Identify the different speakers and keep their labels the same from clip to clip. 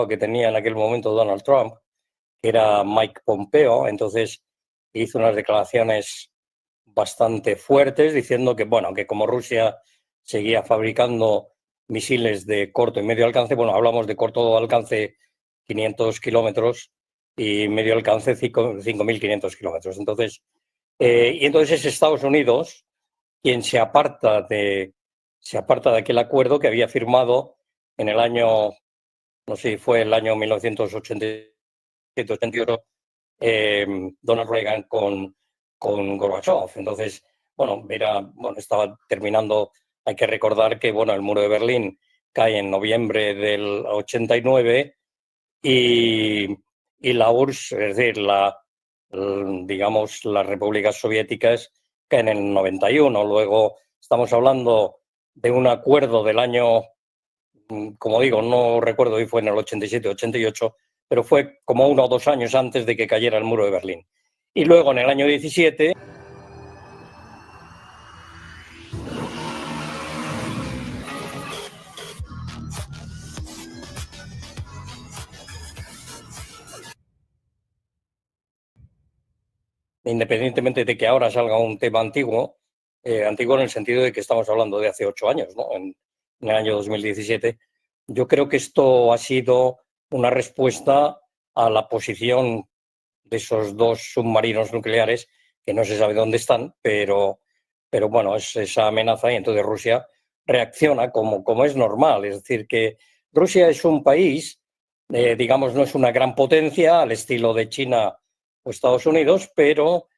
Speaker 1: que tenía en aquel momento Donald Trump, que era Mike Pompeo. Entonces hizo unas declaraciones bastante fuertes diciendo que, bueno, que como Rusia seguía fabricando misiles de corto y medio alcance, bueno, hablamos de corto alcance 500 kilómetros y medio alcance 5.500 kilómetros. Entonces, y entonces es Estados Unidos quien se aparta de aquel acuerdo que había firmado en el año, no sé si fue el año 1988, Donald Reagan con Gorbachev. Entonces, bueno, estaba terminando, hay que recordar que, bueno, el muro de Berlín cae en noviembre del 89 y la URSS, es decir, digamos, las repúblicas soviéticas caen en el 91. Luego estamos hablando de un acuerdo del año, como digo, no recuerdo si fue en el 87, 88, pero fue como 1 o 2 años antes de que cayera el muro de Berlín. Y luego en el año 17... independientemente de que ahora salga un tema antiguo, antiguo en el sentido de que estamos hablando de hace 8 años, ¿no? En el año 2017, yo creo que esto ha sido una respuesta a la posición de esos 2 submarinos nucleares que no se sabe dónde están, pero bueno, es esa amenaza y entonces Rusia reacciona como es normal. Es decir, que Rusia es un país, digamos, no es una gran potencia al estilo de China o Estados Unidos, pero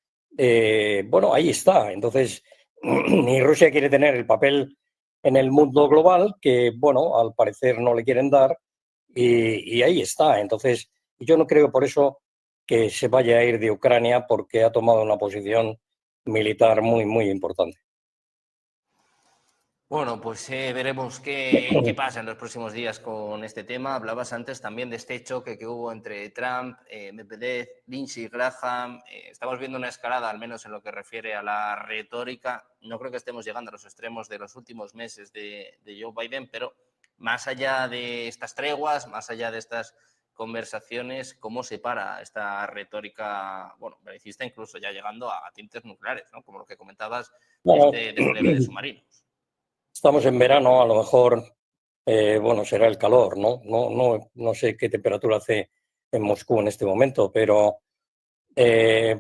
Speaker 1: bueno, ahí está. Entonces, y Rusia quiere tener el papel en el mundo global que, bueno, al parecer no le quieren dar y ahí está. Entonces, yo no creo por eso que se vaya a ir de Ucrania porque ha tomado una posición militar muy, muy importante.
Speaker 2: Bueno, pues veremos qué pasa en los próximos días con este tema. Hablabas antes también de este choque que hubo entre Trump, Medvedev, Lindsey Graham. Estamos viendo una escalada, al menos en lo que refiere a la retórica. No creo que estemos llegando a los extremos de los últimos meses de Joe Biden, pero más allá de estas treguas, más allá de estas conversaciones, ¿cómo se para esta retórica, bueno, belicista, incluso ya llegando a tintes nucleares, ¿no? Como lo que comentabas de este despliegue de submarinos?
Speaker 1: Estamos en verano, a lo mejor, bueno, será el calor, ¿no? No sé qué temperatura hace en Moscú en este momento, pero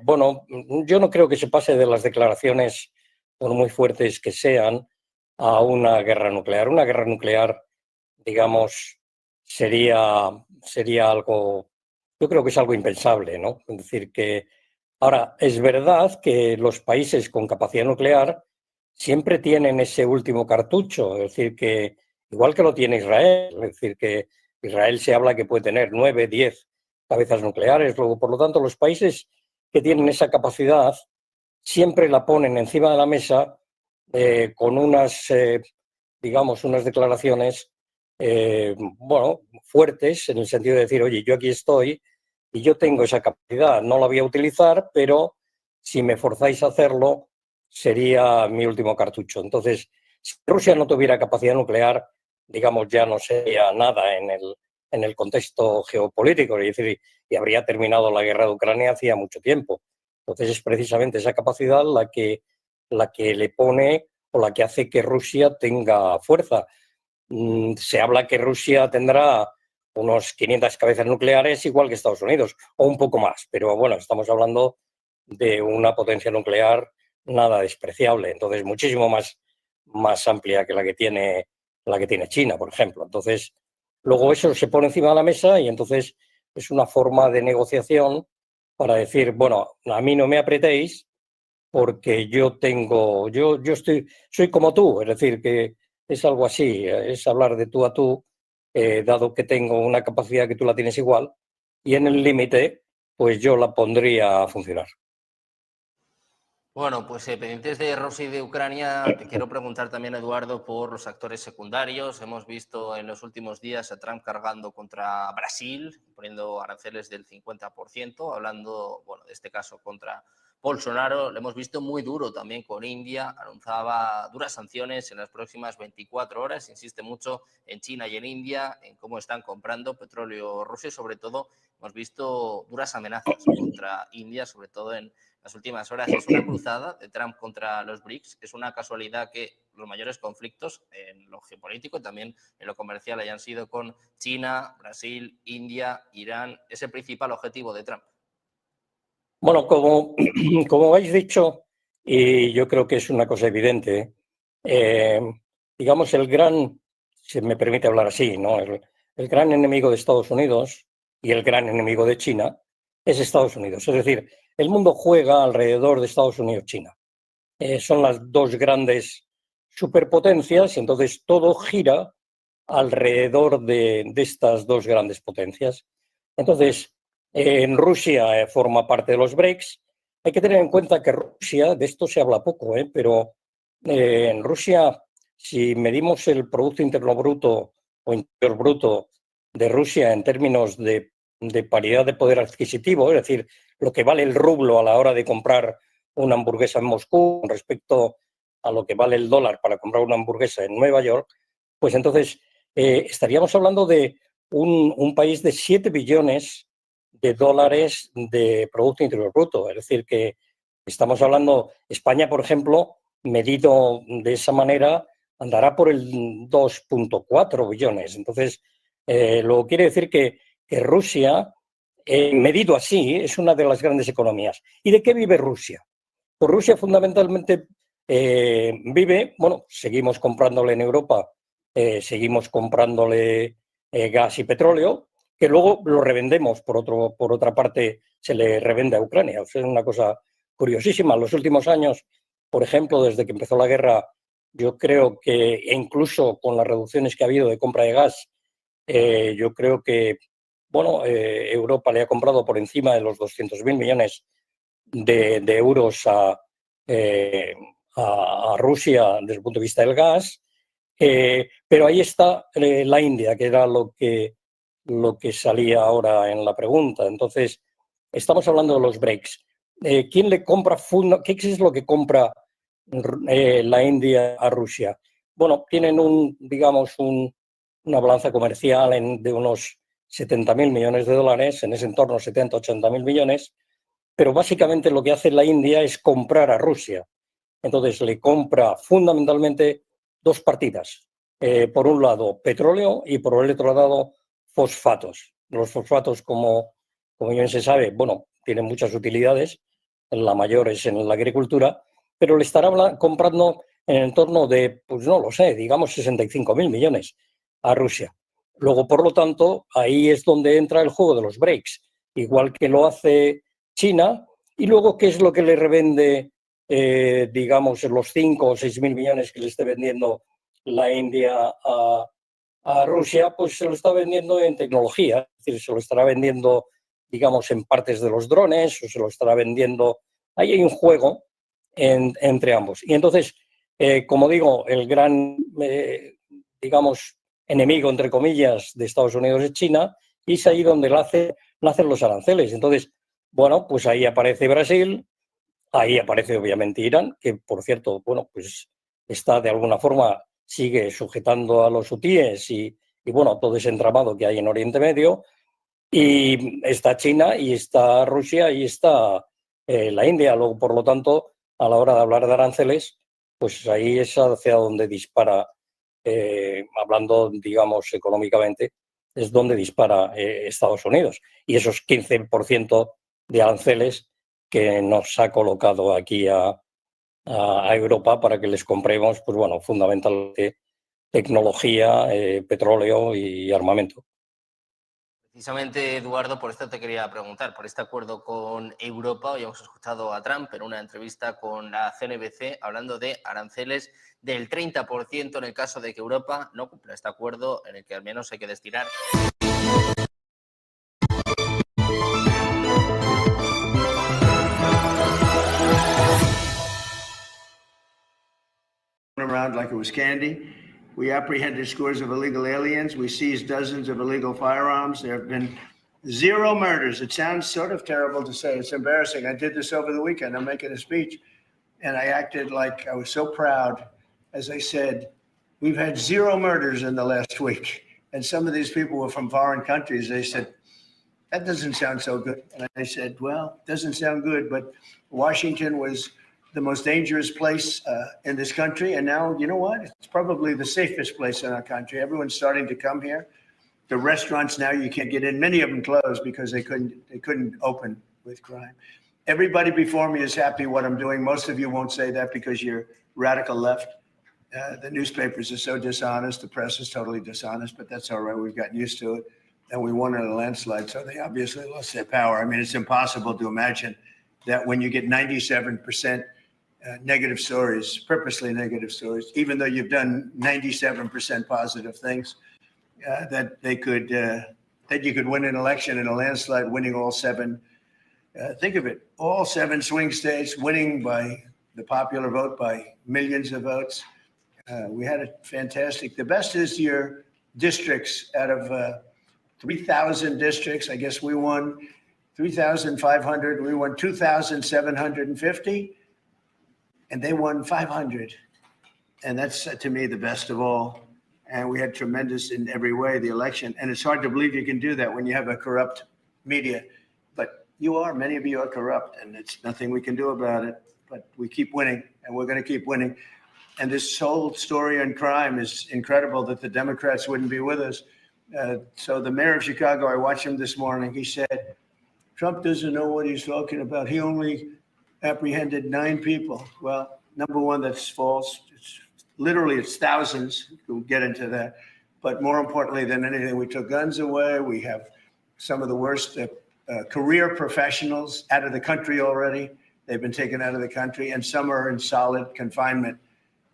Speaker 1: bueno, yo no creo que se pase de las declaraciones, por muy fuertes que sean, a una guerra nuclear. Una guerra nuclear, digamos, sería algo, yo creo que es algo impensable, ¿no? Es decir, que ahora es verdad que los países con capacidad nuclear siempre tienen ese último cartucho, es decir, que igual que lo tiene Israel, es decir, que Israel se habla que puede tener 9, 10 cabezas nucleares, luego, por lo tanto, los países que tienen esa capacidad siempre la ponen encima de la mesa con unas, digamos, unas declaraciones, bueno, fuertes, en el sentido de decir, oye, yo aquí estoy y yo tengo esa capacidad, no la voy a utilizar, pero si me forzáis a hacerlo, sería mi último cartucho. Entonces, si Rusia no tuviera capacidad nuclear, digamos, ya no sería nada en el contexto geopolítico, es decir, y habría terminado la guerra de Ucrania hacía mucho tiempo. Entonces, es precisamente esa capacidad la que le pone o la que hace que Rusia tenga fuerza. Se habla que Rusia tendrá unos 500 cabezas nucleares, igual que Estados Unidos, o un poco más, pero bueno, estamos hablando de una potencia nuclear nada despreciable, entonces muchísimo más amplia que la que tiene China, por ejemplo. Entonces, luego eso se pone encima de la mesa y entonces es una forma de negociación para decir, bueno, a mí no me apretéis porque yo soy como tú, es decir, que es algo así, es hablar de tú a tú, dado que tengo una capacidad que tú la tienes igual, y en el límite, pues yo la pondría a funcionar.
Speaker 2: Bueno, pues pendientes de Rusia y de Ucrania, te quiero preguntar también, Eduardo, por los actores secundarios. Hemos visto en los últimos días a Trump cargando contra Brasil, poniendo aranceles del 50%, hablando, bueno, de este caso contra Bolsonaro lo hemos visto muy duro también con India, anunciaba duras sanciones en las próximas 24 horas, insiste mucho en China y en India, en cómo están comprando petróleo ruso y sobre todo hemos visto duras amenazas contra India, sobre todo en las últimas horas. Es una cruzada de Trump contra los BRICS, es una casualidad que los mayores conflictos en lo geopolítico y también en lo comercial hayan sido con China, Brasil, India, Irán, es el principal objetivo de Trump.
Speaker 1: Bueno, como habéis dicho, y yo creo que es una cosa evidente, digamos, si me permite hablar así, ¿no? El gran enemigo de Estados Unidos y el gran enemigo de China es Estados Unidos. Es decir, el mundo juega alrededor de Estados Unidos-China. Son las dos grandes superpotencias y entonces todo gira alrededor de estas dos grandes potencias. Entonces, en Rusia forma parte de los BRICS. Hay que tener en cuenta que Rusia, de esto se habla poco, pero en Rusia, si medimos el Producto Interno Bruto o Interior Bruto de Rusia en términos de paridad de poder adquisitivo, es decir, lo que vale el rublo a la hora de comprar una hamburguesa en Moscú con respecto a lo que vale el dólar para comprar una hamburguesa en Nueva York, pues entonces estaríamos hablando de un país de 7 billones de dólares de Producto Interior Bruto. Es decir, que estamos hablando, España, por ejemplo, medido de esa manera, andará por el 2,4 billones. Entonces, luego quiere decir que Rusia, medido así, es una de las grandes economías. ¿Y de qué vive Rusia? Pues Rusia fundamentalmente vive, bueno, seguimos comprándole en Europa, seguimos comprándole gas y petróleo, que luego lo revendemos, por otra parte se le revende a Ucrania. O sea, es una cosa curiosísima. En los últimos años, por ejemplo, desde que empezó la guerra, yo creo que incluso con las reducciones que ha habido de compra de gas, yo creo que bueno, Europa le ha comprado por encima de los 200.000 millones de euros a Rusia desde el punto de vista del gas. Pero ahí está la India, que era lo que salía ahora en la pregunta. Entonces, estamos hablando de los BRICS. ¿Quién le compra? ¿Qué es lo que compra la India a Rusia? Bueno, tienen una balanza comercial de unos 70.000 millones de dólares, en ese entorno 70, 80.000 millones, pero básicamente lo que hace la India es comprar a Rusia. Entonces le compra fundamentalmente dos partidas. Por un lado, petróleo y por el otro lado, fosfatos. Los fosfatos, como bien se sabe, bueno, tienen muchas utilidades. La mayor es en la agricultura, pero le estará comprando en el entorno de, pues no lo sé, digamos 65.000 millones a Rusia. Luego, por lo tanto, ahí es donde entra el juego de los BRICS, igual que lo hace China. Y luego, ¿qué es lo que le revende? Digamos, los 5 o 6.000 millones que le esté vendiendo la India a Rusia, pues se lo está vendiendo en tecnología, es decir, se lo estará vendiendo, digamos, en partes de los drones o se lo estará vendiendo. Ahí hay un juego entre ambos. Y entonces, como digo, el gran, digamos, enemigo, entre comillas, de Estados Unidos es China, y es ahí donde nacen los aranceles. Entonces, bueno, pues ahí aparece Brasil. Ahí aparece obviamente Irán, que por cierto, bueno, pues está de alguna forma, sigue sujetando a los hutíes y bueno, todo ese entramado que hay en Oriente Medio. Y está China y está Rusia y está la India. Luego, por lo tanto, a la hora de hablar de aranceles, pues ahí es hacia donde dispara, hablando, digamos, económicamente, es donde dispara Estados Unidos. Y esos 15% de aranceles que nos ha colocado aquí a Europa para que les compremos, pues bueno, fundamentalmente tecnología, petróleo y armamento.
Speaker 2: Precisamente, Eduardo, por esto te quería preguntar, por este acuerdo con Europa. Hoy hemos escuchado a Trump en una entrevista con la CNBC hablando de aranceles del 30% en el caso de que Europa no cumpla este acuerdo, en el que al menos hay que destinar.
Speaker 3: Around like it was candy. We apprehended scores of illegal aliens. We seized dozens of illegal firearms. There have been 0 murders. It sounds sort of terrible to say. It's embarrassing. I did this over the weekend. I'm making a speech, and I acted like I was so proud as I said, we've had 0 murders in the last week. And some of these people were from foreign countries. They said, that doesn't sound so good. And I said, well, it doesn't sound good, but Washington was the most dangerous place in this country. And now, you know what? It's probably the safest place in our country. Everyone's starting to come here. The restaurants now, you can't get in. Many of them closed because they couldn't open with crime. Everybody before me is happy what I'm doing. Most of you won't say that because you're radical left. The newspapers are so dishonest. The press is totally dishonest, but that's all right. We've gotten used to it. And we won in a landslide, so they obviously lost their power. I mean, it's impossible to imagine that when you get 97% negative stories, purposely negative stories, even though you've done 97% positive things, that you could win an election in a landslide, winning all 7. Think of it, all 7 swing states, winning by the popular vote by millions of votes. We had a fantastic, the best is your districts out of 3,000 districts. I guess we won 3,500. We won 2,750, and they won 500. And that's, to me, the best of all. And we had tremendous in every way, the election. And it's hard to believe you can do that when you have a corrupt media. But many of you are corrupt, and it's nothing we can do about it. But we keep winning, and we're going to keep winning. And this whole story on crime is incredible that the Democrats wouldn't be with us. So the mayor of Chicago, I watched him this morning. He said, Trump doesn't know what he's talking about. He only apprehended 9 people. Well, number one, that's false. It's thousands. We'll get into that. But more importantly than anything, we took guns away. We have some of the worst career professionals out of the country already. They've been taken out of the country, and some are in solid confinement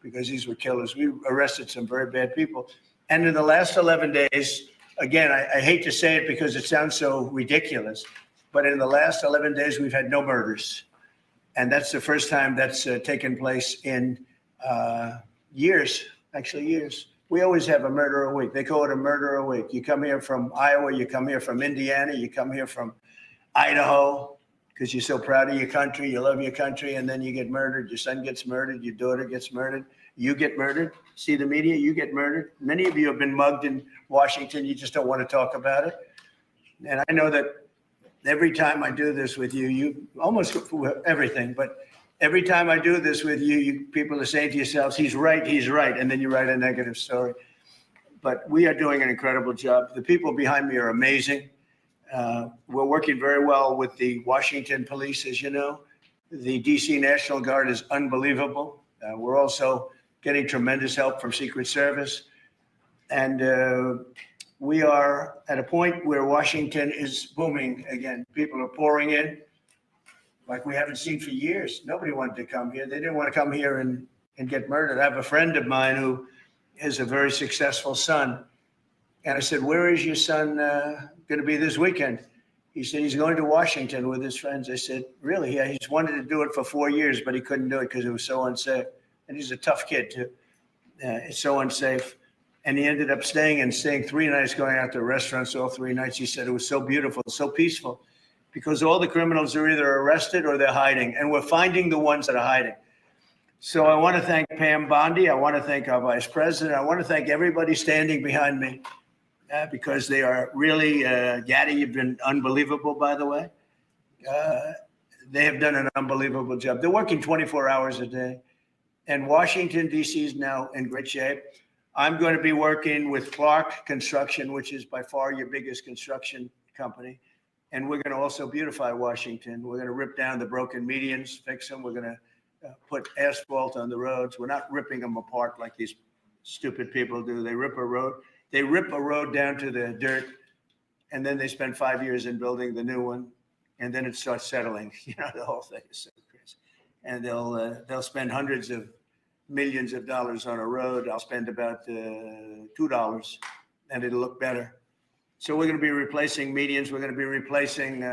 Speaker 3: because these were killers. We arrested some very bad people. And in the last 11 days, again, I hate to say it because it sounds so ridiculous, but in the last 11 days, we've had no murders. And that's the first time that's taken place in years, actually years. We always have a murder a week. They call it a murder a week. You come here from Iowa, you come here from Indiana, you come here from Idaho, because you're so proud of your country, you love your country, and then you get murdered. Your son gets murdered, your daughter gets murdered, you get murdered. See the media, you get murdered. Many of you have been mugged in Washington, you just don't want to talk about it. And I know that every time I do this with you, you almost everything, but every time I do this with you, people are saying to yourselves, he's right, and then you write a negative story. But we are doing an incredible job. The people behind me are amazing. We're working very well with the Washington police, as you know. The DC National Guard is unbelievable. We're also getting tremendous help from Secret Service. And we are at a point where Washington is booming again. People are pouring in like we haven't seen for years. Nobody wanted to come here. They didn't want to come here and get murdered. I have a friend of mine who is a very successful son. And I said, where is your son going to be this weekend? He said, he's going to Washington with his friends. I said, really? Yeah, he's wanted to do it for 4 years, but he couldn't do it because it was so unsafe. And he's a tough kid, too. It's so unsafe. And he ended up staying 3 nights, going out to restaurants all 3 nights. He said it was so beautiful, so peaceful, because all the criminals are either arrested or they're hiding. And we're finding the ones that are hiding. So I want to thank Pam Bondi. I want to thank our vice president. I want to thank everybody standing behind me. Because they are really, Gaddy, you've been unbelievable, by the way. They have done an unbelievable job. They're working 24 hours a day. And Washington, D.C. is now in great shape. I'm going to be working with Clark Construction, which is by far your biggest construction company. And we're going to also beautify Washington. We're going to rip down the broken medians, fix them. We're going to put asphalt on the roads. We're not ripping them apart like these stupid people do. They rip a road. They rip a road down to the dirt, and then they spend 5 years in building the new one, and then it starts settling. You know, the whole thing is so crazy. And they'll spend hundreds of millions of dollars on a road. I'll spend about $2, and it'll look better. So we're going to be replacing medians. We're going to be replacing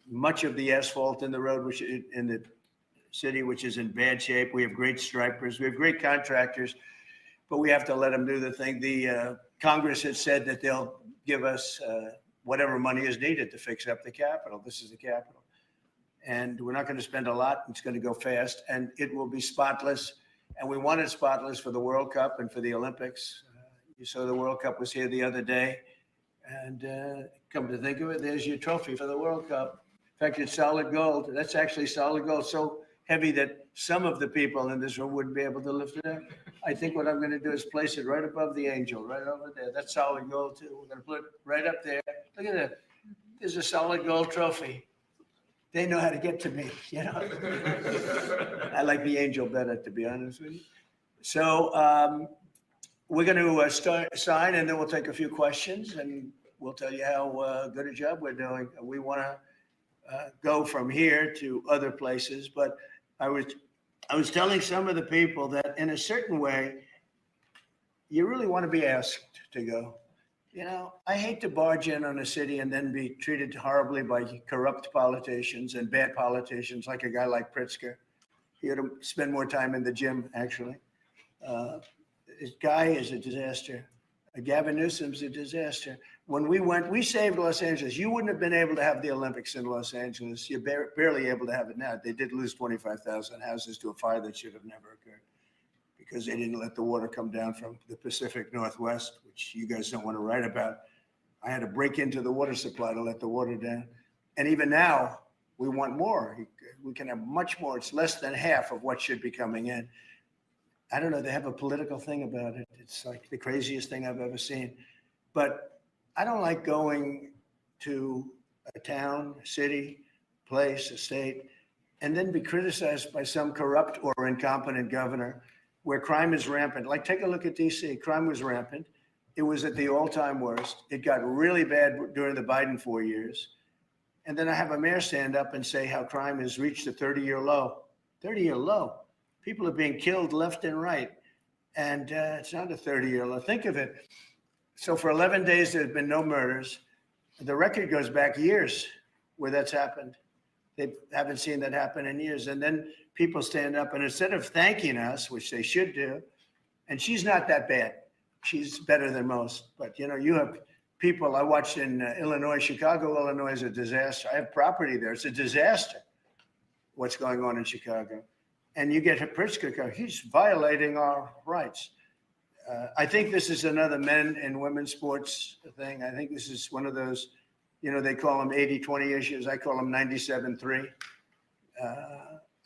Speaker 3: much of the asphalt in the road, which in the city, which is in bad shape. We have great stripers. We have great contractors. But we have to let them do the thing. The Congress has said that they'll give us whatever money is needed to fix up the Capitol. This is the Capitol. And we're not going to spend a lot. It's going to go fast, and it will be spotless. And we want it spotless for the World Cup and for the Olympics. You saw the World Cup was here the other day. And come to think of it, there's your trophy for the World Cup. In fact, it's solid gold. That's actually solid gold, so heavy that some of the people in this room wouldn't be able to lift it up. I think what I'm going to do is place it right above the angel, right over there. That's solid gold, too. We're going to put it right up there. Look at that. There's a solid gold trophy. They know how to get to me, you know. I like the angel better, to be honest with you. So we're going to sign, and then we'll take a few questions, and we'll tell you how good a job we're doing. We want to go from here to other places, but I was telling some of the people that in a certain way, you really want to be asked to go. You know, I hate to barge in on a city and then be treated horribly by corrupt politicians and bad politicians, like a guy like Pritzker. He ought to spend more time in the gym, actually. This guy is a disaster. Gavin Newsom's a disaster. When we went, we saved Los Angeles. You wouldn't have been able to have the Olympics in Los Angeles. You're barely able to have it now. They did lose 25,000 houses to a fire that should have never occurred, because they didn't let the water come down from the Pacific Northwest, which you guys don't want to write about. I had to break into the water supply to let the water down. And even now, we want more. We can have much more. It's less than half of what should be coming in. I don't know, they have a political thing about it. It's like the craziest thing I've ever seen. But I don't like going to a town, a city, place, a state, and then be criticized by some corrupt or incompetent governor where crime is rampant. Like, take a look at DC. Crime was rampant. It was at the all-time worst. It got really bad during the Biden 4 years. And then I have a mayor stand up and say how crime has reached a 30-year low. 30-year low. People are being killed left and right. And it's not a 30-year low. Think of it. So for 11 days, there's been no murders. The record goes back years where that's happened. They haven't seen that happen in years. And then people stand up, and instead of thanking us, which they should do, and she's not that bad. She's better than most. But, you know, you have people, I watched in Illinois, Chicago, Illinois is a disaster. I have property there. It's a disaster what's going on in Chicago. And you get Pritzker, he's violating our rights. I think this is another men and women's sports thing. I think this is one of those, you know, they call them 80-20 issues. I call them 97-3.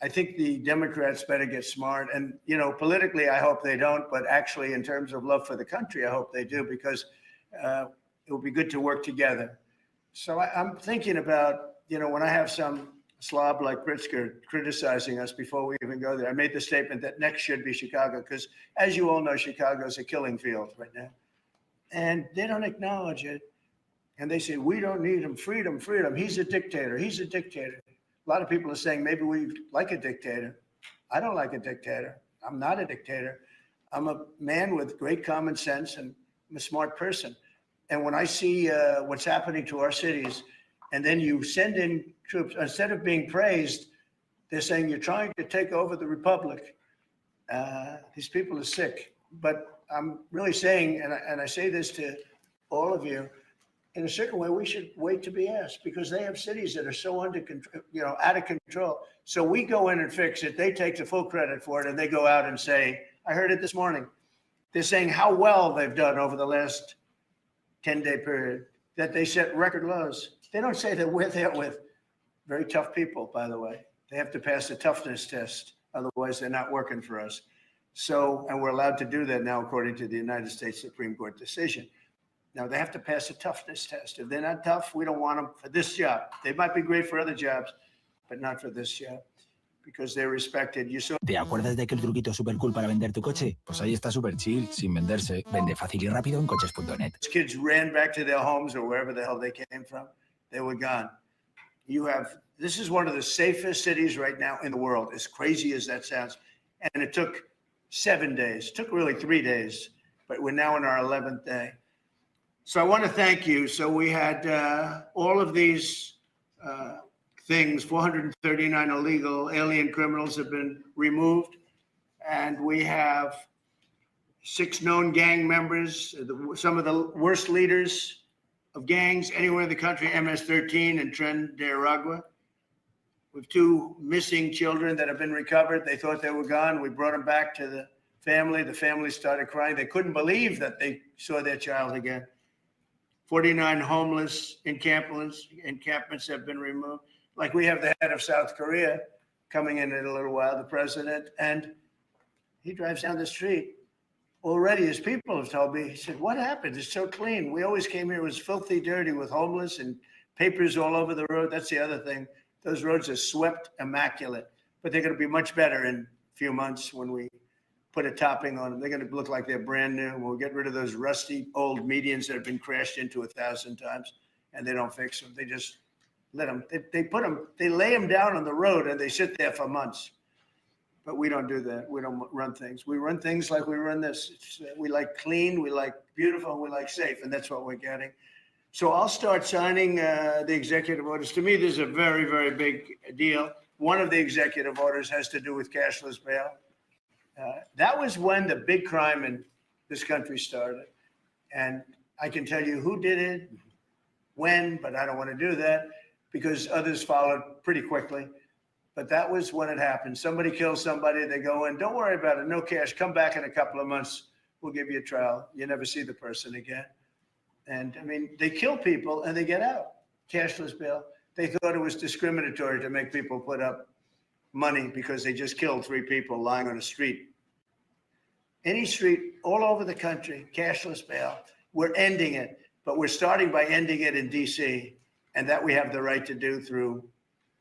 Speaker 3: I think the Democrats better get smart. And, you know, politically, I hope they don't. But actually, in terms of love for the country, I hope they do, because it will be good to work together. So I'm thinking about, you know, when I have some slob like Pritzker criticizing us before we even go there, I made the statement that next should be Chicago, because as you all know, Chicago is a killing field right now. And they don't acknowledge it. And they say, we don't need him, freedom, freedom. He's a dictator, he's a dictator. A lot of people are saying maybe we like a dictator. I don't like a dictator. I'm not a dictator. I'm a man with great common sense, and I'm a smart person. And when I see what's happening to our cities, and then you send in troops, instead of being praised, they're saying you're trying to take over the republic. These people are sick. But I'm really saying, and I say this to all of you, in a certain way, we should wait to be asked, because they have cities that are so under control, you know, out of control. So we go in and fix it. They take the full credit for it, and they go out and say, I heard it this morning. They're saying how well they've done over the last 10-day period, that they set record lows. They don't say that we're there with very tough people, by the way. They have to pass the toughness test. Otherwise, they're not working for us. So, and we're allowed to do that now, according to the United States Supreme Court decision. Now, they have to pass a toughness test. If they're not tough, we don't want them for this job. They might be great for other jobs, but not for this job, because they're respected. You saw.
Speaker 4: ¿Te acuerdas de aquel truquito super cool para vender tu coche? Pues ahí está super chill, sin venderse. Vende fácil y rápido en coches.net.
Speaker 3: Kids ran back to their homes or wherever the hell they came from. They were gone. This is one of the safest cities right now in the world, as crazy as that sounds. And it took 7 days. It took really 3 days, but we're now in our 11th day. So I want to thank you. So we had all of these things, 439 illegal alien criminals have been removed. And we have 6 known gang members, some of the worst leaders of gangs anywhere in the country, MS-13 and Tren de Aragua. We have 2 missing children that have been recovered. They thought they were gone. We brought them back to the family. The family started crying. They couldn't believe that they saw their child again. 49 homeless encampments have been removed. Like we have the head of South Korea coming in a little while, the president, and he drives down the street. Already his people have told me, he said, what happened? It's so clean. We always came here, it was filthy dirty with homeless and papers all over the road. That's the other thing. Those roads are swept immaculate, but they're going to be much better in a few months when we put a topping on them. They're going to look like they're brand new. We'll get rid of those rusty old medians that have been crashed into 1,000 times, and they don't fix them. They just let them, they lay them down on the road and they sit there for months. But we don't do that. We don't run things. We run things like we run this. We like clean, we like beautiful, and we like safe, and that's what we're getting. So I'll start signing the executive orders. To me, this is a very, very big deal. One of the executive orders has to do with cashless bail. That was when the big crime in this country started. And I can tell you who did it, when, but I don't want to do that because others followed pretty quickly. But that was when it happened. Somebody kills somebody, they go in, don't worry about it, no cash, come back in a couple of months, we'll give you a trial. You never see the person again. And I mean, they kill people and they get out, cashless bail. They thought it was discriminatory to make people put up money because they just killed 3 people lying on a street. Any street all over the country, cashless bail. We're ending it, but we're starting by ending it in DC, and that we have the right to do through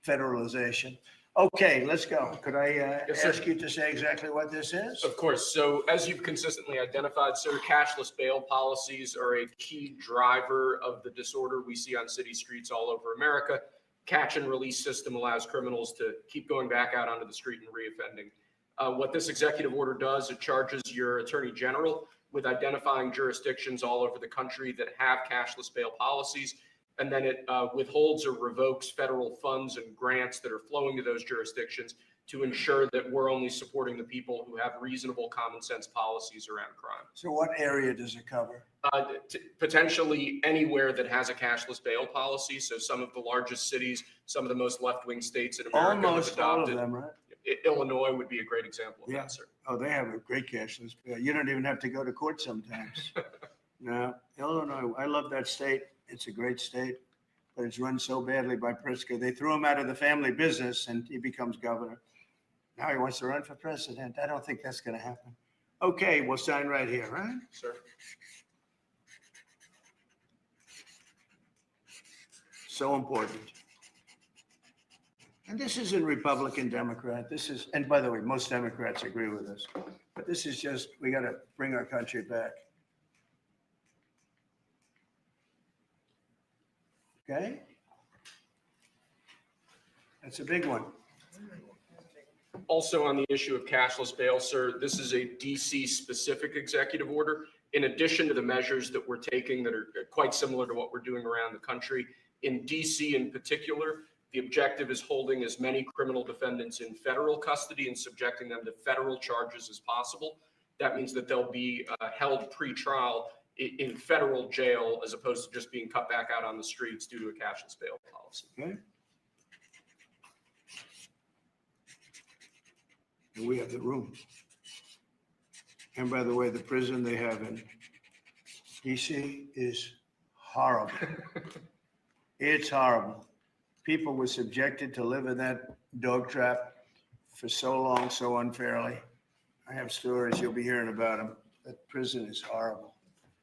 Speaker 3: federalization. Okay, let's go. Could I ask you to say exactly what this is?
Speaker 5: Of course. So as you've consistently identified, sir, cashless bail policies are a key driver of the disorder we see on city streets all over America. Catch and release system allows criminals to keep going back out onto the street and reoffending. What this executive order does, it charges your attorney general with identifying jurisdictions all over the country that have cashless bail policies. And then it withholds or revokes federal funds and grants that are flowing to those jurisdictions to ensure that we're only supporting the people who have reasonable common sense policies around crime.
Speaker 3: So what area does it cover?
Speaker 5: Potentially anywhere that has a cashless bail policy. So some of the largest cities, some of the most left-wing states in America
Speaker 3: Almost
Speaker 5: have adopted.
Speaker 3: all of them, right?
Speaker 5: Illinois would be a great example of that, sir.
Speaker 3: Oh, they have a great cashless bail. You don't even have to go to court sometimes. No, Illinois, I love that state. It's a great state, but it's run so badly by Pritzker. They threw him out of the family business and he becomes governor. Now he wants to run for president. I don't think that's going to happen. Okay, we'll sign right here, right?
Speaker 5: Sir.
Speaker 3: So important. And this isn't Republican, Democrat. This is, and by the way, most Democrats agree with us, but this is just, we got to bring our country back. Okay? That's a big one.
Speaker 5: Also on the issue of cashless bail, sir, this is a DC specific executive order. In addition to the measures that we're taking that are quite similar to what we're doing around the country, in DC in particular, the objective is holding as many criminal defendants in federal custody and subjecting them to federal charges as possible. That means that they'll be held pre-trial in federal jail as opposed to just being cut back out on the streets due to a cashless bail policy.
Speaker 3: Okay. And we have the room. And by the way, the prison they have in DC is horrible. It's horrible. People were subjected to live in that dog trap for so long, so unfairly. I have stories, you'll be hearing about them. That prison is horrible.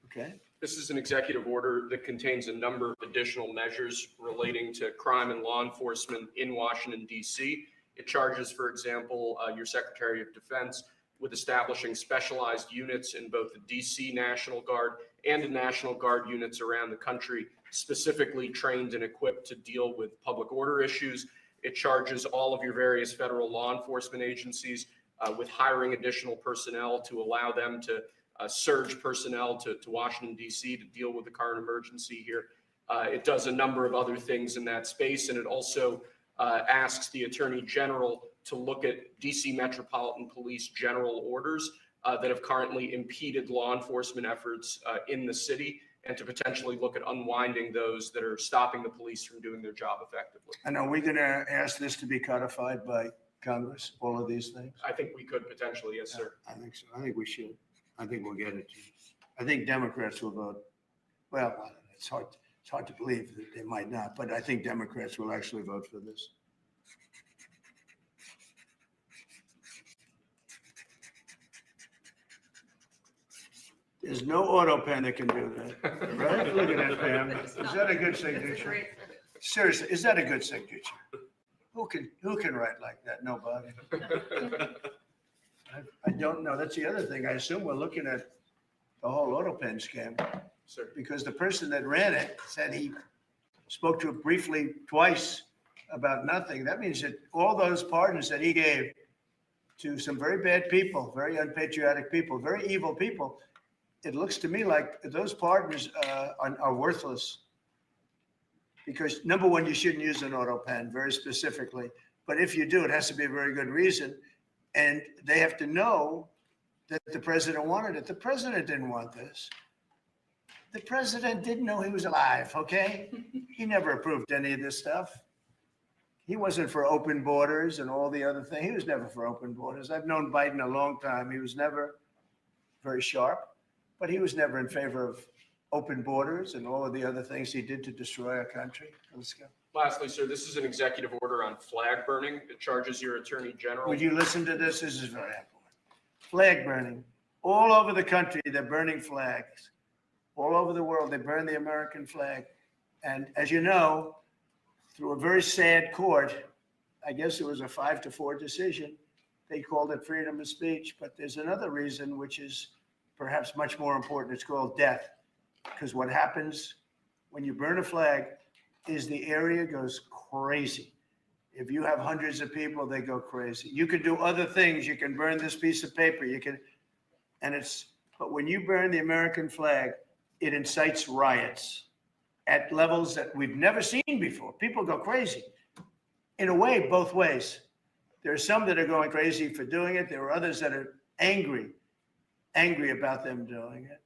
Speaker 3: Okay.
Speaker 5: This is an executive order that contains a number of additional measures relating to crime and law enforcement in Washington, D.C. It charges, for example, your Secretary of Defense with establishing specialized units in both the D.C. National Guard and the National Guard units around the country, specifically trained and equipped to deal with public order issues. It charges all of your various federal law enforcement agencies with hiring additional personnel to allow them to surge personnel to Washington, D.C. to deal with the current emergency here. It does a number of other things in that space, and it also asks the Attorney General to look at D.C. Metropolitan Police general orders that have currently impeded law enforcement efforts in the city and to potentially look at unwinding those that are stopping the police from doing their job effectively.
Speaker 3: And are we going to ask this to be codified by Congress, all of these things?
Speaker 5: I think we could potentially, yes, sir.
Speaker 3: I think so. I think we should. I think we'll get it. I think Democrats will vote. Well, it's hard to believe that they might not, but I think Democrats will actually vote for this. There's no auto pen that can do that, right? Look at that, Pam. Is that a good signature? Seriously, is that a good signature? Who can write like that? Nobody. I don't know. That's the other thing. I assume we're looking at the whole auto pen scam,
Speaker 5: Sir.
Speaker 3: because the person that ran it said he spoke to it briefly twice about nothing. That means that all those pardons that he gave to some very bad people, very unpatriotic people, very evil people, it looks to me like those pardons are worthless. Because number one, you shouldn't use an auto pen very specifically. But if you do, it has to be a very good reason. And they have to know that the president wanted it. The president didn't want this. The president didn't know he was alive, okay? He never approved any of this stuff. He wasn't for open borders and all the other things. He was never for open borders. I've known Biden a long time. He was never very sharp, but he was never in favor of open borders and all of the other things he did to destroy our country. Let's go.
Speaker 5: Lastly, sir, this is an executive order on flag burning. It charges your attorney general.
Speaker 3: Would you listen to this? This is very important. Flag burning. All over the country, they're burning flags. All over the world, they burn the American flag. And as you know, through a very sad court, I guess it was a 5-4 decision, they called it freedom of speech. But there's another reason, which is perhaps much more important. It's called death. Because what happens when you burn a flag is the area goes crazy. If you have hundreds of people, they go crazy. You can do other things. You can burn this piece of paper. But when you burn the American flag, it incites riots at levels that we've never seen before. People go crazy. In a way, both ways. There are some that are going crazy for doing it. There are others that are angry about them doing it.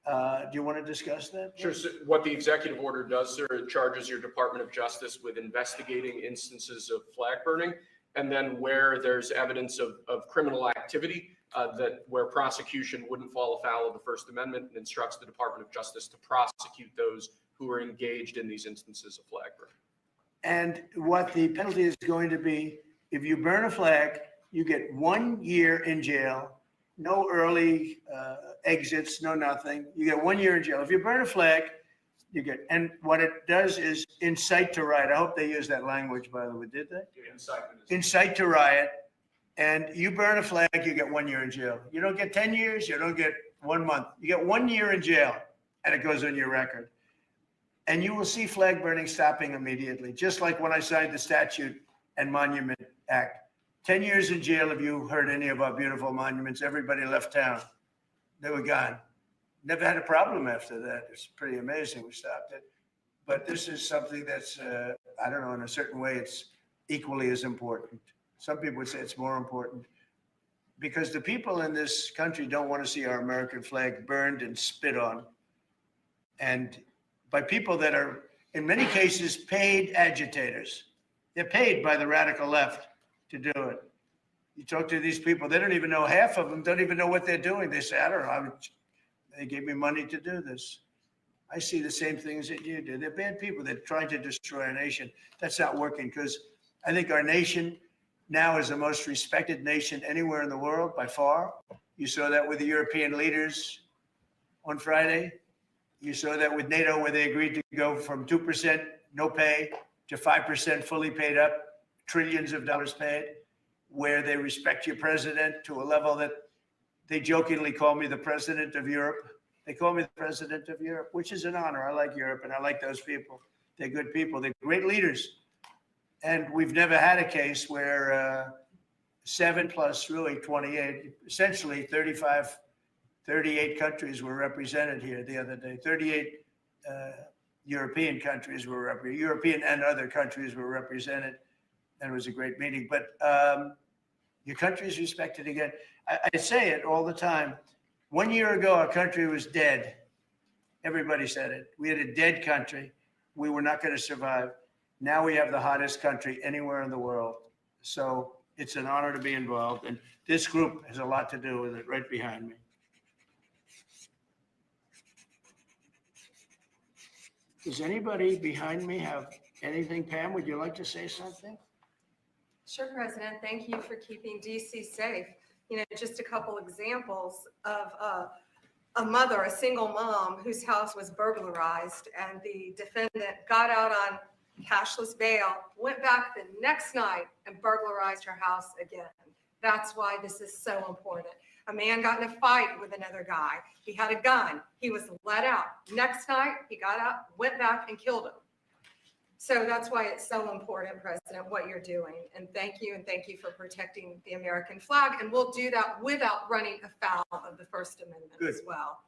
Speaker 3: Do you want to discuss that?
Speaker 5: Sure. So what the executive order does, sir, it charges your Department of Justice with investigating instances of flag burning, and then where there's evidence of criminal activity, where prosecution wouldn't fall afoul of the First Amendment, and instructs the Department of Justice to prosecute those who are engaged in these instances of flag burning.
Speaker 3: And what the penalty is going to be, if you burn a flag, you get 1 year in jail. No early exits, no nothing. You get 1 year in jail. If you burn a flag, you get, and what it does is incite to riot. I hope they use that language, by the way, did they? Incite to riot. And you burn a flag, you get 1 year in jail. You don't get 10 years, you don't get 1 month. You get 1 year in jail, and it goes on your record. And you will see flag burning stopping immediately, just like when I signed the Statute and Monument Act. 10 years in jail if you hurt any of our beautiful monuments. Everybody left town. They were gone. Never had a problem after that. It's pretty amazing we stopped it. But this is something that's, I don't know, in a certain way, it's equally as important. Some people would say it's more important because the people in this country don't want to see our American flag burned and spit on. And by people that are, in many cases, paid agitators. They're paid by the radical left to do it. You talk to these people, they don't even know, half of them don't even know what they're doing. They say, I don't know, they gave me money to do this. I see the same things that you do. They're bad people. They're trying to destroy our nation. That's not working because I think our nation now is the most respected nation anywhere in the world by far. You saw that with the European leaders on Friday. You saw that with NATO where they agreed to go from 2% no pay to 5% fully paid up. Trillions of dollars paid, where they respect your president to a level that they jokingly call me the president of Europe. They call me the president of Europe, which is an honor. I like Europe and I like those people. They're good people. They're great leaders. And we've never had a case where 7 plus really 28, essentially 38 countries were represented here the other day. 38 European countries were represented. European and other countries were represented. And it was a great meeting, but your country is respected again. I say it all the time. 1 year ago, our country was dead. Everybody said it. We had a dead country. We were not going to survive. Now we have the hottest country anywhere in the world. So it's an honor to be involved. And this group has a lot to do with it right behind me. Does anybody behind me have anything? Pam, would you like to say something?
Speaker 6: Sure, President. Thank you for keeping DC safe. You know, just a couple examples of a mother, a single mom whose house was burglarized, and the defendant got out on cashless bail, went back the next night and burglarized her house again. That's why this is so important. A man got in a fight with another guy. He had a gun. He was let out. Next night, he got out, went back and killed him. So that's why it's so important, President, what you're doing. And thank you for protecting the American flag. And we'll do that without running afoul of the First Amendment as well.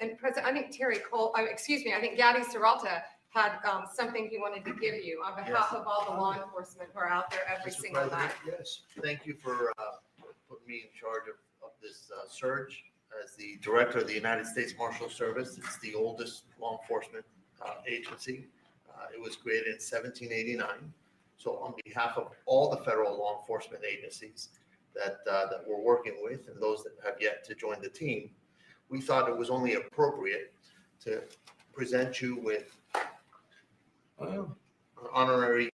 Speaker 6: And President, I think I think Gaddy Serralta had something he wanted to give you on behalf of all the law enforcement who are out there every single night.
Speaker 7: Yes, thank you for putting me in charge of this surge as the director of the United States Marshal Service. It's the oldest law enforcement agency. It was created in 1789. So on behalf of all the federal law enforcement agencies that we're working with and those that have yet to join the team, we thought it was only appropriate to present you with an honorary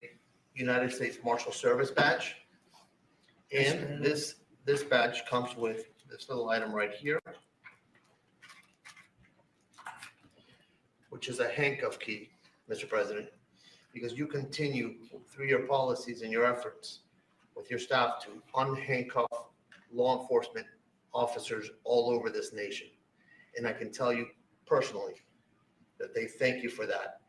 Speaker 7: United States Marshal Service badge. And this badge comes with this little item right here, which is a handcuff key, Mr. President, because you continue through your policies and your efforts with your staff to unhandcuff law enforcement officers all over this nation. And I can tell you personally that they thank you for that.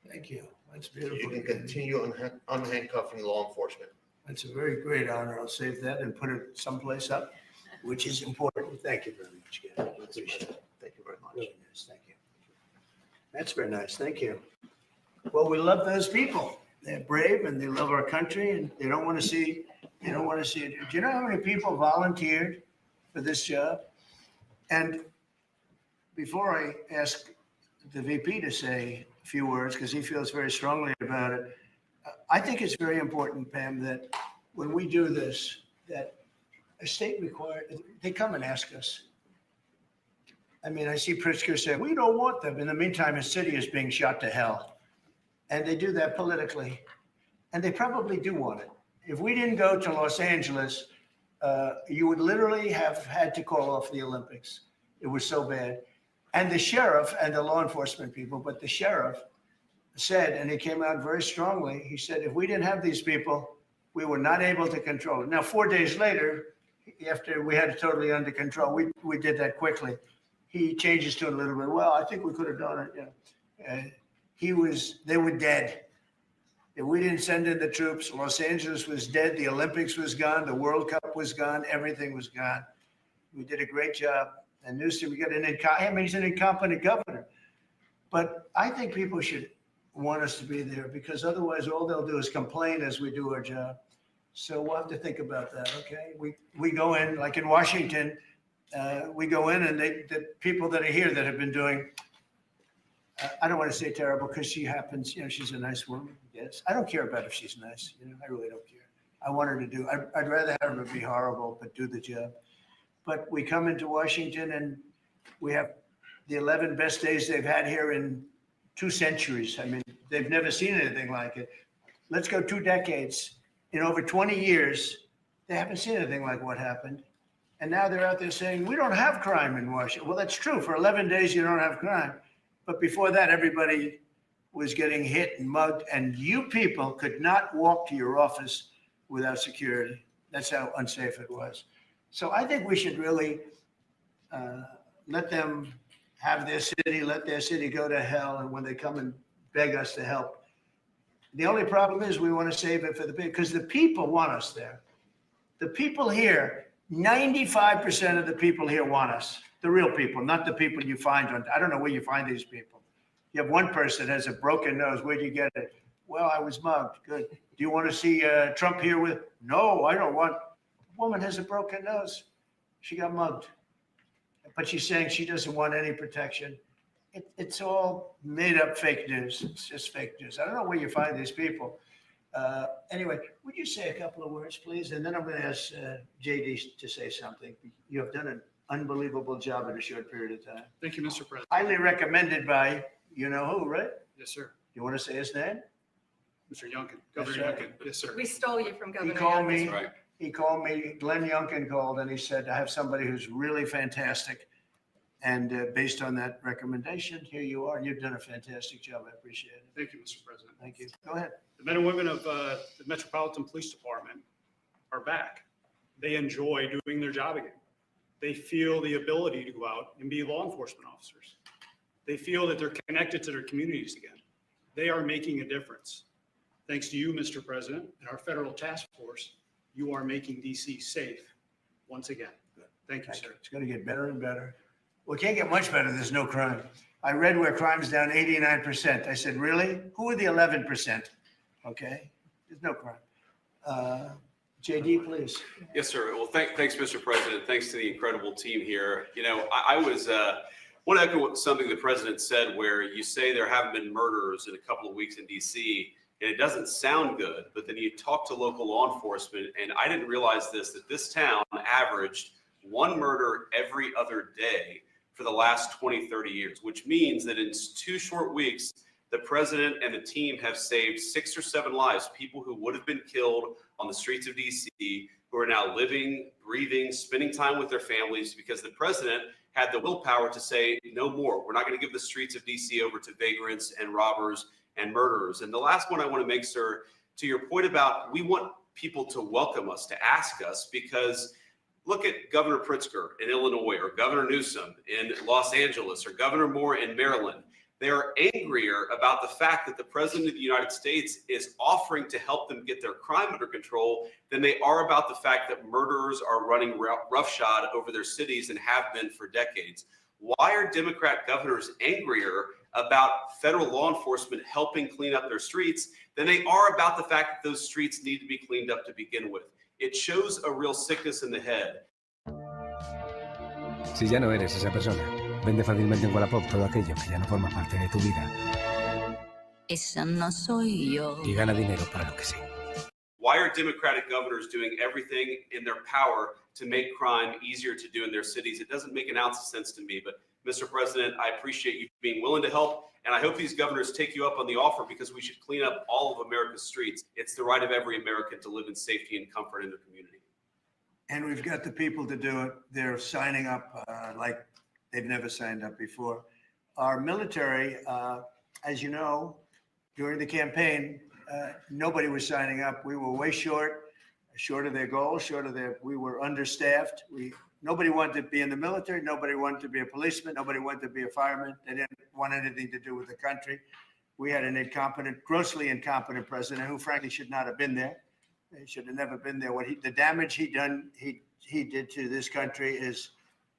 Speaker 3: Thank you. That's beautiful.
Speaker 7: You can continue unhandcuffing law enforcement.
Speaker 3: That's a very great honor. I'll save that and put it someplace up, which is important. Thank you very much, Gary. I appreciate it.
Speaker 7: Thank you very much.
Speaker 3: Really nice. Thank you. That's very nice. Thank you. Well, we love those people. They're brave and they love our country and they don't want to see it. Do you know how many people volunteered for this job? And before I ask the VP to say a few words, because he feels very strongly about it, I think it's very important, Pam, that when we do this, that a state they come and ask us. I mean, I see Pritzker say, we don't want them. In the meantime, his city is being shot to hell. And they do that politically. And they probably do want it. If we didn't go to Los Angeles, you would literally have had to call off the Olympics. It was so bad. And the sheriff and the law enforcement people, but the sheriff said, and he came out very strongly, he said, if we didn't have these people, we were not able to control it. Now, 4 days later, after we had it totally under control, we did that quickly. He changed his tune a little bit. Well, I think we could have done it. They were dead. If we didn't send in the troops, Los Angeles was dead. The Olympics was gone. The World Cup was gone. Everything was gone. We did a great job. And Newsom, we got he's an incompetent governor. But I think people should want us to be there because otherwise all they'll do is complain as we do our job. So we'll have to think about that, okay? We go in, like in Washington, we go in and the people that are here that have been doing, I don't want to say terrible because she happens, she's a nice woman, yes. I don't care about if she's nice, I really don't care. I want her to do, I'd rather have her be horrible, but do the job. But we come into Washington and we have the 11 best days they've had here in 2 centuries. I mean, they've never seen anything like it. Let's go 2 decades. In over 20 years, they haven't seen anything like what happened. And now they're out there saying, we don't have crime in Washington. Well, that's true. For 11 days, you don't have crime. But before that, everybody was getting hit and mugged. And you people could not walk to your office without security. That's how unsafe it was. So I think we should really let them have their city, let their city go to hell. And when they come and beg us to help, the only problem is we want to save it for the big, because the people want us there. The people here, 95% of the people here want us. The real people, not the people you find on, I don't know where you find these people. You have one person that has a broken nose. Where'd you get it? Well, I was mugged. Good. Do you want to see Trump here with? No, I don't want. A woman has a broken nose. She got mugged. But she's saying she doesn't want any protection. it's all made up fake news. It's just fake news. I don't know where you find these people. Anyway, would you say a couple of words, please? And then I'm going to ask JD to say something. You have done an unbelievable job in a short period of time.
Speaker 8: Thank you, Mr. President.
Speaker 3: Highly recommended by you know who, right?
Speaker 8: Yes, sir.
Speaker 3: You want to say his name?
Speaker 8: Mr. Youngkin,
Speaker 3: That's
Speaker 8: Governor
Speaker 3: right.
Speaker 8: Youngkin. Yes, sir.
Speaker 6: We stole you from
Speaker 3: He
Speaker 6: Governor
Speaker 3: called
Speaker 6: Youngkin.
Speaker 3: me.
Speaker 8: Right.
Speaker 3: He called me. Glenn Youngkin called, and he said, "I have somebody who's really fantastic." And based on that recommendation, here you are. You've done a fantastic job. I appreciate it.
Speaker 8: Thank you, Mr. President.
Speaker 3: Thank you. Go ahead.
Speaker 8: The men and women of the Metropolitan Police Department are back. They enjoy doing their job again. They feel the ability to go out and be law enforcement officers. They feel that they're connected to their communities again. They are making a difference. Thanks to you, Mr. President, and our federal task force, you are making DC safe once again. Thank you, sir.
Speaker 3: It's going to get better and better. Well, it can't get much better. There's no crime. I read where crime's down 89%. I said, really? Who are the 11%? Okay. There's no crime. JD, please.
Speaker 9: Yes, sir. Well, thanks, Mr. President. Thanks to the incredible team here. You know, I want to echo something the president said, where you say there haven't been murders in a couple of weeks in D.C., and it doesn't sound good, but then you talk to local law enforcement, and I didn't realize that this town averaged one murder every other day for the last 20, 30 years, which means that in 2 short weeks, the president and the team have saved 6 or 7 lives, people who would have been killed on the streets of D.C., who are now living, breathing, spending time with their families, because the president had the willpower to say, no more. We're not going to give the streets of D.C. over to vagrants and robbers and murderers. And the last one I want to make, sir, to your point about we want people to welcome us, to ask us, because look at Governor Pritzker in Illinois, or Governor Newsom in Los Angeles, or Governor Moore in Maryland. They are angrier about the fact that the president of the United States is offering to help them get their crime under control than they are about the fact that murderers are running roughshod over their cities and have been for decades. Why are Democrat governors angrier about federal law enforcement helping clean up their streets than they are about the fact that those streets need to be cleaned up to begin with? It shows a real sickness in the head.
Speaker 10: Si ya no eres esa persona, vende fácilmente en Wallapop todo aquello que ya no forma parte de tu vida.
Speaker 11: Esa no soy yo.
Speaker 10: Y gana dinero para lo que sí.
Speaker 9: Why are Democratic governors doing everything in their power to make crime easier to do in their cities? It doesn't make an ounce of sense to me. But Mr. President, I appreciate you being willing to help. And I hope these governors take you up on the offer, because we should clean up all of America's streets. It's the right of every American to live in safety and comfort in their community.
Speaker 3: And we've got the people to do it. They're signing up like they've never signed up before. Our military, as you know, during the campaign, nobody was signing up. We were way short of their goals, we were understaffed. Nobody wanted to be in the military. Nobody wanted to be a policeman. Nobody wanted to be a fireman. They didn't want anything to do with the country. We had an grossly incompetent president who frankly should not have been there. He should have never been there. The damage he did to this country is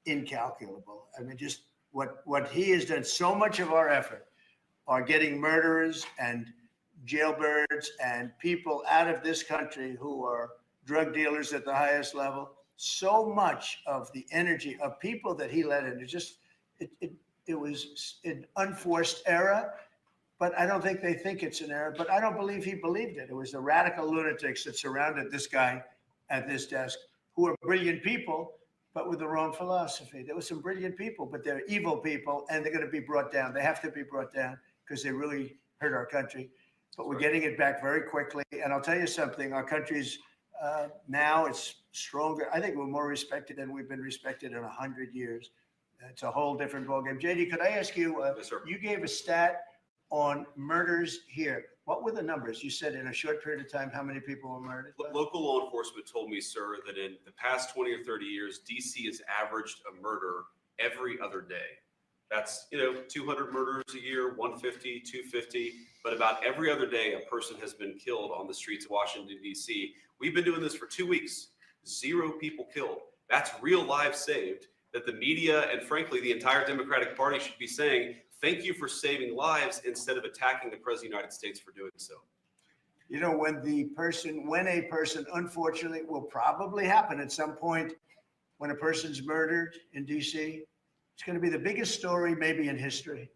Speaker 3: incalculable. I mean, just what he has done. So much of our effort are getting murderers and jailbirds and people out of this country who are drug dealers at the highest level. So much of the energy of people that he let in, it was an unforced error, but I don't think they think it's an error, but I don't believe he believed it. It was the radical lunatics that surrounded this guy at this desk, who are brilliant people, but with the wrong philosophy. There were some brilliant people, but they're evil people, and they're going to be brought down. They have to be brought down because they really hurt our country. But we're getting it back very quickly. And I'll tell you something, our country's now it's stronger. I think we're more respected than we've been respected in 100 years. It's a whole different ballgame. JD, could I ask you,
Speaker 9: Yes, sir.
Speaker 3: You gave a stat on murders here. What were the numbers? You said in a short period of time, how many people were murdered?
Speaker 9: Local law enforcement told me, sir, that in the past 20 or 30 years, DC has averaged a murder every other day. That's, 200 murders a year, 150, 250, but about every other day, a person has been killed on the streets of Washington, D.C. We've been doing this for 2 weeks. 0 people killed. That's real lives saved that the media and frankly, the entire Democratic Party should be saying, thank you for saving lives instead of attacking the President of the United States for doing so.
Speaker 3: When a person, unfortunately, will probably happen at some point when a person's murdered in DC, it's going to be the biggest story maybe in history.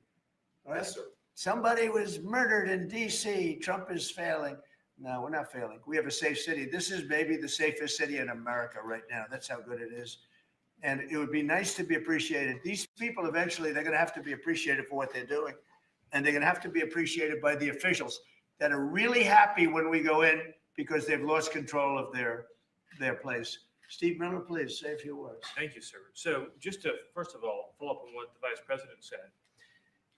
Speaker 3: All right?
Speaker 9: Yes, sir.
Speaker 3: Somebody was murdered in DC. Trump is failing. No, we're not failing. We have a safe city. This is maybe the safest city in America right now. That's how good it is. And it would be nice to be appreciated. These people eventually, they're going to have to be appreciated for what they're doing. And they're going to have to be appreciated by the officials that are really happy when we go in because they've lost control of their place. Steve Miller, please say a few words.
Speaker 12: Thank you, sir. So just to, first of all, follow up on what the Vice President said.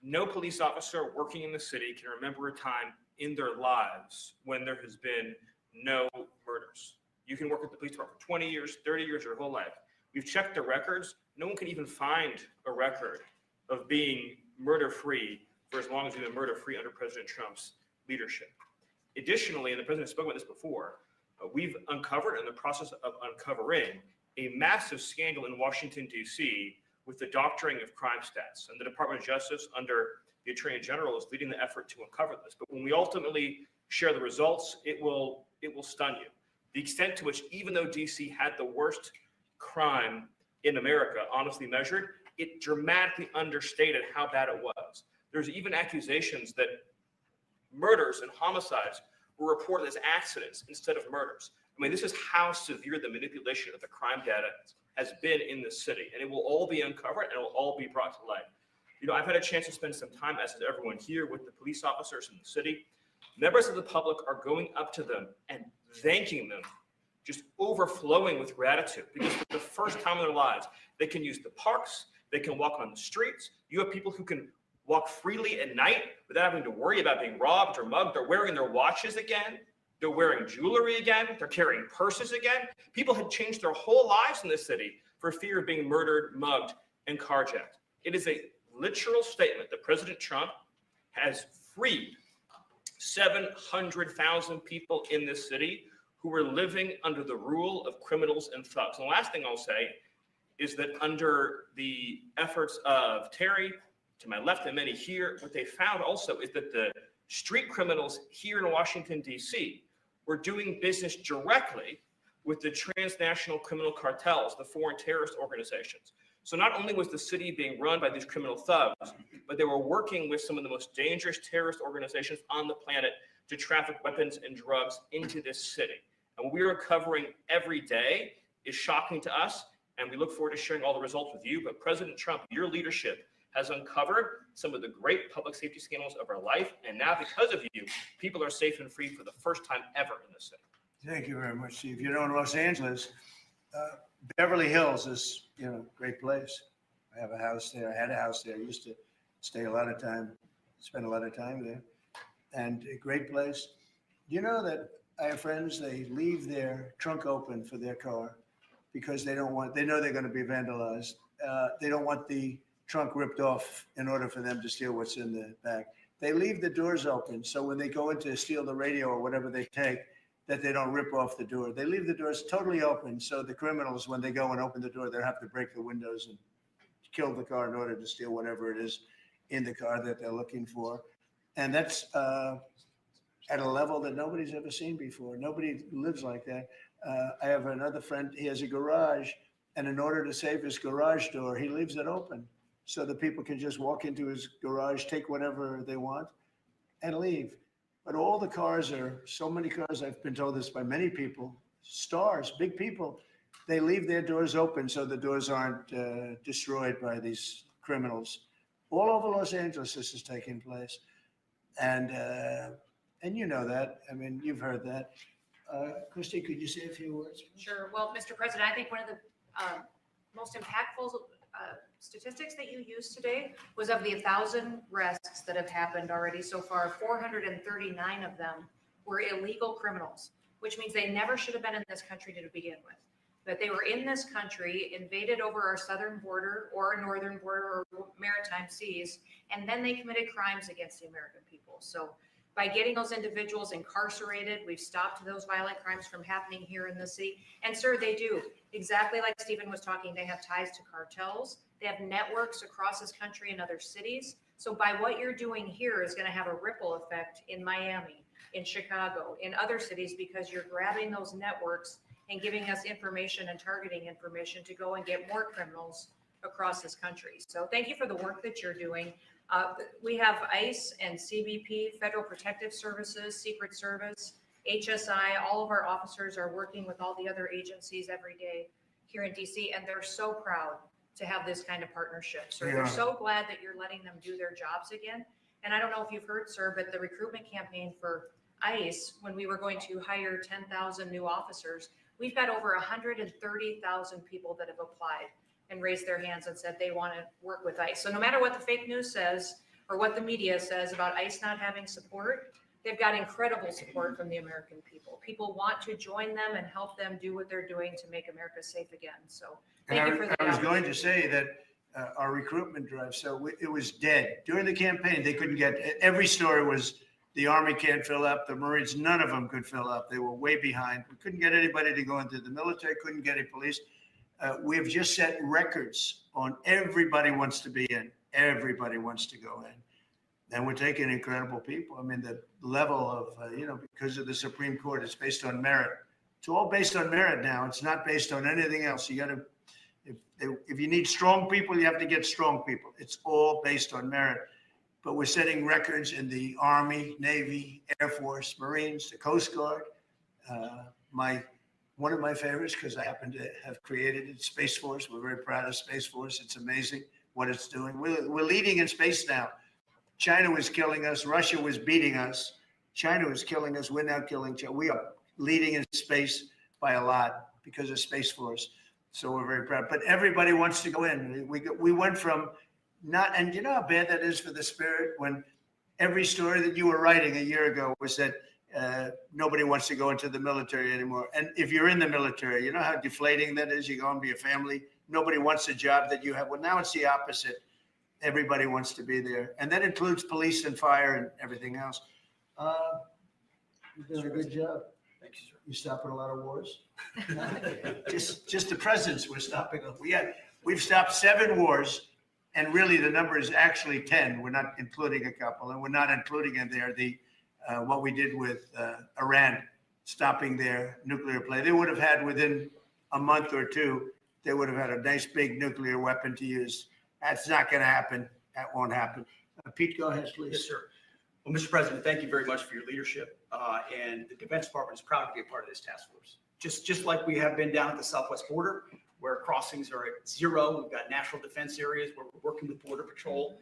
Speaker 12: No police officer working in the city can remember a time in their lives when there has been no murders. You can work at the police department for 20 years, 30 years, your whole life. We've checked the records. No one can even find a record of being murder-free for as long as we've been murder-free under President Trump's leadership. Additionally, and the President spoke about this before, we've uncovered, in the process of uncovering, a massive scandal in Washington, D.C. with the doctoring of crime stats. And the Department of Justice, under the Attorney General, is leading the effort to uncover this. But when we ultimately share the results, it will stun you. The extent to which, even though D.C. had the worst crime in America, honestly measured, it dramatically understated how bad it was. There's even accusations that murders and homicides were reported as accidents instead of murders. I mean, this is how severe the manipulation of the crime data has been in this city, and it will all be uncovered and it will all be brought to light. You know, I've had a chance to spend some time, as has everyone here, with the police officers in the city. Members of the public are going up to them and thanking them, just overflowing with gratitude, because for the first time in their lives, they can use the parks, they can walk on the streets. You have people who can walk freely at night without having to worry about being robbed or mugged. They're wearing their watches again. They're wearing jewelry again. They're carrying purses again. People had changed their whole lives in this city for fear of being murdered, mugged, and carjacked. It is a literal statement that President Trump has freed 700,000 people in this city who were living under the rule of criminals and thugs. And the last thing I'll say is that under the efforts of Terry, to my left and many here, what they found also is that the street criminals here in Washington, D.C. were doing business directly with the transnational criminal cartels, the foreign terrorist organizations. So not only was the city being run by these criminal thugs, but they were working with some of the most dangerous terrorist organizations on the planet to traffic weapons and drugs into this city. And what we are covering every day is shocking to us, and we look forward to sharing all the results with you. But President Trump, your leadership has uncovered some of the great public safety scandals of our life. And now, because of you, people are safe and free for the first time ever in this city.
Speaker 3: Thank you very much, Steve. You know, in Los Angeles, Beverly Hills is, you know, a great place. I have a house there. I had a house there. I used to stay a lot of time, spend a lot of time there. And a great place. You know that I have friends, they leave their trunk open for their car because they know they're going to be vandalized. They don't want the trunk ripped off in order for them to steal what's in the back. They leave the doors open so when they go in to steal the radio or whatever they take, that they don't rip off the door. They leave the doors totally open so the criminals, when they go and open the door, they'll have to break the windows and kill the car in order to steal whatever it is in the car that they're looking for. And that's at a level that nobody's ever seen before. Nobody lives like that. I have another friend, he has a garage, and in order to save his garage door, he leaves it open so that people can just walk into his garage, take whatever they want, and leave. But all the cars are, so many cars, I've been told this by many people, stars, big people, they leave their doors open so the doors aren't destroyed by these criminals. All over Los Angeles, this is taking place. And you know that. I mean, you've heard that. Christy, could you say a few words?
Speaker 13: Sure. Well, Mr. President, I think one of the most impactful statistics that you used today was of the 1,000 arrests that have happened already so far, 439 of them were illegal criminals, which means they never should have been in this country to begin with. But they were in this country, invaded over our southern border or our northern border or maritime seas, and then they committed crimes against the American people. So by getting those individuals incarcerated, we've stopped those violent crimes from happening here in the city. And sir, they do, exactly like Stephen was talking, they have ties to cartels. They have networks across this country and other cities. So by what you're doing here is going to have a ripple effect in Miami, in Chicago, in other cities, because you're grabbing those networks and giving us information and targeting information to go and get more criminals across this country. So thank you for the work that you're doing. We have ICE and CBP, Federal Protective Services, Secret Service, HSI. All of our officers are working with all the other agencies every day here in DC, and they're so proud to have this kind of partnership. So they're so glad that you're letting them do their jobs again. And I don't know if you've heard, sir, but the recruitment campaign for ICE, when we were going to hire 10,000 new officers, we've got over 130,000 people that have applied and raised their hands and said they want to work with ICE. So no matter what the fake news says or what the media says about ICE not having support, they've got incredible support from the American people. People want to join them and help them do what they're doing to make America safe again. So thank you for that.
Speaker 3: I was going to say that our recruitment drive, so it was dead. During the campaign, they couldn't get, every story was the Army can't fill up, the Marines, none of them could fill up. They were way behind. We couldn't get anybody to go into the military, couldn't get any police. We have just set records on everybody wants to be in, everybody wants to go in. And we're taking incredible people. I mean, the level of, because of the Supreme Court, it's based on merit. It's all based on merit now. It's not based on anything else. You got to, if you need strong people, you have to get strong people. It's all based on merit. But we're setting records in the Army, Navy, Air Force, Marines, the Coast Guard. One of my favorites, because I happen to have created it, Space Force. We're very proud of Space Force. It's amazing what it's doing. We're leading in space now. China was killing us. Russia was beating us. China was killing us. We're now killing China. We are leading in space by a lot because of Space Force. So we're very proud. But everybody wants to go in. We went from not, and you know how bad that is for the spirit when every story that you were writing a year ago was that nobody wants to go into the military anymore. And if you're in the military, you know how deflating that is. You go and be a family. Nobody wants a job that you have. Well, now it's the opposite. Everybody wants to be there. And that includes police and fire and everything else. You're doing a good job. Thank you, sir. You're stopping a lot of wars. just the presidents we're stopping. We've stopped 7 wars. And really the number is actually 10. We're not including a couple. And we're not including in there what we did with Iran, stopping their nuclear play. They would have had within a month or two, they would have had a nice big nuclear weapon to use. That's not going to happen. That won't happen. Pete, go ahead, please.
Speaker 14: Yes, sir. Well, Mr. President, thank you very much for your leadership. And the Defense Department is proud to be a part of this task force. Just like we have been down at the southwest border, where crossings are at 0. We've got national defense areas where we're working with Border Patrol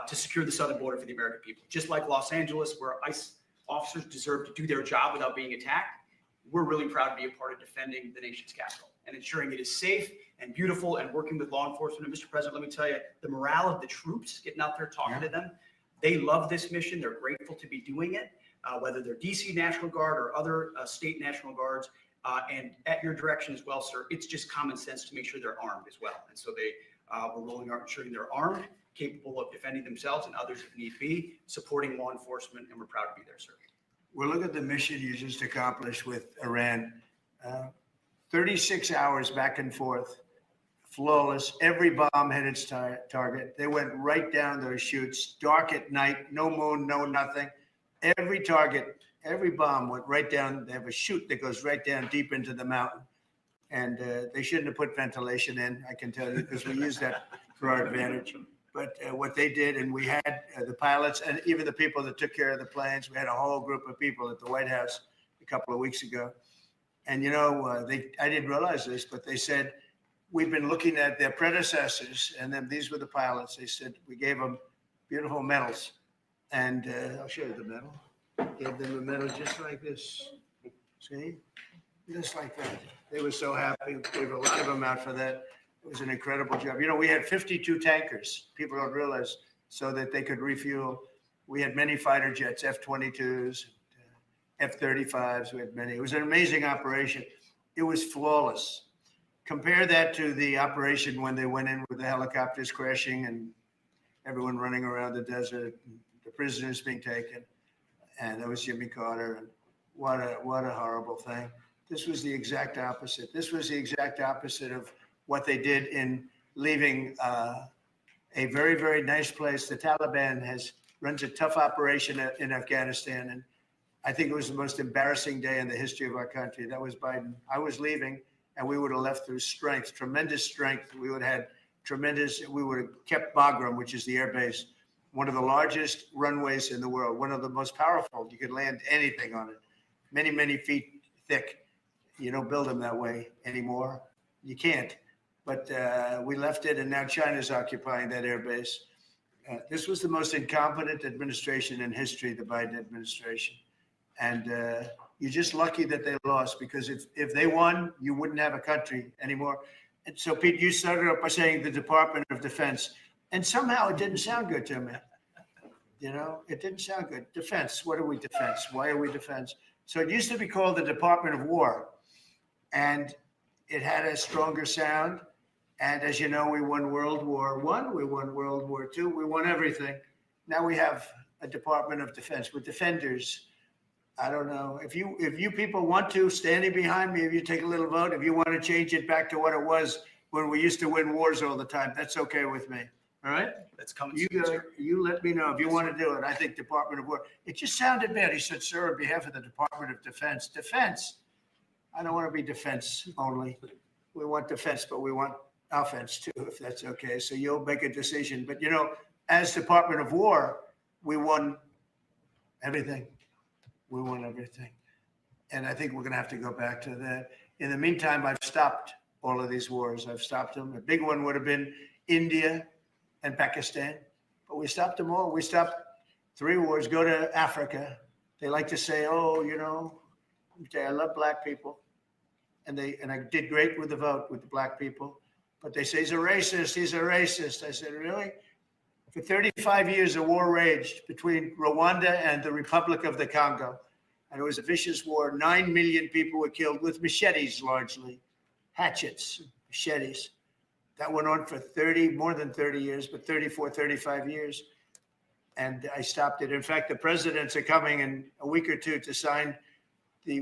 Speaker 14: to secure the southern border for the American people. Just like Los Angeles, where ICE officers deserve to do their job without being attacked, we're really proud to be a part of defending the nation's capital and ensuring it is safe and beautiful and working with law enforcement. And Mr. President, let me tell you, the morale of the troops getting out there talking to them, they love this mission. They're grateful to be doing it, whether they're DC National Guard or other state National Guards. And at your direction as well, sir, it's just common sense to make sure they're armed as well. And so we're rolling out ensuring they're armed, capable of defending themselves and others if need be, supporting law enforcement, and we're proud to be there, sir.
Speaker 3: Well, look at the mission you just accomplished with Iran. 36 hours back and forth, flawless. Every bomb hit its target. They went right down those chutes, dark at night, no moon, no nothing. Every target, every bomb went right down. They have a chute that goes right down deep into the mountain. And they shouldn't have put ventilation in, I can tell you, because we use that for our advantage. But what they did, and we had the pilots and even the people that took care of the planes, we had a whole group of people at the White House a couple of weeks ago. And, I didn't realize this, but they said, we've been looking at their predecessors, and then these were the pilots. They said, we gave them beautiful medals. And I'll show you the medal. Gave them a medal just like this. See? Just like that. They were so happy. Gave a lot of them out for that. It was an incredible job. We had 52 tankers. People don't realize, so that they could refuel. We had many fighter jets, F-22s, F-35s. We had many. It was an amazing operation. It was flawless. Compare that to the operation when they went in with the helicopters crashing and everyone running around the desert, the prisoners being taken. And that was Jimmy Carter. And what a horrible thing. This was the exact opposite. This was the exact opposite of what they did in leaving a very, very nice place. The Taliban runs a tough operation in Afghanistan. And I think it was the most embarrassing day in the history of our country. That was Biden. I was leaving, and we would have left through strength, tremendous strength. We would have had tremendous. We would have kept Bagram, which is the air base, one of the largest runways in the world, one of the most powerful. You could land anything on it, many, many feet thick. You don't build them that way anymore. You can't. But we left it, and now China's occupying that air base. This was the most incompetent administration in history, the Biden administration. And you're just lucky that they lost, because if they won, you wouldn't have a country anymore. And so, Pete, you started up by saying the Department of Defense, and somehow it didn't sound good to me. You know, it didn't sound good. Defense, what are we defense? Why are we defense? So it used to be called the Department of War, and it had a stronger sound. And as you know, we won World War I, we won World War II, we won everything. Now we have a Department of Defense with defenders. I don't know. If you people want to, standing behind me, if you take a little vote, if you want to change it back to what it was when we used to win wars all the time, that's okay with me. All right?
Speaker 14: That's coming.
Speaker 3: You let me know if you want to do it. I think Department of War. It just sounded bad. He said, sir, on behalf of the Department of Defense. Defense. I don't want to be defense only. We want defense, but we want offense too, if that's okay. So you'll make a decision. But, you know, as Department of War, we won everything. We won everything. And I think we're going to have to go back to that. In the meantime, I've stopped all of these wars. I've stopped them. A big one would have been India and Pakistan, but we stopped them all. We stopped 3 wars. Go to Africa. They like to say, oh, you know, I love black people. And I did great with the vote with the black people. But they say he's a racist. He's a racist. I said, really? For 35 years, a war raged between Rwanda and the Republic of the Congo. And it was a vicious war. 9 million people were killed with machetes, largely. Hatchets, machetes. That went on for more than 30 years, but 34, 35 years. And I stopped it. In fact, the presidents are coming in a week or two to sign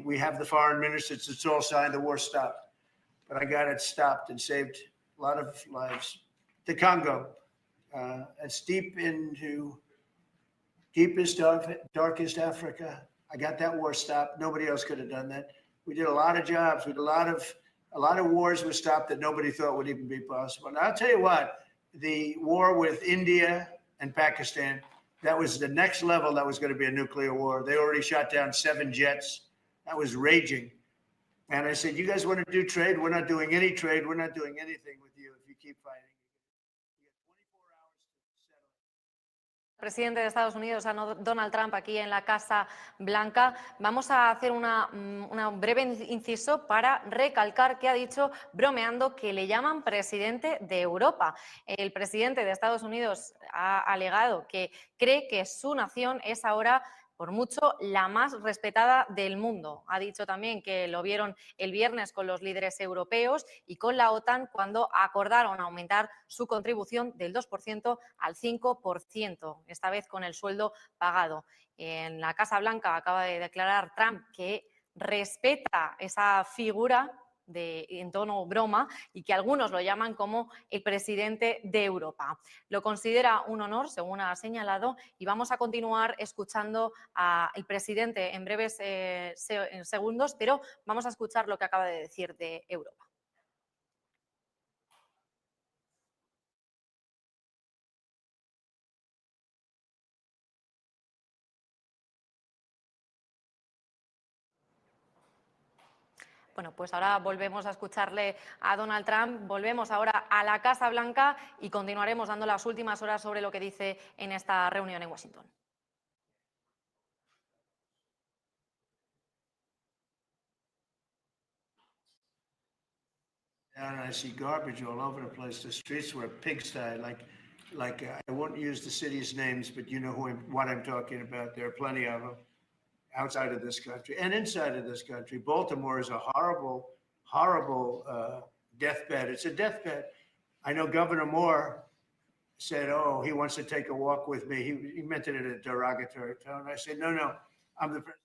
Speaker 3: we have the foreign ministers. It's all signed. The war stopped. But I got it stopped and saved a lot of lives. The Congo. It's deepest, darkest Africa. I got that war stopped. Nobody else could have done that. We did a lot of jobs. We did a lot of wars were stopped that nobody thought would even be possible. And I'll tell you what, the war with India and Pakistan, that was the next level. That was going to be a nuclear war. They already shot down 7 jets. That was raging. And I said, you guys want to do trade? We're not doing any trade. We're not doing anything with you if you keep fighting.
Speaker 15: Presidente de Estados Unidos, a Donald Trump, aquí en la Casa Blanca. Vamos a hacer un breve inciso para recalcar que ha dicho, bromeando, que le llaman presidente de Europa. El presidente de Estados Unidos ha alegado que cree que su nación es ahora, por mucho, la más respetada del mundo. Ha dicho también que lo vieron el viernes con los líderes europeos y con la OTAN cuando acordaron aumentar su contribución del 2% al 5%, esta vez con el sueldo pagado. En la Casa Blanca acaba de declarar Trump que respeta esa figura en tono broma y que algunos lo llaman como el presidente de Europa. Lo considera un honor, según ha señalado, y vamos a continuar escuchando al presidente en breves segundos, pero vamos a escuchar lo que acaba de decir de Europa. Bueno, pues ahora volvemos a escucharle a Donald Trump, volvemos ahora a la Casa Blanca y continuaremos dando las últimas horas sobre lo que dice en esta reunión en Washington.
Speaker 3: And I see garbage all over the place. The streets were a pigsty. Like I won't use the cities' names, but you know what I'm talking about. There are plenty of them outside of this country and inside of this country. Baltimore is a horrible, horrible deathbed. It's a deathbed. I know Governor Moore said, oh, he wants to take a walk with me. He meant it in a derogatory tone. I said, no, I'm the president.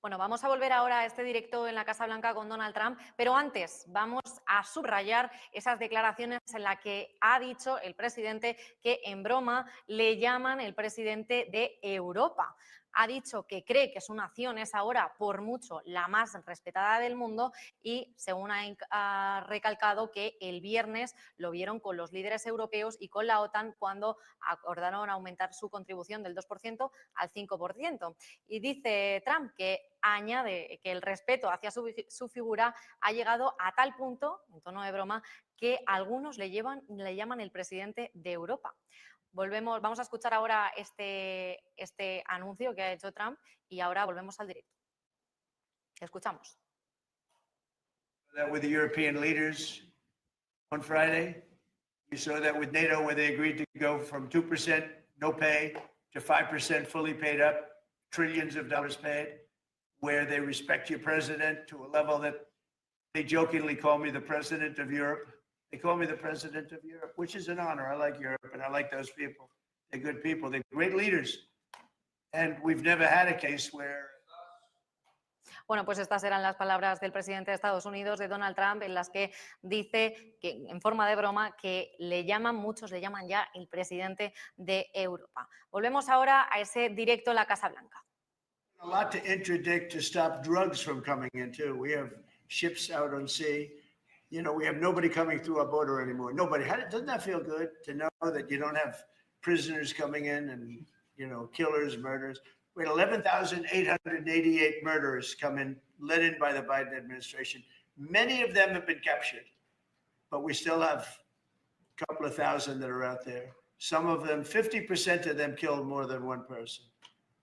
Speaker 15: Bueno, vamos a volver ahora a este directo en la Casa Blanca con Donald Trump, pero antes vamos a subrayar esas declaraciones en las que ha dicho el presidente que en broma le llaman el presidente de Europa. Ha dicho que cree que su nación es ahora por mucho la más respetada del mundo y, según ha recalcado, que el viernes lo vieron con los líderes europeos y con la OTAN cuando acordaron aumentar su contribución del 2% al 5%. Y dice Trump que añade que el respeto hacia su figura ha llegado a tal punto, en tono de broma, que algunos le llaman el presidente de Europa. Vamos a escuchar ahora este anuncio que ha hecho Trump y ahora volvemos al directo. Escuchamos.
Speaker 3: That with the European leaders on Friday, you saw that with NATO, where they agreed to go from 2% no pay to 5% fully paid up, trillions of dollars paid, where they respect your president to a level that they jokingly call me the president of Europe. They call me the president of Europe, which is an honor. I like Europe and I like those people. They're good people. They're great leaders. And we've never had a case where...
Speaker 15: Bueno, pues estas eran las palabras del presidente de Estados Unidos, de Donald Trump, en las que dice, que en forma de broma, que muchos le llaman ya el presidente de Europa. Volvemos ahora a ese directo en la Casa Blanca.
Speaker 3: A lot to interdict to stop drugs from coming in too. We have ships out on sea. You know, we have nobody coming through our border anymore. Nobody. Doesn't that feel good to know that you don't have prisoners coming in and, you know, killers, murderers? We had 11,888 murderers come in, led in by the Biden administration. Many of them have been captured, but we still have a couple of thousand that are out there. Some of them, 50% of them killed more than one person.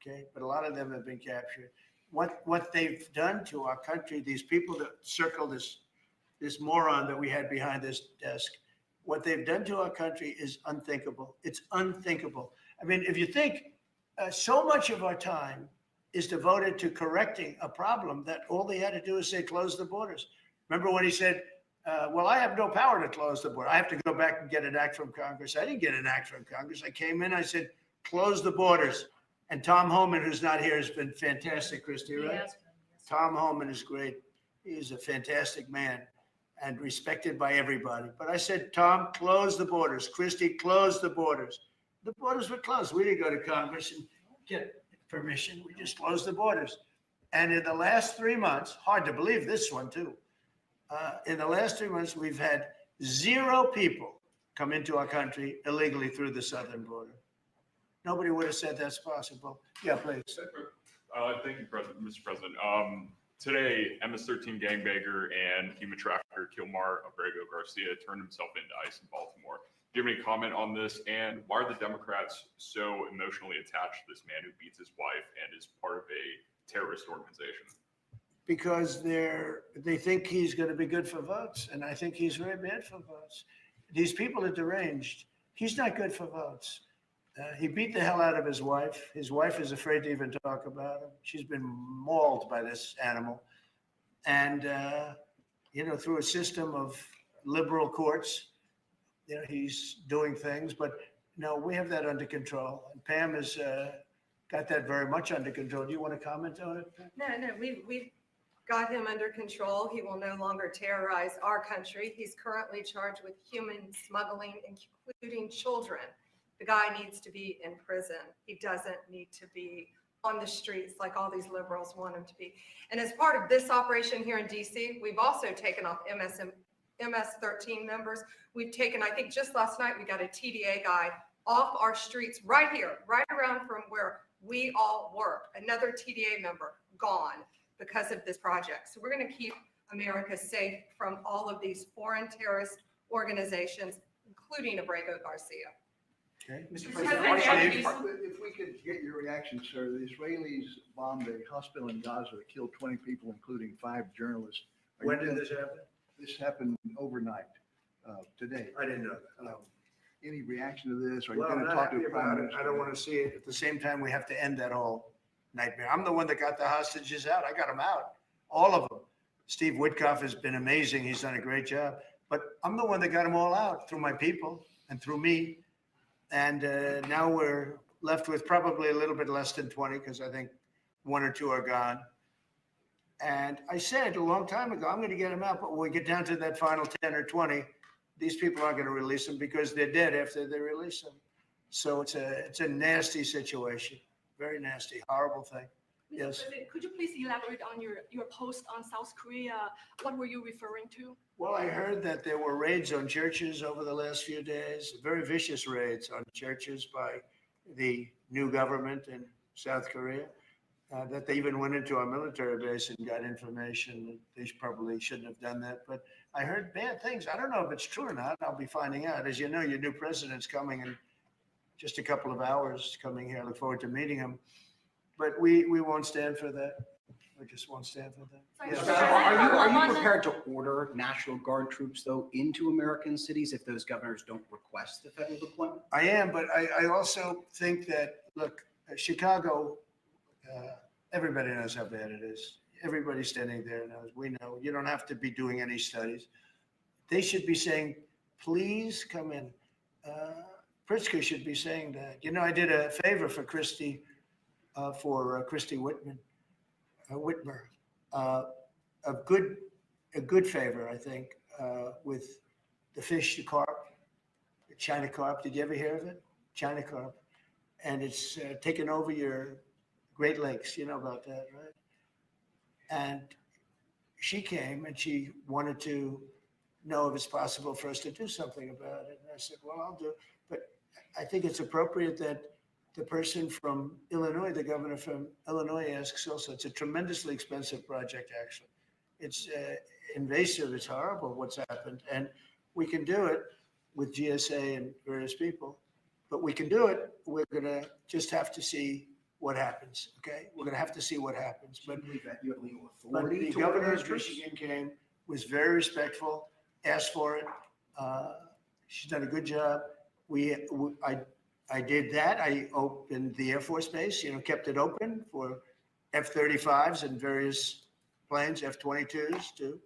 Speaker 3: Okay, but a lot of them have been captured. What they've done to our country, these people that circle this moron that we had behind this desk, what they've done to our country is unthinkable. It's unthinkable. I mean, if you think so much of our time is devoted to correcting a problem that all they had to do is say, close the borders. Remember when he said, well, I have no power to close the border. I have to go back and get an act from Congress. I didn't get an act from Congress. I came in, I said, close the borders. And Tom Homan, who's not here, has been fantastic, Christy, right? Yes. Tom Homan is great. He's a fantastic man and respected by everybody. But I said, Tom, close the borders. Christy, close the borders. The borders were closed. We didn't go to Congress and get permission. We just closed the borders. And in the last 3 months, hard to believe this one too, in the last 3 months, we've had 0 people come into our country illegally through the southern border. Nobody would have said that's possible. Yeah, please.
Speaker 16: Thank you, Mr. President. Today, MS-13 gangbanger and human trafficker Kilmar Abrego Garcia turned himself into ICE in Baltimore. Do you have any comment on this? And why are the Democrats so emotionally attached to this man who beats his wife and is part of a terrorist organization?
Speaker 3: Because they think he's going to be good for votes, and I think he's very bad for votes. These people are deranged. He's not good for votes. He beat the hell out of his wife. His wife is afraid to even talk about him. She's been mauled by this animal. And, you know, through a system of liberal courts, you know, he's doing things. But, no, we have that under control. And Pam has got that very much under control. Do you want to comment on it, Pam?
Speaker 6: No, we've got him under control. He will no longer terrorize our country. He's currently charged with human smuggling, including children. The guy needs to be in prison. He doesn't need to be on the streets like all these liberals want him to be. And as part of this operation here in DC, we've also taken off MS-13 members. We've taken, I think just last night, we got a TDA guy off our streets right here, right around from where we all work. Another TDA member gone because of this project. So we're going to keep America safe from all of these foreign terrorist organizations, including Abrego Garcia.
Speaker 3: Okay.
Speaker 17: Mr. President, if we could get your reaction, sir. The Israelis bombed a hospital in Gaza that killed 20 people, including 5 journalists.
Speaker 3: When did this happen?
Speaker 17: This happened overnight, today.
Speaker 3: I didn't know that. No.
Speaker 17: Any reaction to this? Are you
Speaker 3: Well,
Speaker 17: going
Speaker 3: I'm
Speaker 17: to
Speaker 3: not
Speaker 17: talk to
Speaker 3: happy
Speaker 17: the Prime
Speaker 3: about it.
Speaker 17: Minister?
Speaker 3: I don't want to see it. At the same time, we have to end that whole nightmare. I'm the one that got the hostages out. I got them out, all of them. Steve Witkoff has been amazing. He's done a great job. But I'm the one that got them all out through my people and through me. And now we're left with probably a little bit less than 20 because I think 1 or 2 are gone. And I said a long time ago, I'm going to get them out, but when we get down to that final 10 or 20, these people aren't going to release them because they're dead after they release them. So it's a nasty situation, very nasty, horrible thing. Yes.
Speaker 18: President, could you please elaborate on your post on South Korea? What were you referring to?
Speaker 3: Well, I heard that there were raids on churches over the last few days, very vicious raids on churches by the new government in South Korea. That they even went into our military base and got information that they probably shouldn't have done that. But I heard bad things. I don't know if it's true or not. I'll be finding out. As you know, your new president's coming in just a couple of hours, coming here. I look forward to meeting him. But we won't stand for that. We just won't stand for that.
Speaker 19: Yes. Are you prepared to order National Guard troops, though, into American cities if those governors don't request the federal deployment?
Speaker 3: I am, but I also think that, look, Chicago, everybody knows how bad it is. Everybody standing there knows. We know. You don't have to be doing any studies. They should be saying, please come in. Pritzker should be saying that. You know, I did a favor for Christy Whitmer, a good favor, I think, with the fish, the carp, the China carp. Did you ever hear of it? China carp. And it's taken over your Great Lakes. You know about that, right? And she came and she wanted to know if it's possible for us to do something about it. And I said, well, I'll do it. But I think it's appropriate that the person from Illinois, the governor from Illinois, asks also. It's a tremendously expensive project, actually. It's invasive. It's horrible what's happened. And we can do it with GSA and various people. But we can do it. We're going to just have to see what happens, okay? We're going to have to see what happens. But
Speaker 19: you have legal authority.
Speaker 3: The governor of Michigan came, was very respectful, asked for it. She's done a good job. I did that. I opened the Air Force Base, kept it open for F-35s and various planes, F-22s too.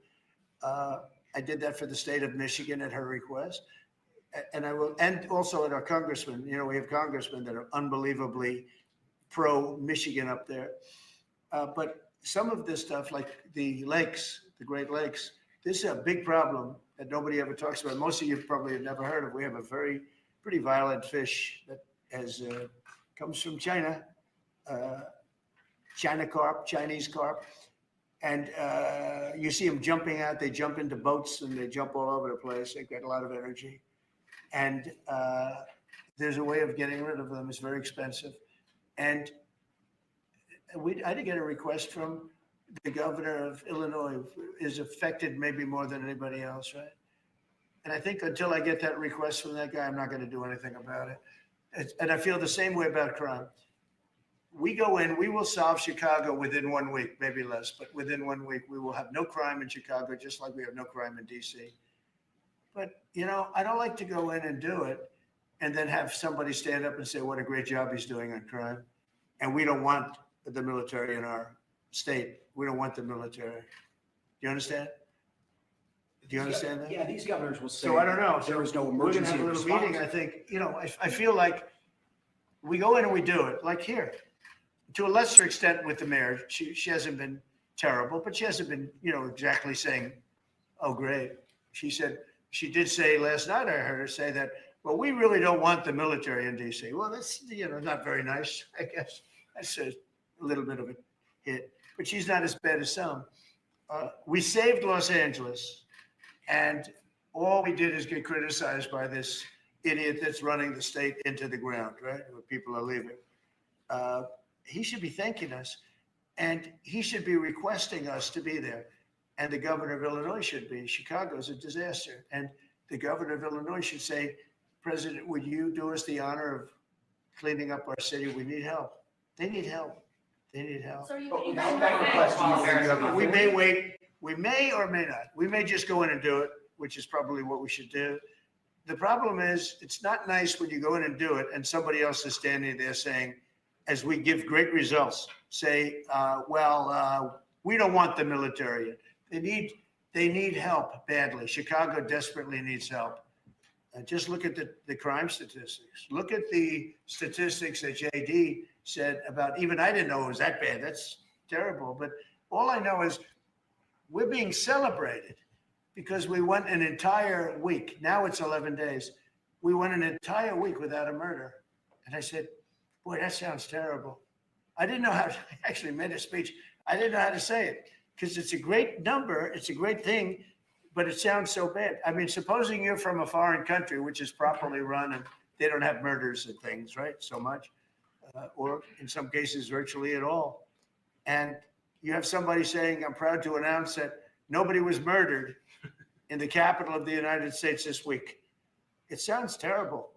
Speaker 3: I did that for the state of Michigan at her request. And I will, and also at our congressmen. We have congressmen that are unbelievably pro-Michigan up there. But some of this stuff, like the lakes, the Great Lakes, this is a big problem that nobody ever talks about. Most of you probably have never heard of. We have a pretty violent fish that comes from China, China carp, Chinese carp. And you see them jumping out. They jump into boats and they jump all over the place. They've got a lot of energy. And there's a way of getting rid of them. It's very expensive. And I did get a request from the governor of Illinois, who is affected maybe more than anybody else, right? And I think until I get that request from that guy, I'm not going to do anything about it. And I feel the same way about crime. We go in, we will solve Chicago within 1 week, maybe less, but within 1 week, we will have no crime in Chicago, just like we have no crime in DC. But, I don't like to go in and do it and then have somebody stand up and say, what a great job he's doing on crime. And we don't want the military in our state. We don't want the military. Do you understand? Do you understand that?
Speaker 19: Yeah, these governors will say.
Speaker 3: So I don't know.
Speaker 19: There was no
Speaker 3: We're going
Speaker 19: emergency
Speaker 3: to have a little
Speaker 19: response.
Speaker 3: meeting. I think, I feel like we go in and we do it, like here. To a lesser extent with the mayor, she hasn't been terrible, but she hasn't been, exactly saying, oh, great. She did say last night, I heard her say that, well, we really don't want the military in DC. Well, that's, not very nice, I guess. That's a little bit of a hit, but she's not as bad as some. We saved Los Angeles, and all we did is get criticized by this idiot that's running the state into the ground, right? Where people are leaving. He should be thanking us, and he should be requesting us to be there. And the governor of Illinois should be. Chicago's a disaster. And the governor of Illinois should say, President, would you do us the honor of cleaning up our city? We need help. They need help. They need help.
Speaker 18: So
Speaker 3: We may wait. We may or may not. We may just go in and do it, which is probably what we should do. The problem is, it's not nice when you go in and do it and somebody else is standing there saying, as we give great results, say, we don't want the military. They need help badly. Chicago desperately needs help. Just look at the crime statistics. Look at the statistics that JD said about, even I didn't know it was that bad. That's terrible. But All I know is we're being celebrated because we went an entire week. Now it's 11 days. We went an entire week without a murder. And I said, boy, that sounds terrible. I didn't know how to, I actually made a speech. I didn't know how to say it because it's a great number. It's a great thing, but it sounds so bad. I mean, supposing you're from a foreign country, which is properly run and they don't have murders and things, right? So much, or in some cases, virtually at all. And you have somebody saying, I'm proud to announce that nobody was murdered in the capital of the United States this week. It sounds terrible,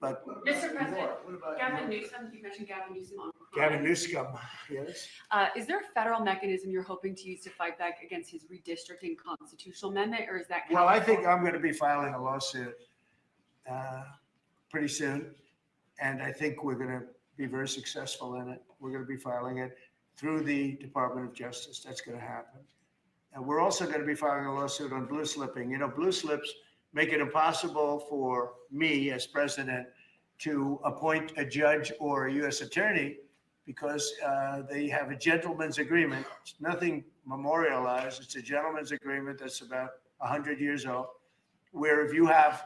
Speaker 3: but.
Speaker 18: Mr. President, Gavin Newsom, you mentioned Gavin Newsom on crime.
Speaker 3: Gavin Newsom, yes.
Speaker 18: Is there a federal mechanism you're hoping to use to fight back against his redistricting constitutional amendment, or is that?
Speaker 3: Well, I think I'm going to be filing a lawsuit pretty soon. And I think we're going to be very successful in it. We're going to be filing it through the Department of Justice. That's going to happen. And we're also going to be filing a lawsuit on blue slipping. You know, blue slips make it impossible for me as president to appoint a judge or a U.S. attorney because they have a gentleman's agreement. It's nothing memorialized. It's a gentleman's agreement that's about 100 years old, where if you have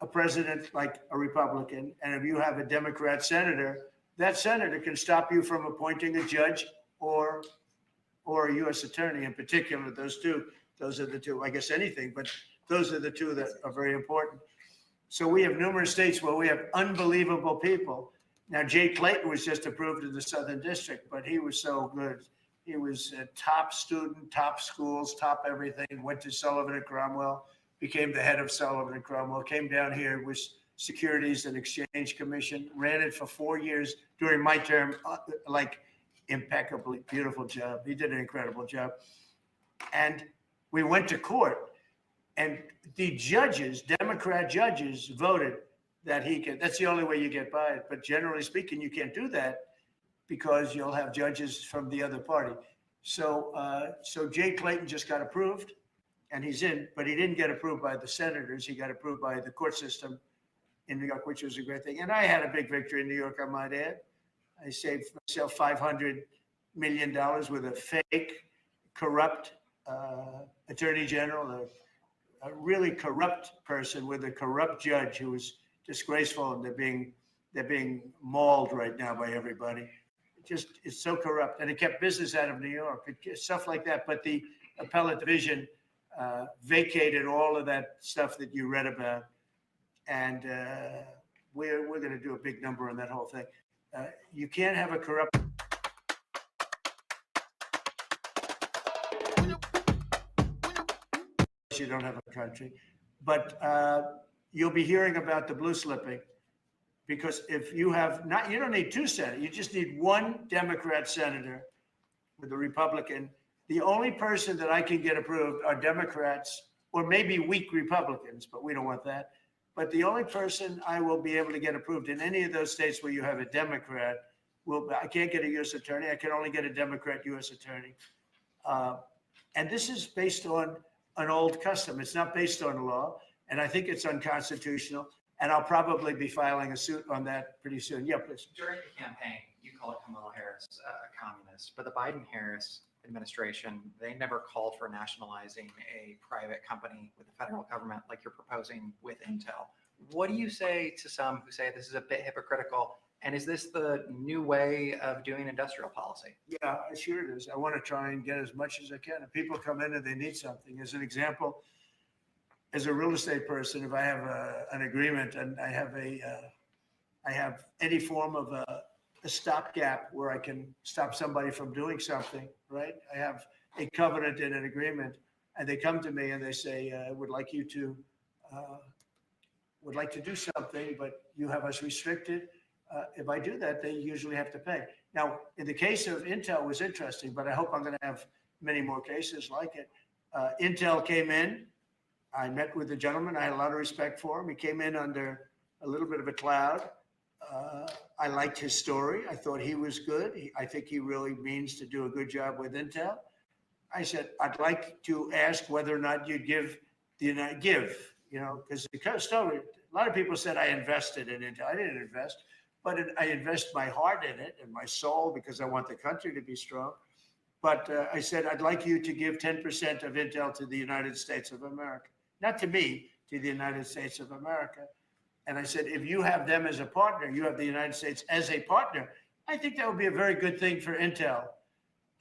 Speaker 3: a president like a Republican and if you have a Democrat senator, that senator can stop you from appointing a judge or a U.S. attorney. In particular, those are the two, I guess anything, but those are the two that are very important. So we have numerous states where we have unbelievable people. Now, Jay Clayton was just approved in the Southern District, but he was so good. He was a top student, top schools, top everything, went to Sullivan and Cromwell, became the head of Sullivan and Cromwell, came down here, was Securities and Exchange Commission, ran it for 4 years during my term, like impeccably, beautiful job. He did an incredible job. And we went to court and the judges, Democrat judges, voted that he can, that's the only way you get by it. But generally speaking, you can't do that because you'll have judges from the other party. So Jay Clayton just got approved and he's in, but he didn't get approved by the senators. He got approved by the court system in New York, which was a great thing. And I had a big victory in New York, I might add. I saved myself $500 million with a fake, corrupt attorney general, a really corrupt person with a corrupt judge who was disgraceful, and they're being mauled right now by everybody. It's so corrupt, and it kept business out of New York, stuff like that. But the appellate division vacated all of that stuff that you read about, and we're going to do a big number on that whole thing. You can't have a corrupt. You don't have a country, but you'll be hearing about the blue slipping, because if you have not, you don't need two senators. You just need one Democrat senator with a Republican. The only person that I can get approved are Democrats or maybe weak Republicans, but we don't want that. But the only person I will be able to get approved in any of those states where you have a Democrat I can't get a U.S. attorney. I can only get a Democrat U.S. attorney. And this is based on an old custom. It's not based on law, and I think it's unconstitutional. And I'll probably be filing a suit on that pretty soon. Yeah, please.
Speaker 20: During the campaign, you called Kamala Harris a communist, but the Biden-Harris administration, they never called for nationalizing a private company with the federal government like you're proposing with Intel. What do you say to some who say this is a bit hypocritical? And is this the new way of doing industrial policy?
Speaker 3: Yeah, sure it is. I want to try and get as much as I can. If people come in and they need something, as an example, as a real estate person, if I have an agreement and I have any form of a stopgap where I can stop somebody from doing something, right? I have a covenant and an agreement, and they come to me and they say, would like to do something, but you have us restricted. If I do that, they usually have to pay. Now, in the case of Intel, it was interesting, but I hope I'm going to have many more cases like it. Intel came in. I met with the gentleman. I had a lot of respect for him. He came in under a little bit of a cloud. I liked his story. I thought he was good. I think he really means to do a good job with Intel. I said, I'd like to ask whether or not you'd give, because the story, a lot of people said I invested in Intel. I didn't invest, but I invest my heart in it and my soul because I want the country to be strong. But I said, I'd like you to give 10% of Intel to the United States of America. Not to me, to the United States of America. And I said, if you have them as a partner, you have the United States as a partner, I think that would be a very good thing for Intel.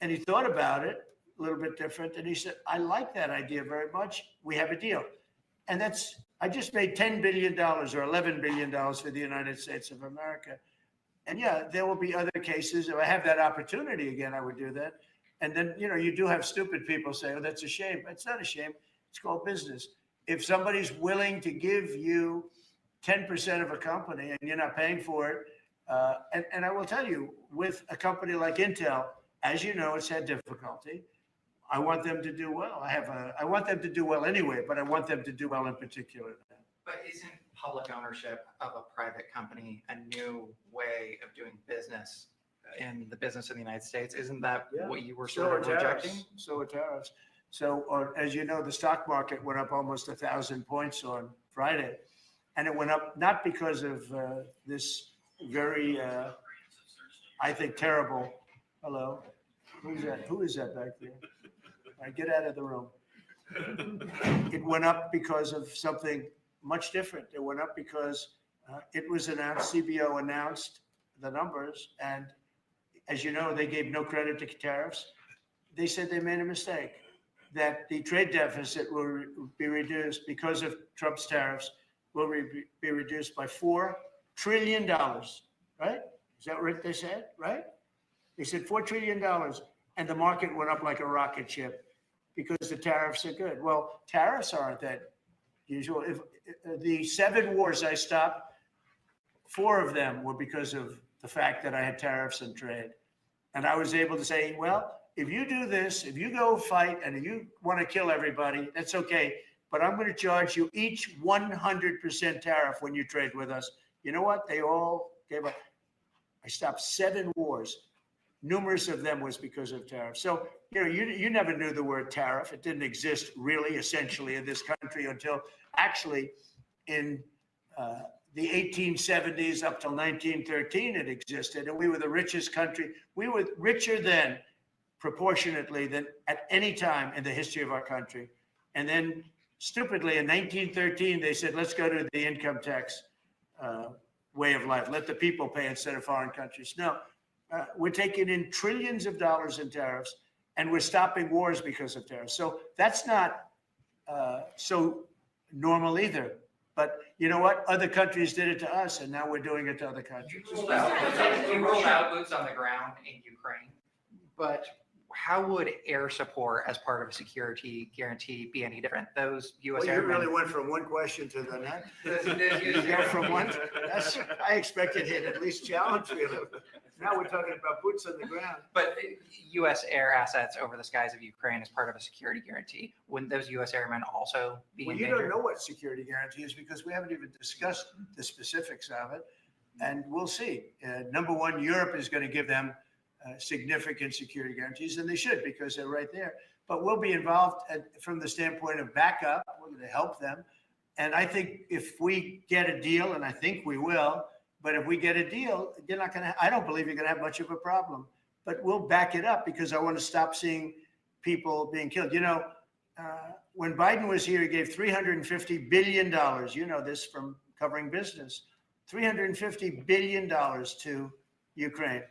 Speaker 3: And he thought about it a little bit different. And he said, I like that idea very much. We have a deal. And I just made $10 billion or $11 billion for the United States of America. And yeah, there will be other cases. If I have that opportunity again, I would do that. And then, you do have stupid people say, oh, that's a shame. It's not a shame. It's called business. If somebody's willing to give you 10% of a company and you're not paying for it, and I will tell you, with a company like Intel, as you know, it's had difficulty. I want them to do well. I want them to do well anyway, but I want them to do well in particular.
Speaker 20: But isn't public ownership of a private company a new way of doing business in the business of the United States? Isn't that what you were sort of rejecting?
Speaker 3: So are tariffs. So, as you know, the stock market went up almost 1,000 points on Friday. And it went up not because of this very, I think, terrible, hello, who is that back there? All right, get out of the room. It went up because of something much different. It went up because it was announced, CBO announced the numbers, and as you know, they gave no credit to tariffs. They said they made a mistake, that the trade deficit will be reduced because of Trump's tariffs, will be reduced by $4 trillion, right? Is that what they said, right? They said $4 trillion, and the market went up like a rocket ship because the tariffs are good. Well, tariffs aren't that usual. If the 7 wars I stopped, 4 of them were because of the fact that I had tariffs and trade. And I was able to say, well, if you do this, if you go fight and you want to kill everybody, that's okay. But I'm going to charge you each 100% tariff when you trade with us. You know what? They all gave up. I stopped 7 wars. Numerous of them was because of tariffs. So, you never knew the word tariff. It didn't exist really, essentially, in this country until actually in the 1870s up till 1913 it existed. And we were the richest country. We were richer then, proportionately, than at any time in the history of our country. And then, stupidly, in 1913, they said, let's go to the income tax way of life. Let the people pay instead of foreign countries. No, we're taking in trillions of dollars in tariffs, and we're stopping wars because of tariffs. So that's not so normal either. But you know what? Other countries did it to us, and now we're doing it to other countries.
Speaker 20: You rolled out boots on the ground in Ukraine, but how would air support as part of a security guarantee be any different? Those U.S.
Speaker 3: Well, you really went from one question to the next. You go from one. I expected him at least challenge me. Now we're talking about boots on the ground.
Speaker 20: But U.S. air assets over the skies of Ukraine as part of a security guarantee, wouldn't those U.S. airmen also be
Speaker 3: Well,
Speaker 20: in
Speaker 3: you
Speaker 20: danger?
Speaker 3: don't know what security guarantee is because we haven't even discussed the specifics of it. And we'll see. Number one, Europe is going to give them significant security guarantees, and they should because they're right there. But we'll be involved from the standpoint of backup. We're going to help them. And I think if we get a deal, and I think we will, but if we get a deal, you're not going to, I don't believe you're going to have much of a problem. But we'll back it up because I want to stop seeing people being killed. When Biden was here, he gave $350 billion. You know this from covering business. $350 billion to Ukraine.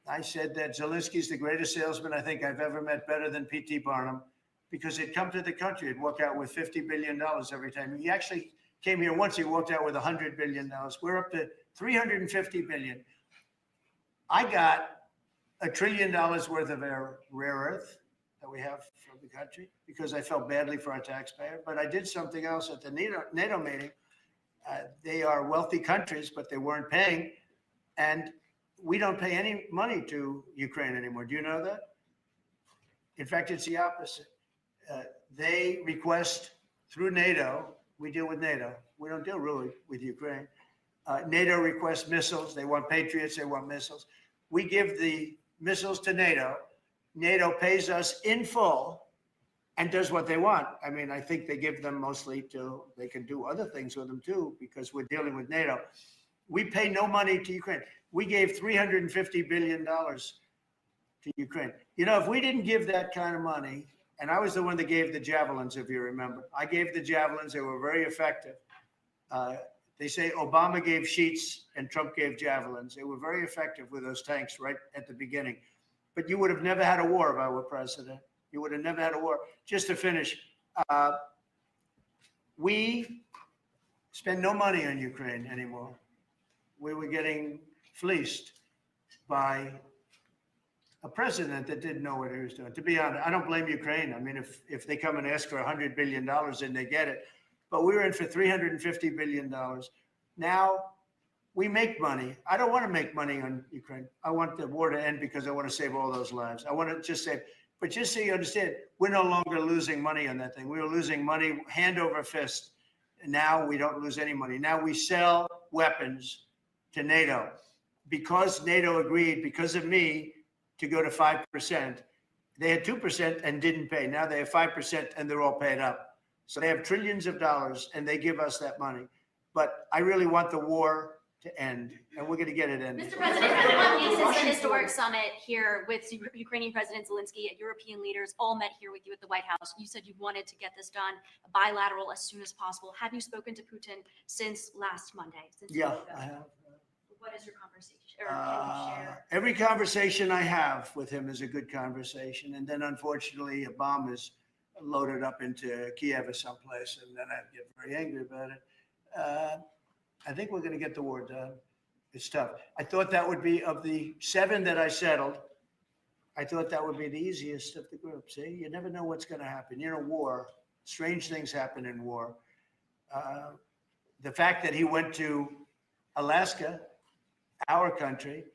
Speaker 3: I said that Zelensky's the greatest salesman I think I've ever met, better than P.T. Barnum, because he'd come to the country, he'd walk out with $50 billion every time. He actually came here once, he walked out with $100 billion. We're up to $350 billion. I got $1 trillion worth of rare earth that we have from the country because I felt badly for our taxpayer. But I did something else at the NATO meeting. They are wealthy countries, but they weren't paying. And we don't pay any money to Ukraine anymore. Do you know that? In fact, it's the opposite. They request through NATO, we deal with NATO. We don't deal really with Ukraine. NATO requests missiles. They want Patriots. They want missiles. We give the missiles to NATO. NATO pays us in full and does what they want. I mean, I think they give them mostly they can do other things with them too, because we're dealing with NATO. We pay no money to Ukraine. We gave $350 billion to Ukraine. You know, if we didn't give that kind of money, and I was the one that gave the javelins, if you remember. I gave the javelins. They were very effective. They say Obama gave sheets and Trump gave javelins. They were very effective with those tanks right at the beginning. But you would have never had a war if I were president. You would have never had a war. Just to finish, we spend no money on Ukraine anymore. We were getting fleeced by a president that didn't know what he was doing. To be honest, I don't blame Ukraine. I mean, if they come and ask for $100 billion and they get it, but we were in for $350 billion. Now we make money. I don't want to make money on Ukraine. I want the war to end because I want to save all those lives. I want to just save, but just so you understand, we're no longer losing money on that thing. We were losing money hand over fist. And now we don't lose any money. Now we sell weapons to NATO because NATO agreed, because of me, to go to 5%. They had 2% and didn't pay. Now they have 5% and they're all paid up. So they have trillions of dollars and they give us that money. But I really want the war to end, and we're going to get it ended.
Speaker 21: Mr. President, since the historic summit here with Ukrainian President Zelensky and European leaders all met here with you at the White House, you said you wanted to get this done bilateral as soon as possible. Have you spoken to Putin since last Monday?
Speaker 3: Yeah, I have.
Speaker 21: What is your conversation? Or can you share?
Speaker 3: Every conversation I have with him is a good conversation. And then unfortunately, a bomb is loaded up into Kiev or someplace, and then I get very angry about it. I think we're going to get the war done. It's tough. I thought that would be, of the 7 that I settled, I thought that would be the easiest of the group. See, you never know what's going to happen. You know, war, strange things happen in war. The fact that he went to Alaska, our country,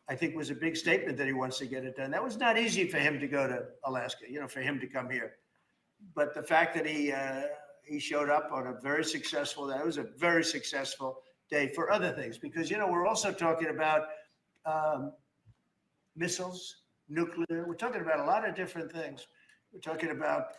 Speaker 3: I think was a big statement that he wants to get it done. That was not easy for him to go to Alaska, you know, for him to come here. But the fact that he showed up on a very successful day, it was a very successful day for other things, because, you know, we're also talking about missiles, nuclear. We're talking about a lot of different things. We're talking about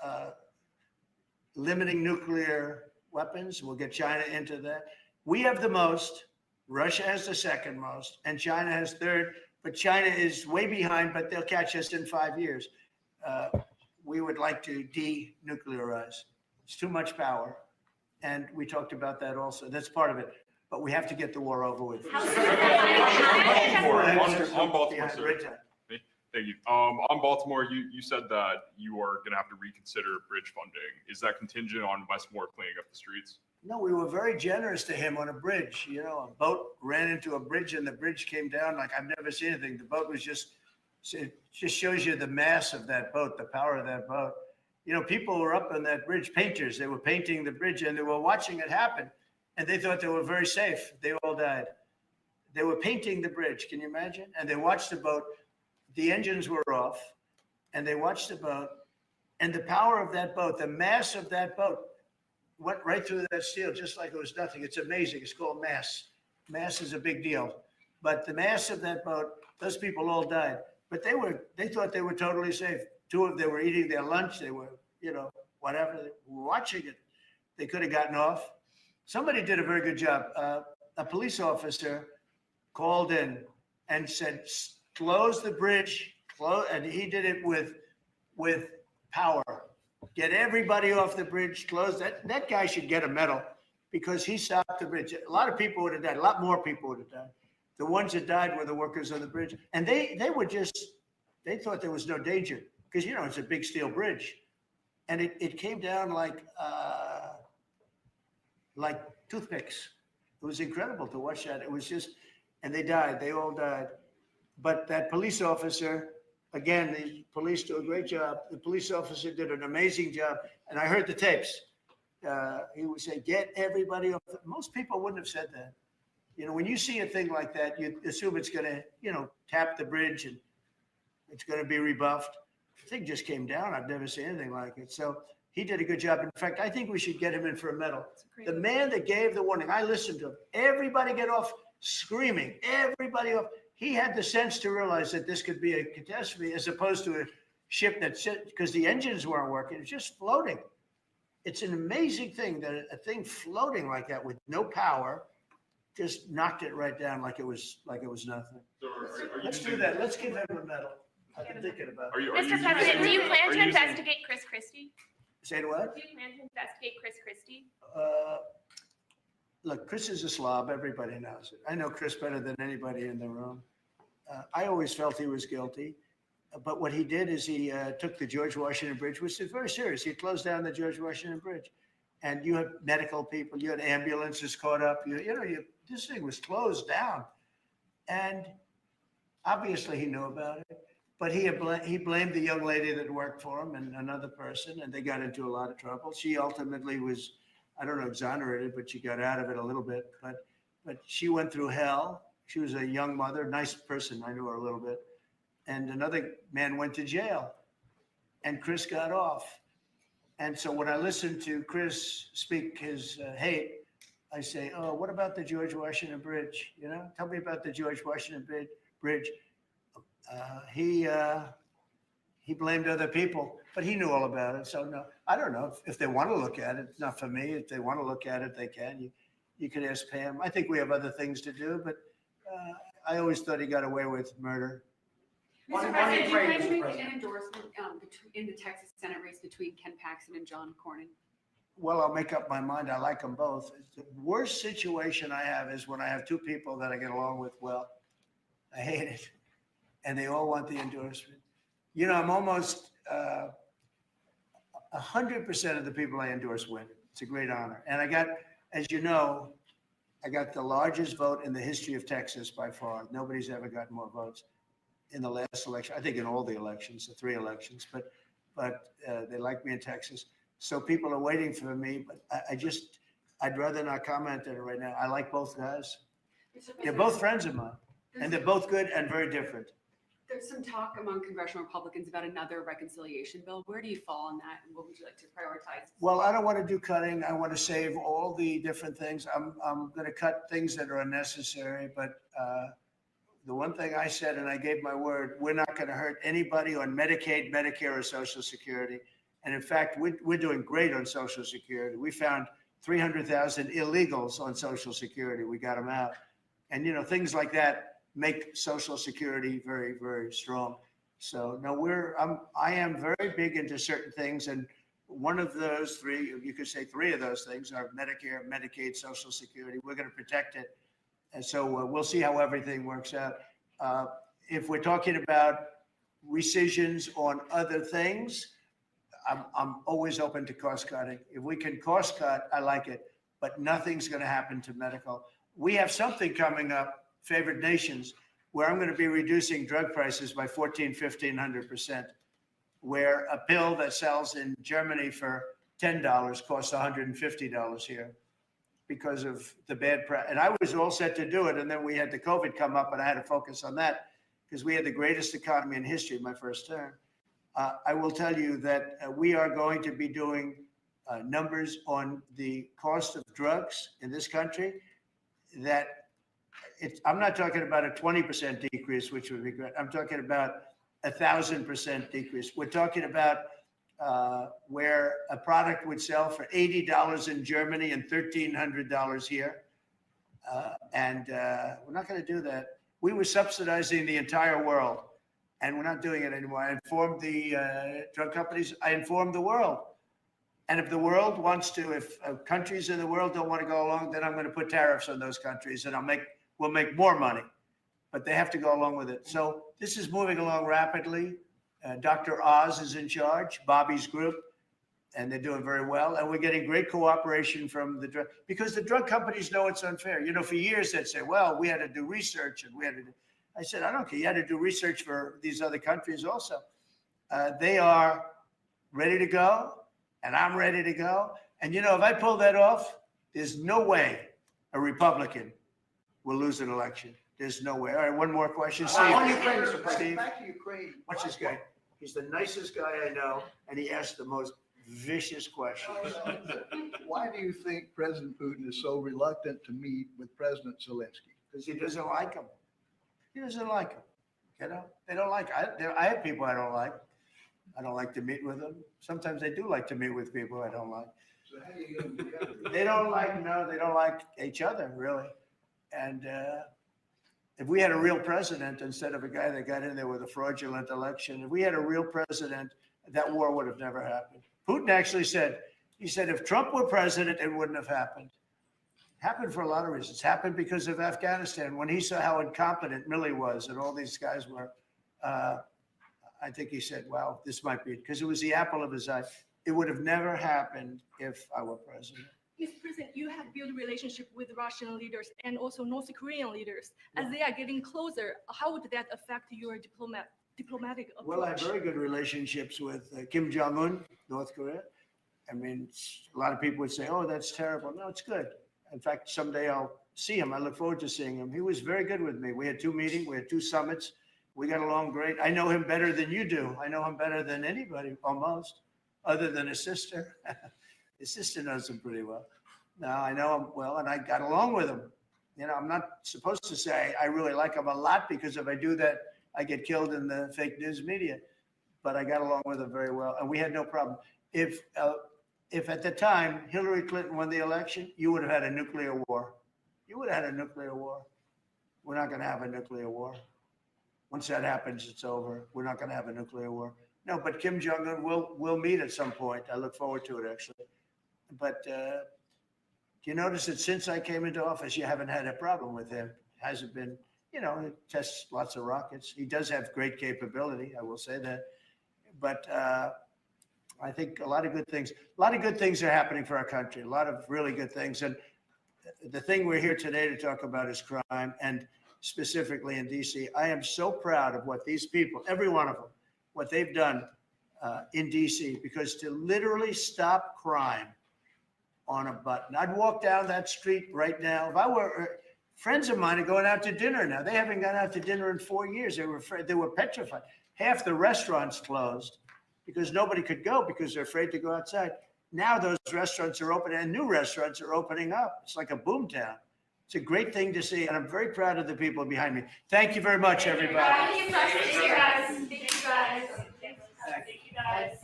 Speaker 3: limiting nuclear weapons. We'll get China into that. We have the most. Russia has the second most, and China has third, but China is way behind, but they'll catch us in 5 years. We would like to denuclearize. It's too much power, and we talked about that also. That's part of it, but we have to get the war over with.
Speaker 16: On Baltimore, sir. Thank you. On Baltimore, you said that you are going to have to reconsider bridge funding. Is that contingent on Westmore cleaning up the streets?
Speaker 3: No, we were very generous to him on a bridge. You know, a boat ran into a bridge and the bridge came down like I've never seen anything. The boat was it just shows you the mass of that boat, the power of that boat. You know, people were up on that bridge, painters. They were painting the bridge and they were watching it happen. And they thought they were very safe. They all died. They were painting the bridge. Can you imagine? And they watched the boat. The engines were off and they watched the boat. And the power of that boat, the mass of that boat, went right through that steel just like it was nothing. It's amazing. It's called mass. Mass is a big deal. But the mass of that boat, those people all died. But they thought they were totally safe. 2 of them were eating their lunch. They were, you know, whatever. They were watching it. They could have gotten off. Somebody did a very good job. A police officer called in and said, close the bridge. And he did it with power. Get everybody off the bridge, close that. That guy should get a medal because he stopped the bridge. A lot of people would have died. A lot more people would have died. The ones that died were the workers on the bridge. And they thought there was no danger because, you know, it's a big steel bridge. And it came down like toothpicks. It was incredible to watch that. It was just, and they died. They all died. But that police officer, again, the police do a great job. The police officer did an amazing job. And I heard the tapes. He would say, get everybody off. Most people wouldn't have said that. You know, when you see a thing like that, you assume it's going to, you know, tap the bridge and it's going to be rebuffed. The thing just came down. I've never seen anything like it. So he did a good job. In fact, I think we should get him in for a medal. The man that gave the warning, I listened to him. Everybody get off screaming. Everybody off. He had the sense to realize that this could be a catastrophe as opposed to a ship that's, because the engines weren't working. It's just floating. It's an amazing thing that a thing floating like that with no power just knocked it right down like it was nothing.
Speaker 16: So
Speaker 3: Let's do that. Let's give him a medal. I've been thinking about
Speaker 16: Are
Speaker 3: it.
Speaker 16: you?
Speaker 1: Mr. President, do you plan
Speaker 16: are
Speaker 1: to
Speaker 16: you using-
Speaker 1: investigate Chris Christie?
Speaker 3: Say what?
Speaker 1: Do you plan to investigate Chris Christie?
Speaker 3: Look, Chris is a slob. Everybody knows it. I know Chris better than anybody in the room. I always felt he was guilty. But what he did is he took the George Washington Bridge, which is very serious. He closed down the George Washington Bridge. And you had medical people, you had ambulances caught up. This thing was closed down. And obviously he knew about it. But he blamed the young lady that worked for him and another person, and they got into a lot of trouble. She ultimately was, I don't know, exonerated, but she got out of it a little bit. But she went through hell. She was a young mother, nice person. I knew her a little bit. And another man went to jail, and Chris got off. And so when I listen to Chris speak his hate, I say, oh, what about the George Washington Bridge? Tell me about the George Washington Bridge. He blamed other people, but he knew all about it. So no, I don't know if they want to look at it. It's not for me. If they want to look at it, they can. You could ask Pam. I think we have other things to do, but I always thought he got away with murder.
Speaker 18: Mr. President, do you plan to make an endorsement in the Texas Senate race between Ken Paxton and John Cornyn?
Speaker 3: Well, I'll make up my mind. I like them both. The worst situation I have is when I have two people that I get along with well. I hate it. And they all want the endorsement. I'm almost 100% of the people I endorse win. It's a great honor. And I got, as you know, I got the largest vote in the history of Texas by far. Nobody's ever gotten more votes in the last election. I think in all the elections, the 3 elections, but they like me in Texas. So people are waiting for me, but I'd rather not comment on it right now. I like both guys. They're both friends of mine, and they're both good and very different.
Speaker 18: There's some talk among congressional Republicans about another reconciliation bill. Where do you fall on that, and what would you like to prioritize?
Speaker 3: Well, I don't want to do cutting. I want to save all the different things. I'm going to cut things that are unnecessary, but the one thing I said, and I gave my word, we're not going to hurt anybody on Medicaid, Medicare, or Social Security. And in fact, we're doing great on Social Security. We found 300,000 illegals on Social Security. We got them out. And, things like that make Social Security very, very strong. So no, I am very big into certain things. And one of those 3, you could say 3 of those things are Medicare, Medicaid, Social Security. We're going to protect it. And so we'll see how everything works out. If we're talking about rescissions on other things, I'm always open to cost cutting. If we can cost cut, I like it, but nothing's going to happen to medical. We have something coming up, favored nations, where I'm going to be reducing drug prices by 1,500% where a pill that sells in Germany for $10 costs $150 here because of the bad press. And I was all set to do it. And then we had the COVID come up and I had to focus on that because we had the greatest economy in history my first term. I will tell you that we are going to be doing numbers on the cost of drugs in this country that I'm not talking about a 20% decrease, which would be great. I'm talking about 1,000% decrease. We're talking about where a product would sell for $80 in Germany and $1,300 here. And we're not going to do that. We were subsidizing the entire world, and we're not doing it anymore. I informed the drug companies. I informed the world. And if the world wants to, if countries in the world don't want to go along, then I'm going to put tariffs on those countries, and we'll make more money. But they have to go along with it. So this is moving along rapidly. Dr. Oz is in charge, Bobby's group, and they're doing very well. And we're getting great cooperation from the drug, because the drug companies know it's unfair. You know, for years they'd say, well, we had to do research and we had to do. I said, I don't care. You had to do research for these other countries also. They are ready to go, and I'm ready to go. And, you know, if I pull that off, there's no way a Republican will lose an election. There's no way. All right, one more question. Steve.
Speaker 17: On Ukraine, Mr. President.
Speaker 3: Steve.
Speaker 17: Back to Ukraine.
Speaker 3: What's this guy? He's the nicest guy I know, and he asks the most vicious questions.
Speaker 17: Why do you think President Putin is so reluctant to meet with President Zelensky?
Speaker 3: Because he doesn't like him. He doesn't like him. You know, they don't like. I have people I don't like. I don't like to meet with them. Sometimes I do like to meet with people I don't like.
Speaker 17: So how do you get them together?
Speaker 3: They don't like. No, they don't like each other really, and If we had a real president instead of a guy that got in there with a fraudulent election, if we had a real president, that war would have never happened. Putin actually said, he said, if Trump were president, it wouldn't have happened. Happened for a lot of reasons. Happened because of Afghanistan. When he saw how incompetent Milley was and all these guys were, I think he said, wow, this might be, because it was the apple of his eye. It would have never happened if I were president.
Speaker 2: Mr. President, you have built a relationship with Russian leaders and also North Korean leaders. As they are getting closer, how would that affect your diplomatic approach?
Speaker 3: Well, I have very good relationships with Kim Jong-un, North Korea. I mean, a lot of people would say, oh, that's terrible. No, it's good. In fact, someday I'll see him. I look forward to seeing him. He was very good with me. We had 2 meetings. We had 2 summits. We got along great. I know him better than you do. I know him better than anybody, almost, other than his sister. His sister knows him pretty well. Now I know him well, and I got along with him. You know, I'm not supposed to say I really like him a lot, because if I do that, I get killed in the fake news media. But I got along with him very well, and we had no problem. If at the time Hillary Clinton won the election, you would have had a nuclear war. You would have had a nuclear war. We're not going to have a nuclear war. Once that happens, it's over. We're not going to have a nuclear war. No, but Kim Jong-un will meet at some point. I look forward to it, actually. But you notice that since I came into office, you haven't had a problem with him. Hasn't been, you know, he tests lots of rockets. He does have great capability, I will say that. But I think a lot of good things are happening for our country. A lot of really good things. And the thing we're here today to talk about is crime, and specifically in DC. I am so proud of what these people, every one of them, what they've done in DC, because to literally stop crime on a button. I'd walk down that street right now. If I were, friends of mine are going out to dinner now. They haven't gone out to dinner in 4 years. They were afraid, they were petrified. Half the restaurants closed because nobody could go because they're afraid to go outside. Now those restaurants are open, and new restaurants are opening up. It's like a boom town. It's a great thing to see, and I'm very proud of the people behind me. Thank you very much, everybody.
Speaker 1: Thank you, guys. Thank you, guys. Thank you, guys.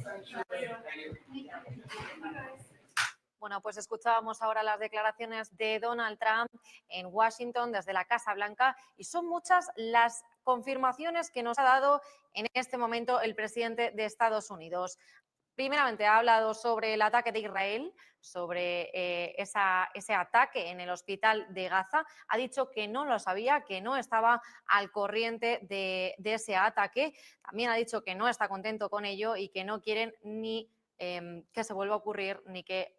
Speaker 15: Bueno, pues escuchábamos ahora las declaraciones de Donald Trump en Washington desde la Casa Blanca, y son muchas las confirmaciones que nos ha dado en este momento el presidente de Estados Unidos. Primeramente ha hablado sobre el ataque de Israel, sobre ese ataque en el hospital de Gaza. Ha dicho que no lo sabía, que no estaba al corriente de ese ataque. También ha dicho que no está contento con ello y que no quieren ni que se vuelva a ocurrir ni que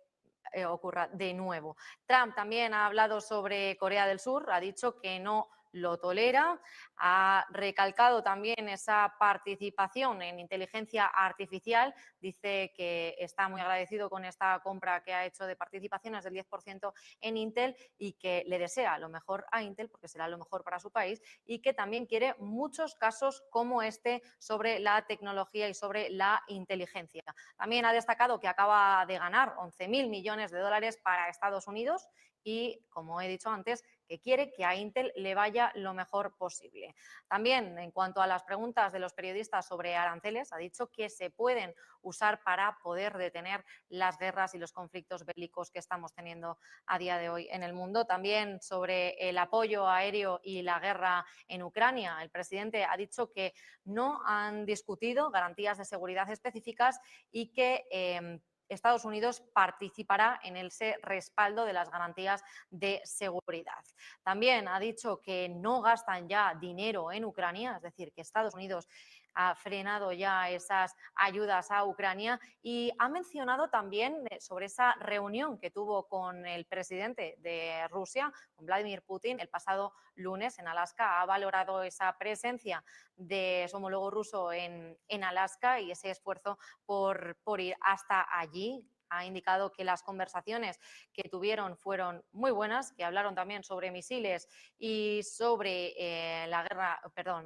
Speaker 15: ocurra de nuevo. Trump también ha hablado sobre Corea del Sur, ha dicho que no lo tolera, ha recalcado también esa participación en inteligencia artificial, dice que está muy agradecido con esta compra que ha hecho de participaciones del 10% en Intel y que le desea lo mejor a Intel porque será lo mejor para su país, y que también quiere muchos casos como este sobre la tecnología y sobre la inteligencia. También ha destacado que acaba de ganar 11.000 millones de dólares para Estados Unidos y, como he dicho antes, que quiere que a Intel le vaya lo mejor posible. También, en cuanto a las preguntas de los periodistas sobre aranceles, ha dicho que se pueden usar para poder detener las guerras y los conflictos bélicos que estamos teniendo a día de hoy en el mundo. También sobre el apoyo aéreo y la guerra en Ucrania, el presidente ha dicho que no han discutido garantías de seguridad específicas y que Estados Unidos participará en ese respaldo de las garantías de seguridad. También ha dicho que no gastan ya dinero en Ucrania, es decir, que Estados Unidos ha frenado ya esas ayudas a Ucrania, y ha mencionado también sobre esa reunión que tuvo con el presidente de Rusia, con Vladimir Putin, el pasado lunes en Alaska. Ha valorado esa presencia de su homólogo ruso en Alaska y ese esfuerzo por ir hasta allí. Ha indicado que las conversaciones que tuvieron fueron muy buenas, que hablaron también sobre misiles y sobre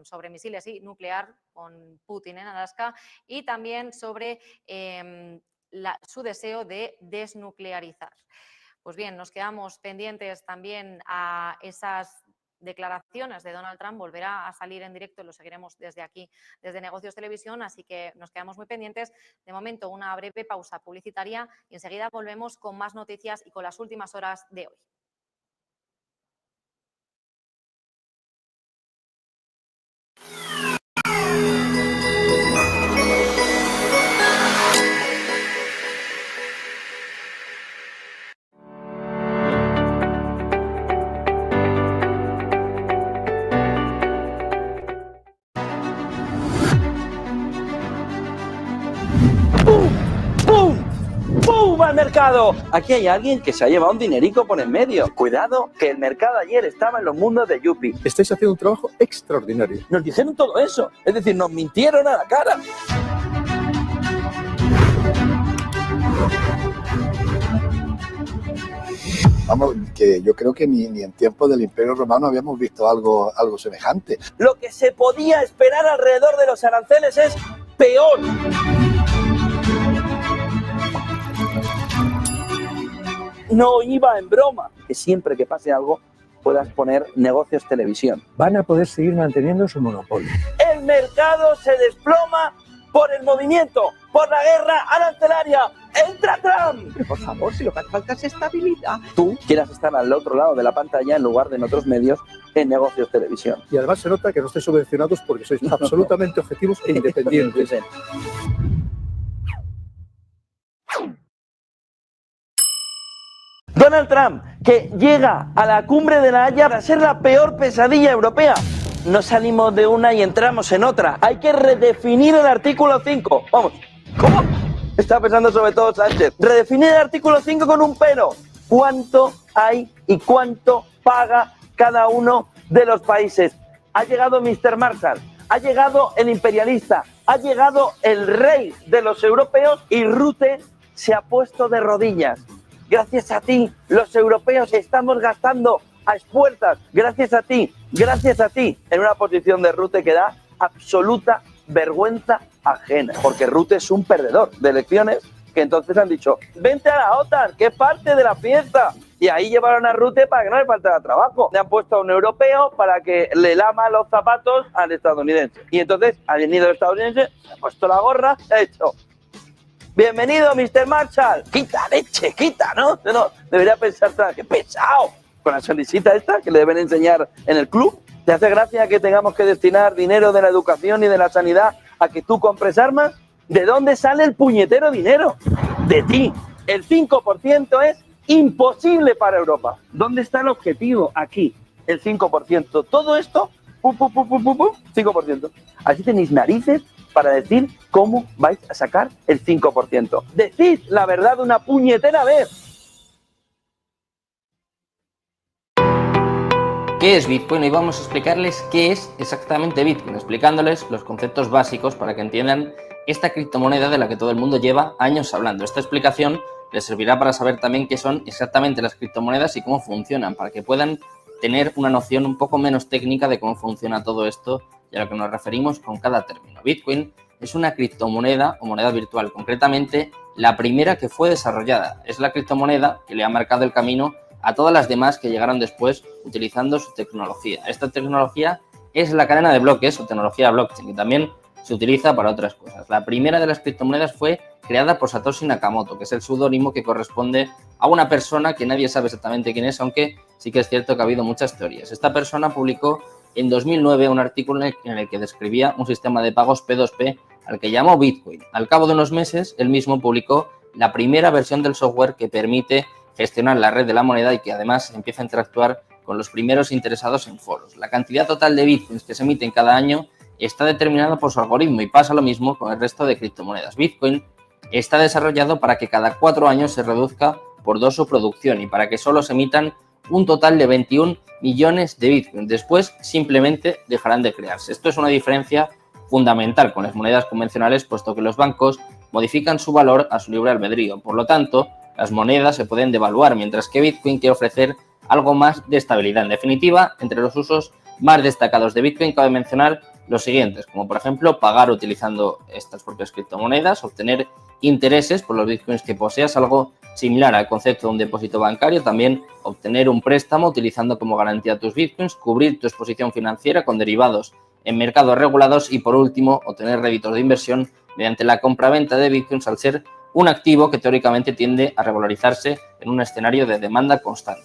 Speaker 15: sobre misiles y nuclear con Putin en Alaska, y también sobre su deseo de desnuclearizar. Pues bien, nos quedamos pendientes también a esas declaraciones de Donald Trump. Volverá a salir en directo, lo seguiremos desde aquí, desde Negocios Televisión, así que nos quedamos muy pendientes. De momento, una breve pausa publicitaria y enseguida volvemos con más noticias y con las últimas horas de hoy.
Speaker 4: ¡Viva el mercado! Aquí hay alguien que se ha llevado un dinerico por en medio. Cuidado, que el mercado ayer estaba en los mundos de Yupi.
Speaker 22: Estáis haciendo un trabajo extraordinario.
Speaker 4: Nos dijeron todo eso. Es decir, nos mintieron a la cara.
Speaker 17: Vamos, que yo creo que ni en tiempos del Imperio Romano habíamos visto algo semejante.
Speaker 4: Lo que se podía esperar alrededor de los aranceles es peor. No iba en broma. Que siempre que pase algo puedas poner negocios televisión.
Speaker 22: Van a poder seguir manteniendo su monopolio.
Speaker 4: El mercado se desploma por el movimiento, por la guerra arancelaria. ¡Entra Trump!
Speaker 22: Pero por favor, si lo que hace falta es estabilidad.
Speaker 4: Tú quieras estar al otro lado de la pantalla en lugar de en otros medios en negocios televisión.
Speaker 22: Y además se nota que no estáis subvencionados porque sois absolutamente objetivos e independientes.
Speaker 4: Donald Trump, que llega a la cumbre de la Haya para ser la peor pesadilla europea. No salimos de una y entramos en otra. Hay que redefinir el artículo 5. Vamos, ¿cómo? Está pensando sobre todo Sánchez. Redefinir el artículo 5 con un pero. ¿Cuánto hay y cuánto paga cada uno de los países? Ha llegado Mr. Marshall, ha llegado el imperialista, ha llegado el rey de los europeos y Rutte se ha puesto de rodillas. Gracias a ti, los europeos estamos gastando a expuertas. Gracias a ti, en una posición de Rutte que da absoluta vergüenza ajena. Porque Rutte es un perdedor de elecciones que entonces han dicho, vente a la OTAN, que es parte de la fiesta. Y ahí llevaron a Rutte para que no le faltara trabajo. Le han puesto a un europeo para que le lama los zapatos al estadounidense. Y entonces ha venido el estadounidense, se ha puesto la gorra y ha dicho, bienvenido, Mr. Marshall. Quita leche, quita, ¿no? No, debería pensar, qué pesado. Con la sonrisita esta que le deben enseñar en el club. ¿Te hace gracia que tengamos que destinar dinero de la educación y de la sanidad a que tú compres armas? ¿De dónde sale el puñetero dinero? De ti. El 5% es imposible para Europa. ¿Dónde está el objetivo? Aquí. El 5%. Todo esto, 5%. Así tenéis narices para decir cómo vais a sacar el 5%. Decid la verdad una puñetera vez.
Speaker 23: ¿Qué es Bitcoin? Y vamos a explicarles qué es exactamente Bitcoin, explicándoles los conceptos básicos para que entiendan esta criptomoneda de la que todo el mundo lleva años hablando. Esta explicación les servirá para saber también qué son exactamente las criptomonedas y cómo funcionan, para que puedan tener una noción un poco menos técnica de cómo funciona todo esto y a lo que nos referimos con cada término. Bitcoin es una criptomoneda o moneda virtual, concretamente la primera que fue desarrollada. Es la criptomoneda que le ha marcado el camino a todas las demás que llegaron después utilizando su tecnología. Esta tecnología es la cadena de bloques o tecnología blockchain, que también se utiliza para otras cosas. La primera de las criptomonedas fue creada por Satoshi Nakamoto, que es el seudónimo que corresponde a una persona que nadie sabe exactamente quién es, aunque sí que es cierto que ha habido muchas teorías. Esta persona publicó en 2009 un artículo en el que describía un sistema de pagos P2P al que llamó Bitcoin. Al cabo de unos meses, él mismo publicó la primera versión del software que permite gestionar la red de la moneda y que además empieza a interactuar con los primeros interesados en foros. La cantidad total de bitcoins que se emiten cada año está determinada por su algoritmo y pasa lo mismo con el resto de criptomonedas. Bitcoin está desarrollado para que cada 4 años se reduzca por 2 su producción y para que solo se emitan un total de 21 millones de bitcoins. Después simplemente dejarán de crearse. Esto es una diferencia fundamental con las monedas convencionales, puesto que los bancos modifican su valor a su libre albedrío. Por lo tanto, las monedas se pueden devaluar, mientras que Bitcoin quiere ofrecer algo más de estabilidad. En definitiva, entre los usos más destacados de Bitcoin cabe mencionar los siguientes, como por ejemplo pagar utilizando estas propias criptomonedas, obtener intereses por los Bitcoins que poseas, algo similar al concepto de un depósito bancario, también obtener un préstamo utilizando como garantía tus Bitcoins, cubrir tu exposición financiera con derivados en mercados regulados y por último obtener réditos de inversión mediante la compra-venta de Bitcoins al ser un activo que teóricamente tiende a revalorizarse en un escenario de demanda constante.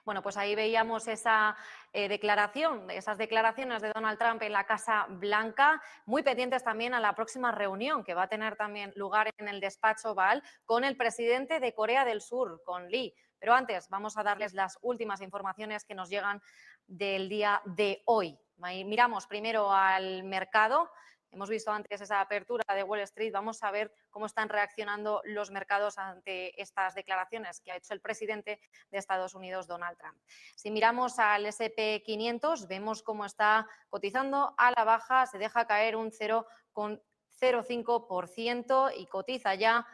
Speaker 15: Bueno, pues ahí veíamos esa declaración, esas declaraciones de Donald Trump en la Casa Blanca, muy pendientes también a la próxima reunión que va a tener también lugar en el despacho Oval con el presidente de Corea del Sur, con Lee. Pero antes vamos a darles las últimas informaciones que nos llegan del día de hoy. Miramos primero al mercado. Hemos visto antes esa apertura de Wall Street. Vamos a ver cómo están reaccionando los mercados ante estas declaraciones que ha hecho el presidente de Estados Unidos, Donald Trump. Si miramos al S&P 500, vemos cómo está cotizando a la baja. Se deja caer un 0,05% y cotiza ya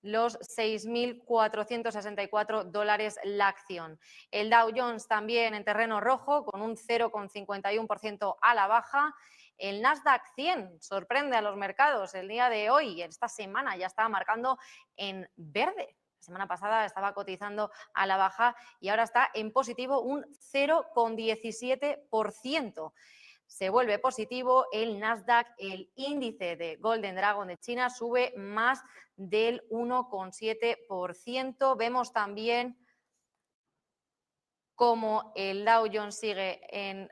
Speaker 15: los $6.464 la acción. El Dow Jones también en terreno rojo con un 0,51% a la baja. El Nasdaq 100 sorprende a los mercados el día de hoy. Esta semana ya estaba marcando en verde. La semana pasada estaba cotizando a la baja y ahora está en positivo un 0,17%. Se vuelve positivo el Nasdaq, el índice de Golden Dragon de China sube más del 1,7%. Vemos también cómo el Dow Jones sigue en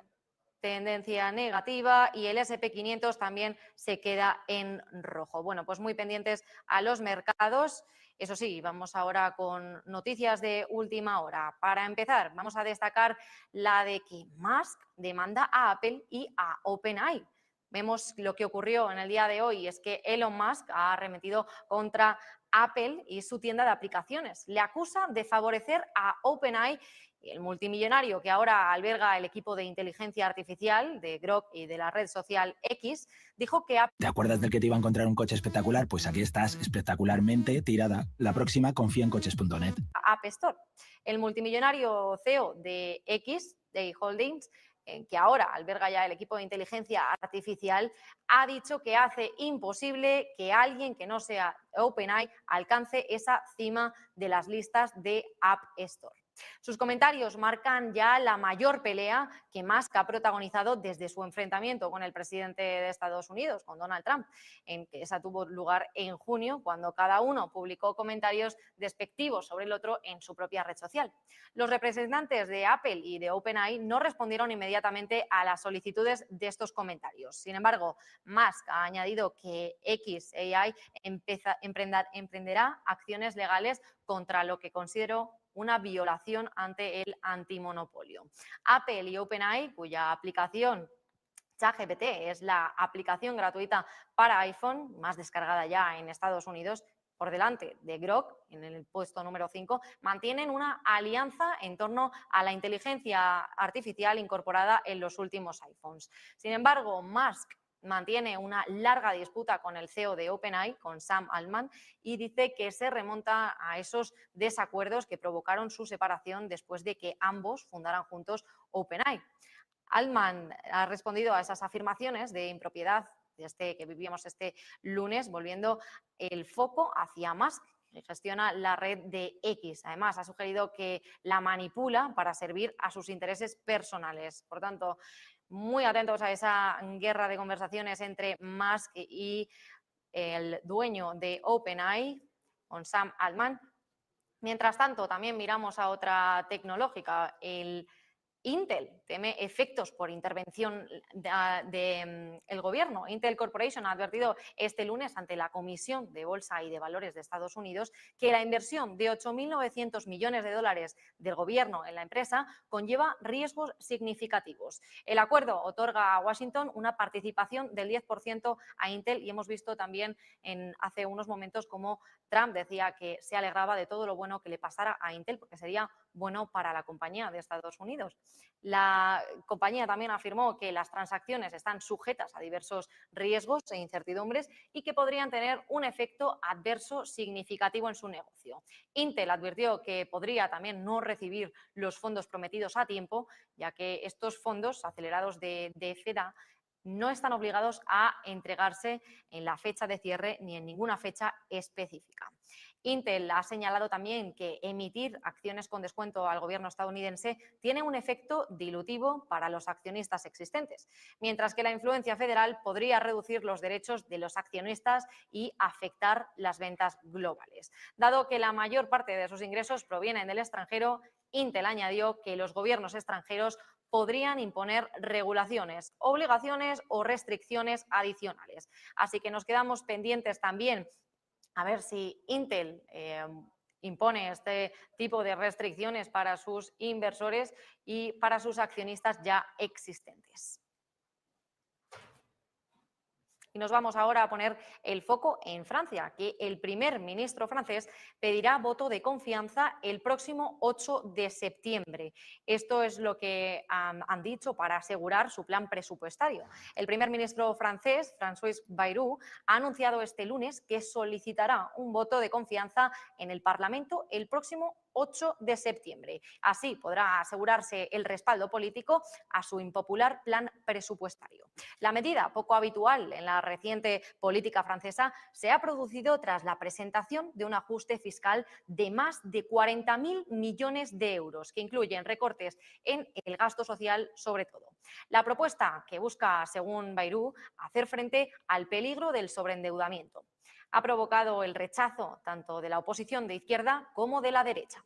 Speaker 15: tendencia negativa y el S&P 500 también se queda en rojo. Bueno, pues muy pendientes a los mercados. Eso sí, vamos ahora con noticias de última hora. Para empezar, vamos a destacar la de que Musk demanda a Apple y a OpenAI. Vemos lo que ocurrió en el día de hoy, es que Elon Musk ha arremetido contra Apple y su tienda de aplicaciones. Le acusa de favorecer a OpenAI. El multimillonario que ahora alberga el equipo de inteligencia artificial de Grok y de la red social X, dijo que
Speaker 5: ¿Te acuerdas del que te iba a encontrar un coche espectacular? Pues aquí estás, espectacularmente tirada. La próxima, confía en coches.net.
Speaker 15: App Store. El multimillonario CEO de X, de Holdings, que ahora alberga ya el equipo de inteligencia artificial, ha dicho que hace imposible que alguien que no sea OpenAI alcance esa cima de las listas de App Store. Sus comentarios marcan ya la mayor pelea que Musk ha protagonizado desde su enfrentamiento con el presidente de Estados Unidos, con Donald Trump, en que esa tuvo lugar en junio, cuando cada uno publicó comentarios despectivos sobre el otro en su propia red social. Los representantes de Apple y de OpenAI no respondieron inmediatamente a las solicitudes de estos comentarios. Sin embargo, Musk ha añadido que XAI emprenderá acciones legales contra lo que consideró una violación ante el antimonopolio. Apple y OpenAI, cuya aplicación ChatGPT es la aplicación gratuita para iPhone, más descargada ya en Estados Unidos, por delante de Grok, en el puesto número 5, mantienen una alianza en torno a la inteligencia artificial incorporada en los últimos iPhones. Sin embargo, Musk mantiene una larga disputa con el CEO de OpenAI, con Sam Altman, y dice que se remonta a esos desacuerdos que provocaron su separación después de que ambos fundaran juntos OpenAI. Altman ha respondido a esas afirmaciones de impropiedad que vivíamos este lunes, volviendo el foco hacia Musk, que gestiona la red de X. Además, ha sugerido que la manipula para servir a sus intereses personales. Por tanto, muy atentos a esa guerra de conversaciones entre Musk y el dueño de OpenAI, con Sam Altman. Mientras tanto, también miramos a otra tecnológica, el Intel teme efectos por intervención del gobierno. Intel Corporation ha advertido este lunes ante la Comisión de Bolsa y de Valores de Estados Unidos que la inversión de 8.900 millones de dólares del gobierno en la empresa conlleva riesgos significativos. El acuerdo otorga a Washington una participación del 10% a Intel y hemos visto también hace unos momentos cómo Trump decía que se alegraba de todo lo bueno que le pasara a Intel porque sería bueno para la compañía de Estados Unidos. La compañía también afirmó que las transacciones están sujetas a diversos riesgos e incertidumbres y que podrían tener un efecto adverso significativo en su negocio. Intel advirtió que podría también no recibir los fondos prometidos a tiempo, ya que estos fondos acelerados de FEDA no están obligados a entregarse en la fecha de cierre ni en ninguna fecha específica. Intel ha señalado también que emitir acciones con descuento al gobierno estadounidense tiene un efecto dilutivo para los accionistas existentes, mientras que la influencia federal podría reducir los derechos de los accionistas y afectar las ventas globales. Dado que la mayor parte de sus ingresos provienen del extranjero, Intel añadió que los gobiernos extranjeros podrían imponer regulaciones, obligaciones o restricciones adicionales. Así que nos quedamos pendientes también a ver si Intel impone este tipo de restricciones para sus inversores y para sus accionistas ya existentes. Y nos vamos ahora a poner el foco en Francia, que el primer ministro francés pedirá voto de confianza el próximo 8 de septiembre. Esto es lo que han dicho para asegurar su plan presupuestario. El primer ministro francés, François Bayrou, ha anunciado este lunes que solicitará un voto de confianza en el Parlamento el próximo 8 de septiembre. Así podrá asegurarse el respaldo político a su impopular plan presupuestario. La medida, poco habitual en la reciente política francesa, se ha producido tras la presentación de un ajuste fiscal de más de 40.000 millones de euros, que incluyen recortes en el gasto social sobre todo. La propuesta que busca, según Bayrou, hacer frente al peligro del sobreendeudamiento ha provocado el rechazo tanto de la oposición de izquierda como de la derecha.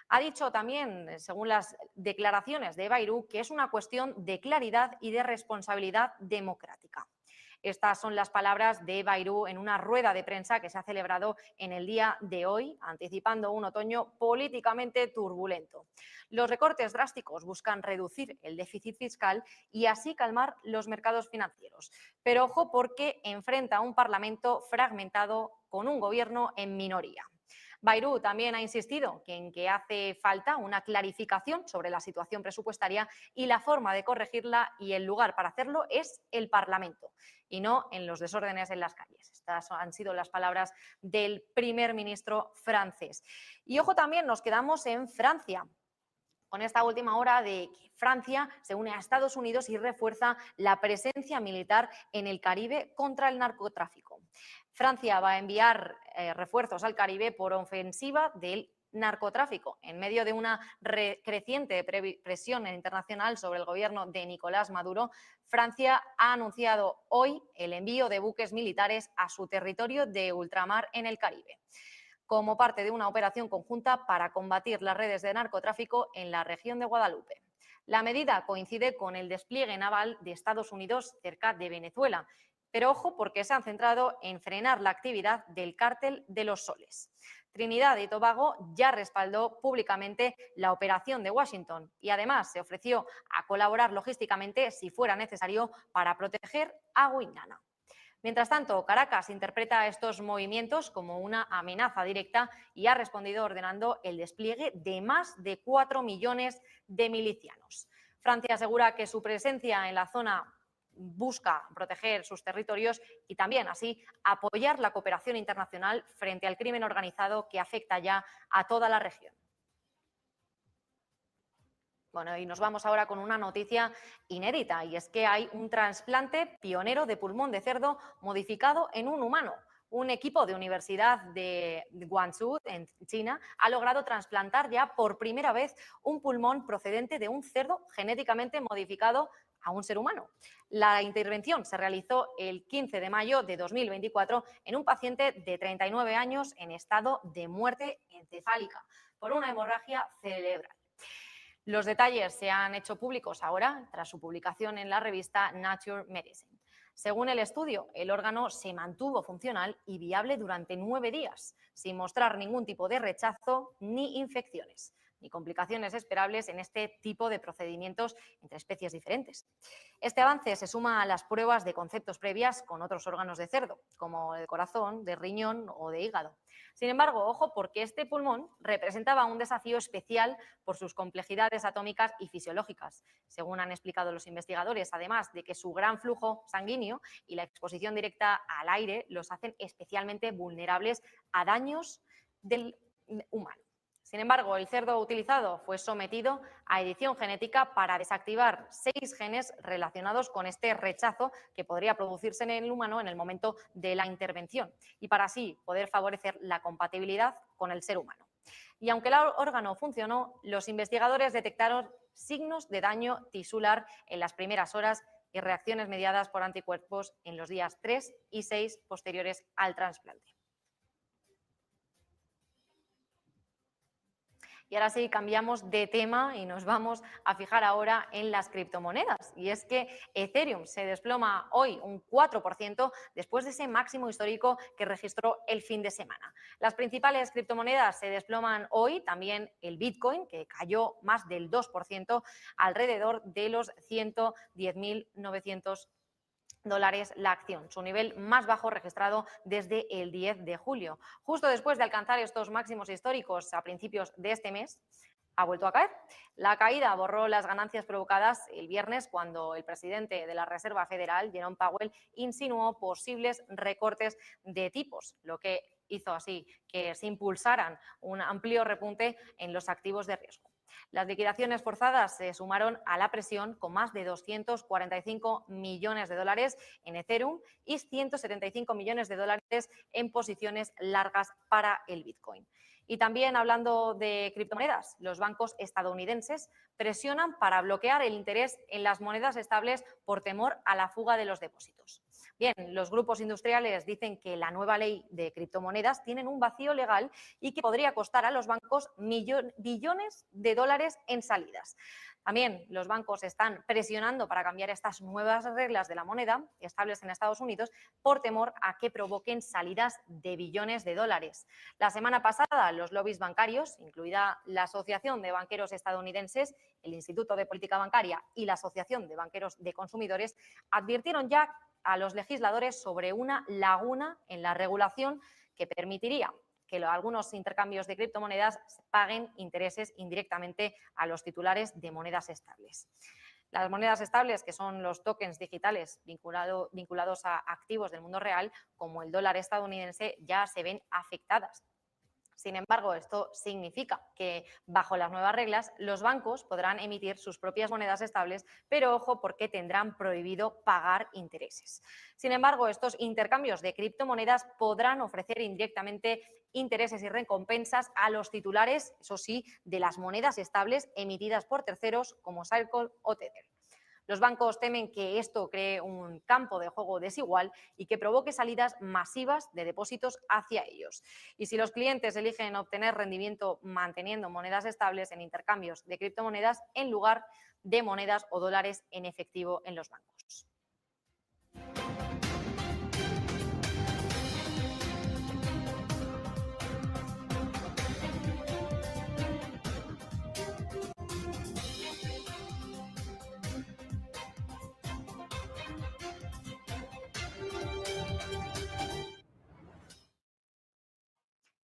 Speaker 15: Ha dicho también, según las declaraciones de Bayrou, que es una cuestión de claridad y de responsabilidad democrática. Estas son las palabras de Bayrou en una rueda de prensa que se ha celebrado en el día de hoy, anticipando un otoño políticamente turbulento. Los recortes drásticos buscan reducir el déficit fiscal y así calmar los mercados financieros. Pero ojo, porque enfrenta a un Parlamento fragmentado con un gobierno en minoría. Bayrou también ha insistido en que hace falta una clarificación sobre la situación presupuestaria y la forma de corregirla, y el lugar para hacerlo es el Parlamento y no en los desórdenes en las calles. Estas han sido las palabras del primer ministro francés. Y ojo, también nos quedamos en Francia, con esta última hora de que Francia se une a Estados Unidos y refuerza la presencia militar en el Caribe contra el narcotráfico. Francia va a enviar refuerzos al Caribe por ofensiva del narcotráfico. En medio de una creciente presión internacional sobre el gobierno de Nicolás Maduro, Francia ha anunciado hoy el envío de buques militares a su territorio de ultramar en el Caribe, como parte de una operación conjunta para combatir las redes de narcotráfico en la región de Guadalupe. La medida coincide con el despliegue naval de Estados Unidos cerca de Venezuela, pero ojo, porque se han centrado en frenar la actividad del cártel de los soles. Trinidad y Tobago ya respaldó públicamente la operación de Washington y además se ofreció a colaborar logísticamente si fuera necesario para proteger a Guyana. Mientras tanto, Caracas interpreta estos movimientos como una amenaza directa y ha respondido ordenando el despliegue de más de 4 millones de milicianos. Francia asegura que su presencia en la zona busca proteger sus territorios y también así apoyar la cooperación internacional frente al crimen organizado que afecta ya a toda la región. Bueno, y nos vamos ahora con una noticia inédita, y es que hay un trasplante pionero de pulmón de cerdo modificado en un humano. Un equipo de Universidad de Guangzhou, en China, ha logrado trasplantar ya por primera vez un pulmón procedente de un cerdo genéticamente modificado a un ser humano. La intervención se realizó el 15 de mayo de 2024 en un paciente de 39 años en estado de muerte encefálica por una hemorragia cerebral. Los detalles se han hecho públicos ahora tras su publicación en la revista Nature Medicine. Según el estudio, el órgano se mantuvo funcional y viable durante 9 días, sin mostrar ningún tipo de rechazo ni infecciones, ni complicaciones esperables en este tipo de procedimientos entre especies diferentes. Este avance se suma a las pruebas de conceptos previas con otros órganos de cerdo, como el corazón, de riñón o de hígado. Sin embargo, ojo, porque este pulmón representaba un desafío especial por sus complejidades atómicas y fisiológicas, según han explicado los investigadores, además de que su gran flujo sanguíneo y la exposición directa al aire los hacen especialmente vulnerables a daños del humano. Sin embargo, el cerdo utilizado fue sometido a edición genética para desactivar 6 genes relacionados con este rechazo que podría producirse en el humano en el momento de la intervención y para así poder favorecer la compatibilidad con el ser humano. Y aunque el órgano funcionó, los investigadores detectaron signos de daño tisular en las primeras horas y reacciones mediadas por anticuerpos en los días 3 y 6 posteriores al trasplante. Y ahora sí, cambiamos de tema y nos vamos a fijar ahora en las criptomonedas. Y es que Ethereum se desploma hoy un 4% después de ese máximo histórico que registró el fin de semana. Las principales criptomonedas se desploman hoy, también el Bitcoin, que cayó más del 2%, alrededor de los 110.900 dólares la acción, su nivel más bajo registrado desde el 10 de julio. Justo después de alcanzar estos máximos históricos a principios de este mes, ha vuelto a caer. La caída borró las ganancias provocadas el viernes cuando el presidente de la Reserva Federal, Jerome Powell, insinuó posibles recortes de tipos, lo que hizo así que se impulsaran un amplio repunte en los activos de riesgo. Las liquidaciones forzadas se sumaron a la presión con más de 245 millones de dólares en Ethereum y 175 millones de dólares en posiciones largas para el Bitcoin. Y también hablando de criptomonedas, los bancos estadounidenses presionan para bloquear el interés en las monedas estables por temor a la fuga de los depósitos. Bien, los grupos industriales dicen que la nueva ley de criptomonedas tiene un vacío legal y que podría costar a los bancos billones de dólares en salidas. También los bancos están presionando para cambiar estas nuevas reglas de la moneda estables en Estados Unidos por temor a que provoquen salidas de billones de dólares. La semana pasada, los lobbies bancarios, incluida la Asociación de Banqueros Estadounidenses, el Instituto de Política Bancaria y la Asociación de Banqueros de Consumidores, advirtieron ya a los legisladores sobre una laguna en la regulación que permitiría que algunos intercambios de criptomonedas paguen intereses indirectamente a los titulares de monedas estables. Las monedas estables, que son los tokens digitales vinculados a activos del mundo real, como el dólar estadounidense, ya se ven afectadas. Sin embargo, esto significa que bajo las nuevas reglas los bancos podrán emitir sus propias monedas estables, pero ojo porque tendrán prohibido pagar intereses. Sin embargo, estos intercambios de criptomonedas podrán ofrecer indirectamente intereses y recompensas a los titulares, eso sí, de las monedas estables emitidas por terceros como Circle o Tether. Los bancos temen que esto cree un campo de juego desigual y que provoque salidas masivas de depósitos hacia ellos. Y si los clientes eligen obtener rendimiento manteniendo monedas estables en intercambios de criptomonedas en lugar de monedas o dólares en efectivo en los bancos.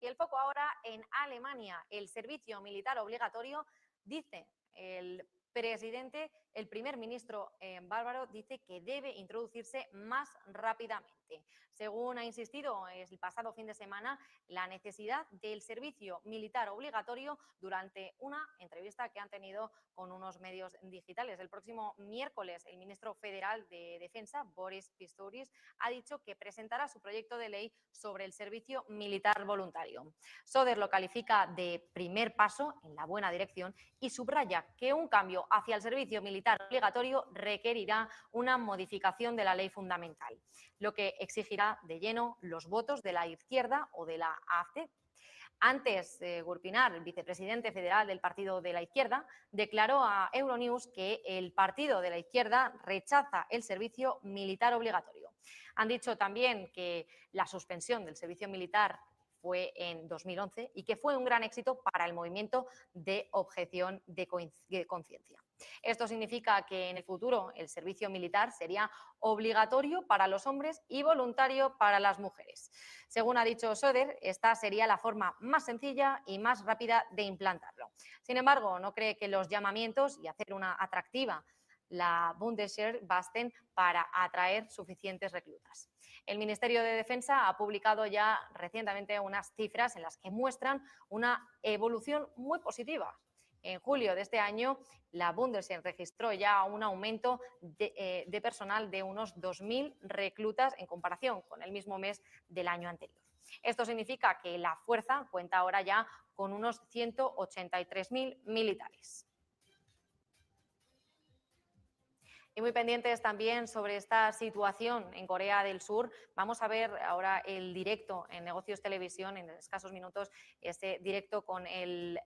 Speaker 15: Y el foco ahora en Alemania. El servicio militar obligatorio, dice el presidente, el primer ministro bávaro dice que debe introducirse más rápidamente. Según ha insistido el pasado fin de semana, la necesidad del servicio militar obligatorio durante una entrevista que han tenido con unos medios digitales. El próximo miércoles, el ministro federal de Defensa, Boris Pistorius, ha dicho que presentará su proyecto de ley sobre el servicio militar voluntario. Söder lo califica de primer paso en la buena dirección y subraya que un cambio hacia el servicio militar obligatorio requerirá una modificación de la ley fundamental, lo que exigirá de lleno los votos de la izquierda o de la AfD. Antes, Gurpinar, el vicepresidente federal del Partido de la Izquierda, declaró a Euronews que el Partido de la Izquierda rechaza el servicio militar obligatorio. Han dicho también que la suspensión del servicio militar fue en 2011 y que fue un gran éxito para el movimiento de objeción de conciencia. Esto significa que en el futuro el servicio militar sería obligatorio para los hombres y voluntario para las mujeres. Según ha dicho Söder, esta sería la forma más sencilla y más rápida de implantarlo. Sin embargo, no cree que los llamamientos y hacer una atractiva la Bundeswehr basten para atraer suficientes reclutas. El Ministerio de Defensa ha publicado ya recientemente unas cifras en las que muestran una evolución muy positiva. En julio de este año, la Bundeswehr registró ya un aumento de personal de unos 2.000 reclutas en comparación con el mismo mes del año anterior. Esto significa que la fuerza cuenta ahora ya con unos 183.000 militares. Y muy pendientes también sobre esta situación en Corea del Sur. Vamos a ver ahora el directo en Negocios Televisión, en escasos minutos, este directo con el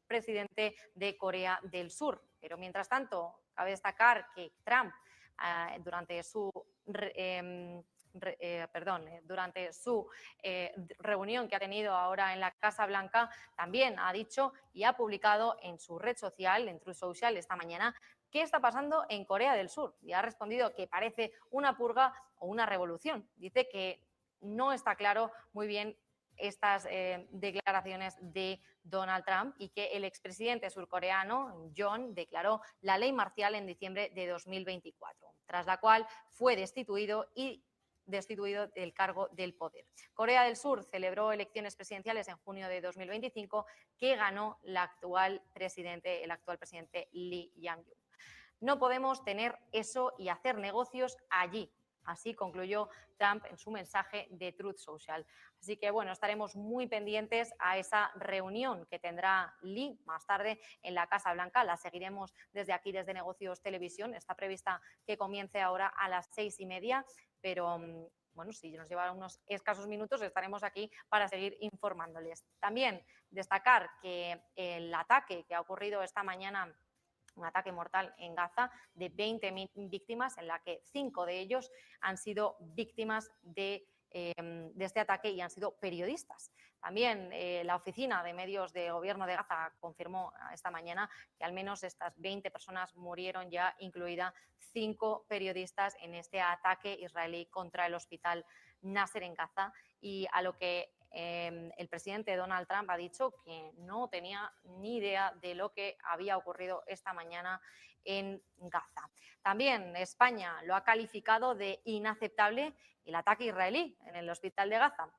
Speaker 15: presidente de Corea del Sur. Pero mientras tanto, cabe destacar que Trump, durante su reunión que ha tenido ahora en la Casa Blanca, también ha dicho y ha publicado en su red social, en Truth Social, esta mañana, qué está pasando en Corea del Sur. Y ha respondido que parece una purga o una revolución. Dice que no está claro muy bien estas declaraciones de Donald Trump y que el expresidente surcoreano, Yoon, declaró la ley marcial en diciembre de 2024, tras la cual fue destituido del cargo del poder. Corea del Sur celebró elecciones presidenciales en junio de 2025 que ganó el actual presidente Lee Jae-myung. No podemos tener eso y hacer negocios allí. Así concluyó Trump en su mensaje de Truth Social. Así que bueno, estaremos muy pendientes a esa reunión que tendrá Lee más tarde en la Casa Blanca. La seguiremos desde aquí, desde Negocios Televisión. Está prevista que comience ahora a las 6:30, pero bueno, si nos lleva unos escasos minutos estaremos aquí para seguir informándoles. También destacar que el ataque que ha ocurrido esta mañana, un ataque mortal en Gaza de 20 víctimas, en la que 5 de ellos han sido víctimas de este ataque y han sido periodistas. También la oficina de medios de Gobierno de Gaza confirmó esta mañana que al menos estas 20 personas murieron ya, incluida 5 periodistas en este ataque israelí contra el hospital Nasser en Gaza, y a lo que el presidente Donald Trump ha dicho que no tenía ni idea de lo que había ocurrido esta mañana en Gaza. También España lo ha calificado de inaceptable el ataque israelí en el hospital de Gaza.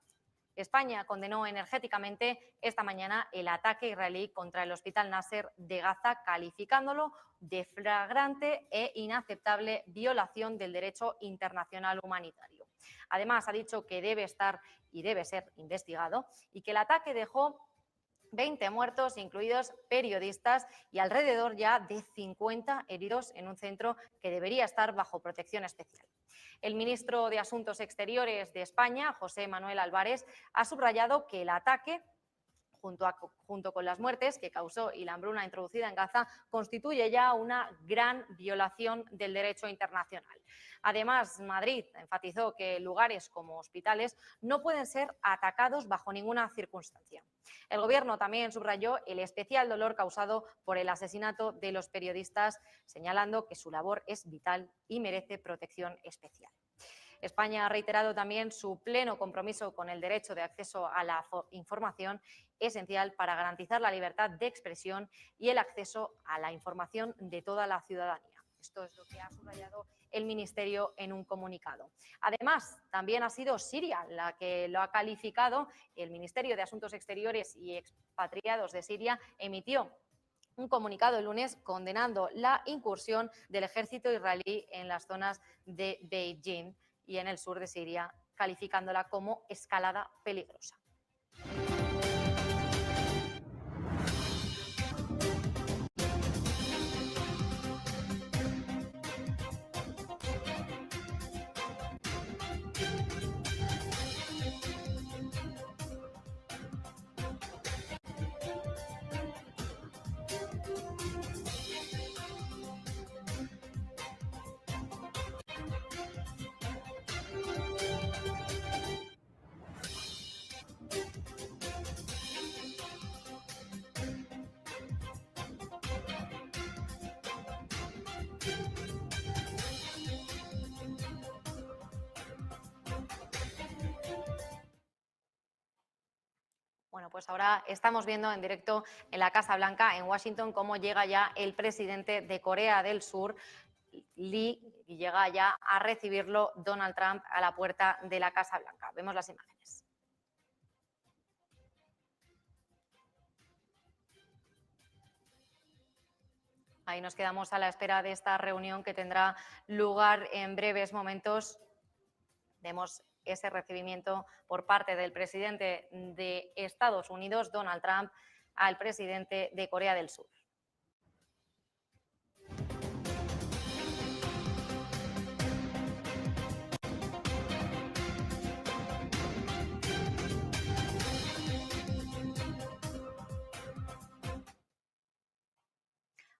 Speaker 15: España condenó energéticamente esta mañana el ataque israelí contra el hospital Nasser de Gaza, calificándolo de flagrante e inaceptable violación del derecho internacional humanitario. Además, ha dicho que debe estar y debe ser investigado y que el ataque dejó 20 muertos, incluidos periodistas, y alrededor ya de 50 heridos en un centro que debería estar bajo protección especial. El ministro de Asuntos Exteriores de España, José Manuel Álvarez, ha subrayado que el ataque, junto con las muertes que causó y la hambruna introducida en Gaza, constituye ya una gran violación del derecho internacional. Además, Madrid enfatizó que lugares como hospitales no pueden ser atacados bajo ninguna circunstancia. El Gobierno también subrayó el especial dolor causado por el asesinato de los periodistas, señalando que su labor es vital y merece protección especial. España ha reiterado también su pleno compromiso con el derecho de acceso a la información, esencial para garantizar la libertad de expresión y el acceso a la información de toda la ciudadanía. Esto es lo que ha subrayado el Ministerio en un comunicado. Además, también ha sido Siria la que lo ha calificado. El Ministerio de Asuntos Exteriores y Expatriados de Siria emitió un comunicado el lunes condenando la incursión del ejército israelí en las zonas de Beijing y en el sur de Siria, calificándola como escalada peligrosa. Bueno, pues ahora estamos viendo en directo en la Casa Blanca, en Washington, cómo llega ya el presidente de Corea del Sur, Lee, y llega ya a recibirlo Donald Trump a la puerta de la Casa Blanca. Vemos las imágenes. Ahí nos quedamos a la espera de esta reunión que tendrá lugar en breves momentos. Vemos ese recibimiento por parte del presidente de Estados Unidos, Donald Trump, al presidente de Corea del Sur.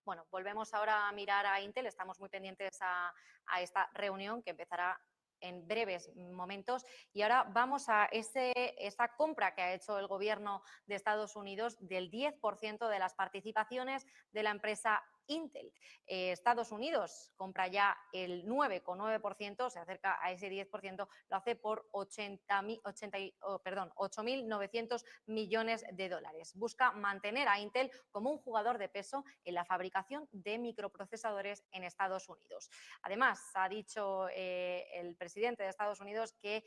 Speaker 15: Bueno, volvemos ahora a mirar a Intel. Estamos muy pendientes a esta reunión que empezará en breves momentos. Y ahora vamos a esa compra que ha hecho el Gobierno de Estados Unidos del 10% de las participaciones de la empresa Intel. Estados Unidos compra ya el 9,9%, se acerca a ese 10%, lo hace por 8.900 millones de dólares. Busca mantener a Intel como un jugador de peso en la fabricación de microprocesadores en Estados Unidos. Además, ha dicho el presidente de Estados Unidos que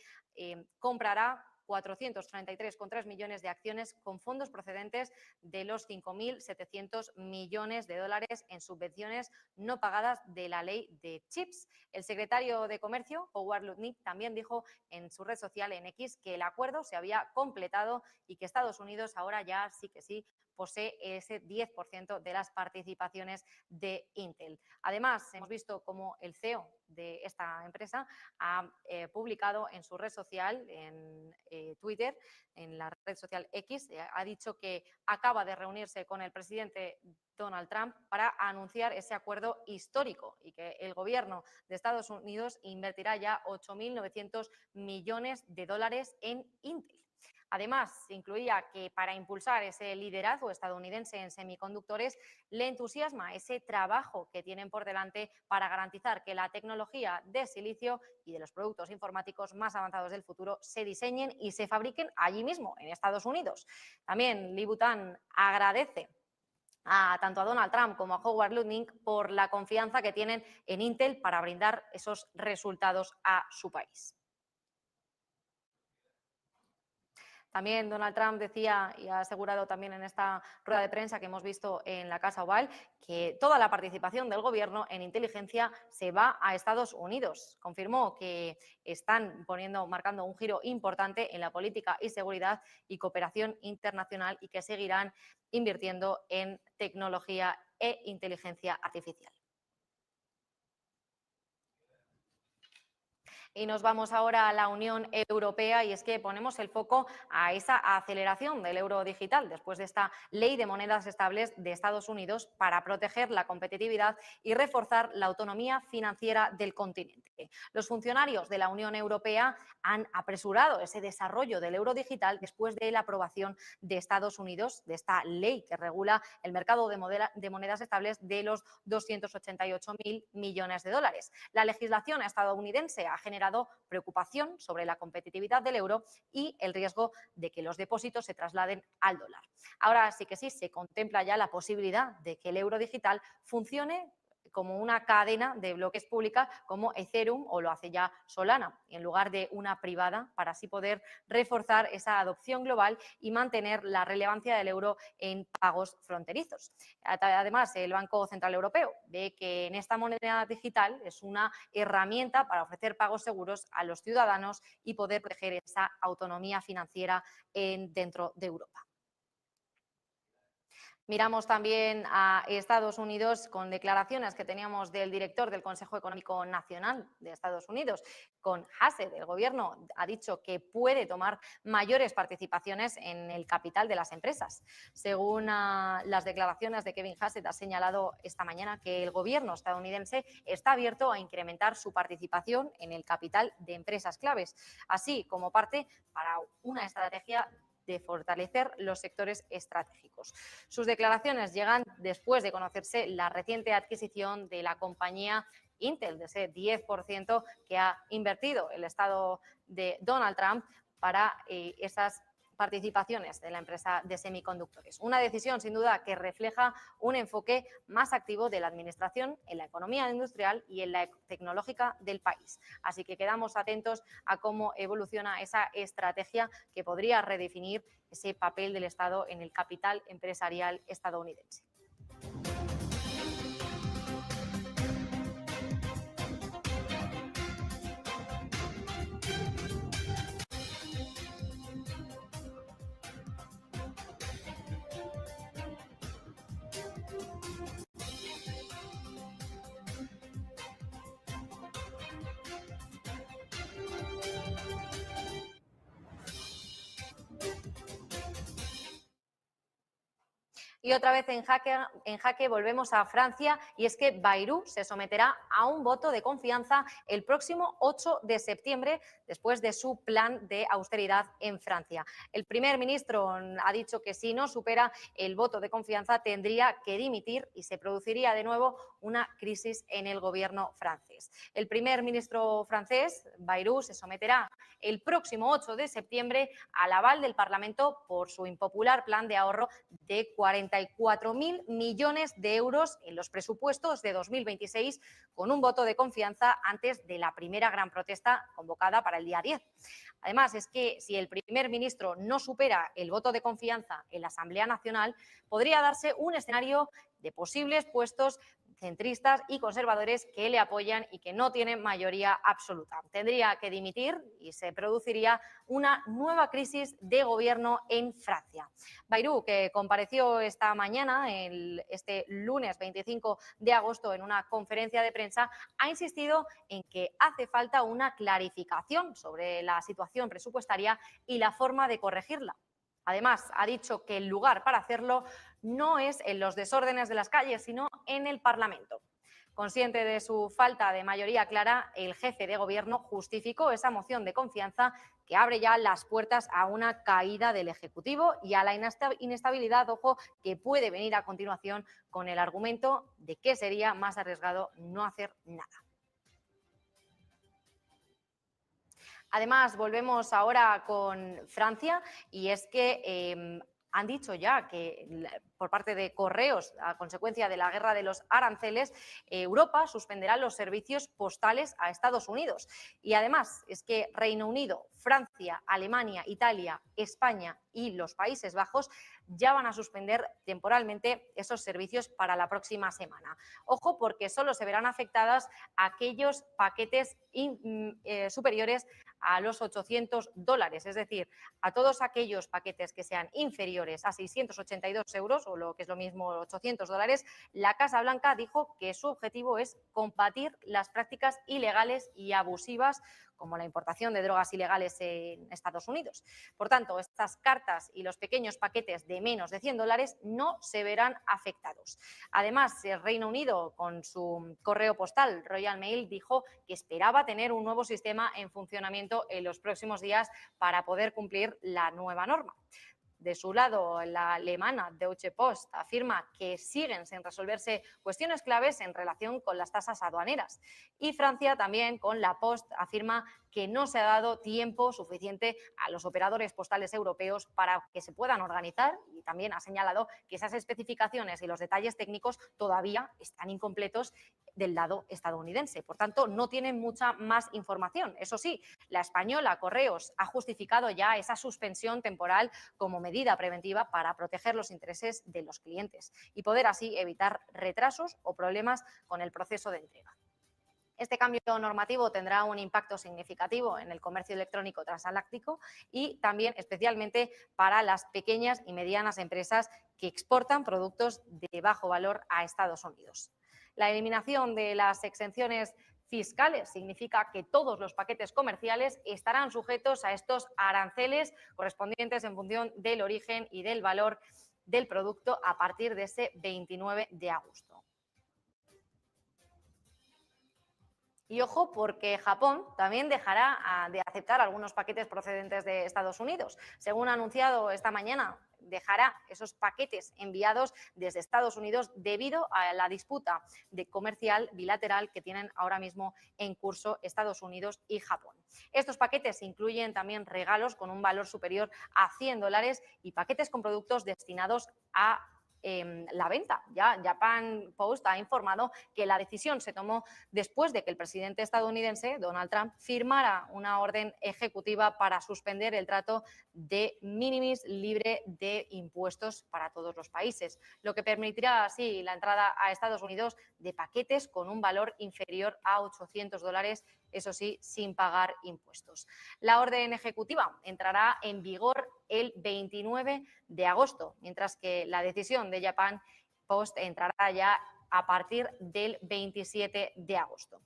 Speaker 15: comprará 433,3 millones de acciones con fondos procedentes de los 5.700 millones de dólares en subvenciones no pagadas de la ley de chips. El secretario de Comercio, Howard Lutnick, también dijo en su red social en X que el acuerdo se había completado y que Estados Unidos ahora ya sí que sí posee ese 10% de las participaciones de Intel. Además, hemos visto cómo el CEO de esta empresa ha publicado en su red social, en Twitter, en la red social X, ha dicho que acaba de reunirse con el presidente Donald Trump para anunciar ese acuerdo histórico y que el Gobierno de Estados Unidos invertirá ya 8.900 millones de dólares en Intel. Además, incluía que para impulsar ese liderazgo estadounidense en semiconductores, le entusiasma ese trabajo que tienen por delante para garantizar que la tecnología de silicio y de los productos informáticos más avanzados del futuro se diseñen y se fabriquen allí mismo, en Estados Unidos. También Lee Bhutan agradece tanto a Donald Trump como a Howard Lutnick por la confianza que tienen en Intel para brindar esos resultados a su país. También Donald Trump decía y ha asegurado también en esta rueda de prensa que hemos visto en la Casa Oval que toda la participación del Gobierno en inteligencia se va a Estados Unidos. Confirmó que están marcando un giro importante en la política y seguridad y cooperación internacional y que seguirán invirtiendo en tecnología e inteligencia artificial. Y nos vamos ahora a la Unión Europea y es que ponemos el foco a esa aceleración del euro digital después de esta ley de monedas estables de Estados Unidos para proteger la competitividad y reforzar la autonomía financiera del continente. Los funcionarios de la Unión Europea han apresurado ese desarrollo del euro digital después de la aprobación de Estados Unidos de esta ley que regula el mercado de monedas estables de los 288.000 millones de dólares. La legislación estadounidense ha generado preocupación sobre la competitividad del euro y el riesgo de que los depósitos se trasladen al dólar. Ahora sí que sí, se contempla ya la posibilidad de que el euro digital funcione como una cadena de bloques pública como Ethereum o lo hace ya Solana, en lugar de una privada, para así poder reforzar esa adopción global y mantener la relevancia del euro en pagos fronterizos. Además, el Banco Central Europeo ve que en esta moneda digital es una herramienta para ofrecer pagos seguros a los ciudadanos y poder proteger esa autonomía financiera dentro de Europa. Miramos también a Estados Unidos con declaraciones que teníamos del director del Consejo Económico Nacional de Estados Unidos, con Hassett. El Gobierno ha dicho que puede tomar mayores participaciones en el capital de las empresas. Según las declaraciones de Kevin Hassett, ha señalado esta mañana que el Gobierno estadounidense está abierto a incrementar su participación en el capital de empresas claves, así como parte para una estrategia de fortalecer los sectores estratégicos. Sus declaraciones llegan después de conocerse la reciente adquisición de la compañía Intel, de ese 10% que ha invertido el Estado de Donald Trump para esas participaciones de la empresa de semiconductores. Una decisión, sin duda, que refleja un enfoque más activo de la Administración en la economía industrial y en la tecnológica del país. Así que quedamos atentos a cómo evoluciona esa estrategia que podría redefinir ese papel del Estado en el capital empresarial estadounidense. Y otra vez en jaque volvemos a Francia, y es que Bayrou se someterá a un voto de confianza el próximo 8 de septiembre después de su plan de austeridad en Francia. El primer ministro ha dicho que si no supera el voto de confianza tendría que dimitir y se produciría de nuevo una crisis en el gobierno francés. El primer ministro francés, Bayrou, se someterá el próximo 8 de septiembre al aval del Parlamento por su impopular plan de ahorro de 44.000 millones de euros en los presupuestos de 2026, con un voto de confianza antes de la primera gran protesta convocada para el día 10. Además, es que si el primer ministro no supera el voto de confianza en la Asamblea Nacional, podría darse un escenario de posibles puestos centristas y conservadores que le apoyan y que no tienen mayoría absoluta. Tendría que dimitir y se produciría una nueva crisis de gobierno en Francia. Bayrou, que compareció esta mañana, este lunes 25 de agosto, en una conferencia de prensa, ha insistido en que hace falta una clarificación sobre la situación presupuestaria y la forma de corregirla. Además, ha dicho que el lugar para hacerlo no es en los desórdenes de las calles, sino en el Parlamento. Consciente de su falta de mayoría clara, el jefe de gobierno justificó esa moción de confianza que abre ya las puertas a una caída del Ejecutivo y a la inestabilidad, ojo, que puede venir a continuación, con el argumento de que sería más arriesgado no hacer nada. Además, volvemos ahora con Francia, y es que han dicho ya que por parte de Correos, a consecuencia de la guerra de los aranceles, Europa suspenderá los servicios postales a Estados Unidos. Y además es que Reino Unido, Francia, Alemania, Italia, España y los Países Bajos ya van a suspender temporalmente esos servicios para la próxima semana. Ojo, porque solo se verán afectadas aquellos paquetes superiores a los $800, es decir, a todos aquellos paquetes que sean inferiores a 682 euros, o lo que es lo mismo, $800, la Casa Blanca dijo que su objetivo es combatir las prácticas ilegales y abusivas, como la importación de drogas ilegales en Estados Unidos. Por tanto, estas cartas y los pequeños paquetes de menos de $100 no se verán afectados. Además, el Reino Unido, con su correo postal Royal Mail, dijo que esperaba tener un nuevo sistema en funcionamiento en los próximos días para poder cumplir la nueva norma. De su lado, la alemana Deutsche Post afirma que siguen sin resolverse cuestiones claves en relación con las tasas aduaneras. Y Francia también, con la Post, afirma que no se ha dado tiempo suficiente a los operadores postales europeos para que se puedan organizar, y también ha señalado que esas especificaciones y los detalles técnicos todavía están incompletos del lado estadounidense. Por tanto, no tienen mucha más información. Eso sí, la española Correos ha justificado ya esa suspensión temporal como medida preventiva para proteger los intereses de los clientes y poder así evitar retrasos o problemas con el proceso de entrega. Este cambio normativo tendrá un impacto significativo en el comercio electrónico transatlántico y también especialmente para las pequeñas y medianas empresas que exportan productos de bajo valor a Estados Unidos. La eliminación de las exenciones fiscales significa que todos los paquetes comerciales estarán sujetos a estos aranceles correspondientes en función del origen y del valor del producto a partir de ese 29 de agosto. Y ojo, porque Japón también dejará de aceptar algunos paquetes procedentes de Estados Unidos. Según ha anunciado esta mañana, dejará esos paquetes enviados desde Estados Unidos debido a la disputa comercial bilateral que tienen ahora mismo en curso Estados Unidos y Japón. Estos paquetes incluyen también regalos con un valor superior a $100 y paquetes con productos destinados a la venta. Ya Japan Post ha informado que la decisión se tomó después de que el presidente estadounidense, Donald Trump, firmara una orden ejecutiva para suspender el trato de minimis libre de impuestos para todos los países, lo que permitirá así la entrada a Estados Unidos de paquetes con un valor inferior a $800, eso sí, sin pagar impuestos. La orden ejecutiva entrará en vigor el 29 de agosto, mientras que la decisión de Japan Post entrará ya a partir del 27 de agosto.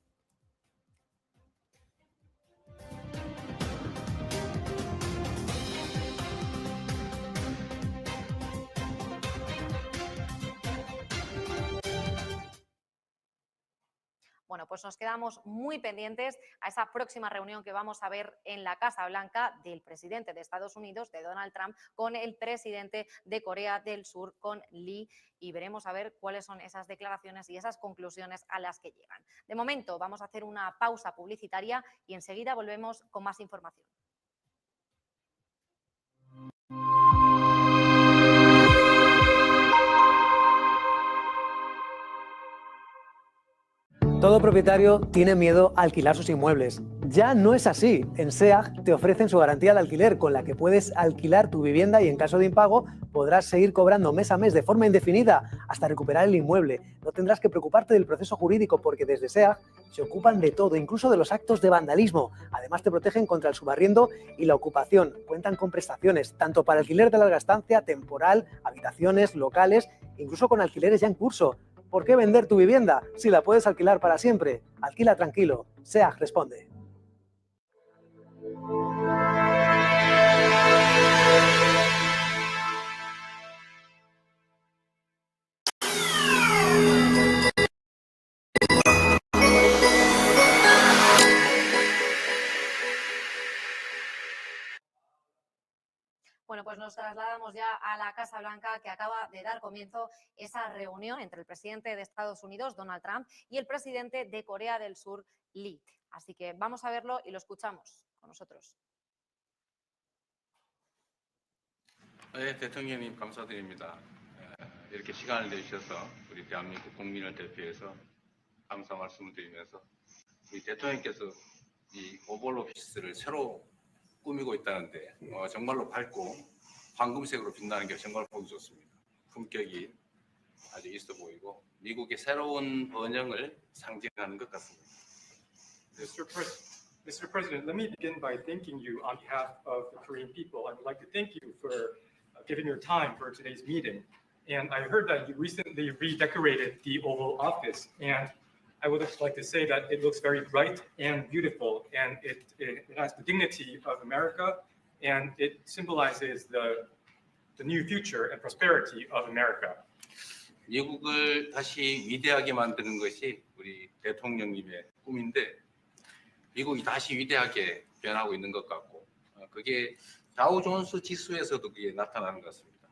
Speaker 15: Bueno, pues nos quedamos muy pendientes a esa próxima reunión que vamos a ver en la Casa Blanca del presidente de Estados Unidos, de Donald Trump, con el presidente de Corea del Sur, con Lee, y veremos a ver cuáles son esas declaraciones y esas conclusiones a las que llegan. De momento vamos a hacer una pausa publicitaria y enseguida volvemos con más información.
Speaker 22: Todo propietario tiene miedo a alquilar sus inmuebles. Ya no es así. En SEAG te ofrecen su garantía de alquiler, con la que puedes alquilar tu vivienda y en caso de impago podrás seguir cobrando mes a mes de forma indefinida hasta recuperar el inmueble. No tendrás que preocuparte del proceso jurídico porque desde SEAG se ocupan de todo, incluso de los actos de vandalismo. Además te protegen contra el subarriendo y la ocupación. Cuentan con prestaciones, tanto para alquiler de larga estancia, temporal, habitaciones, locales, incluso con alquileres ya en curso. ¿Por qué vender tu vivienda si la puedes alquilar para siempre? Alquila tranquilo. SEAG responde.
Speaker 15: Bueno, pues nos trasladamos ya a la Casa Blanca, que acaba de dar comienzo esa reunión entre el presidente de Estados Unidos, Donald Trump, y el presidente de Corea del Sur, Lee. Así que vamos a verlo y lo escuchamos con nosotros.
Speaker 7: 네, 대통령님 감사드립니다. 이렇게 시간을 내주셔서 우리 대한민국 국민을 대표해서 감사 말씀을 드리면서 우리 대통령께서 이 오벌 오피스를 새로 꾸미고 있다는데 정말로 밝고 황금색으로 빛나는 게 정말 보기 좋습니다. 품격이 아주 있어 보이고 미국의 새로운 번영을 상징하는 것 같습니다.
Speaker 8: Mr. President, let me begin by thanking you on behalf of the Korean people. I would like to thank you for giving your time for today's meeting. And I heard that you recently redecorated the Oval Office, and I would just like to say that it looks very bright and beautiful, and it has the dignity of America, and it symbolizes the new future and prosperity of America.
Speaker 7: 미국을 다시 위대하게 만드는 것이 우리 대통령님의 꿈인데 미국이 다시 위대하게 변하고 있는 것 같고 그게 다우존스 지수에서도 그게 나타나는 것 같습니다.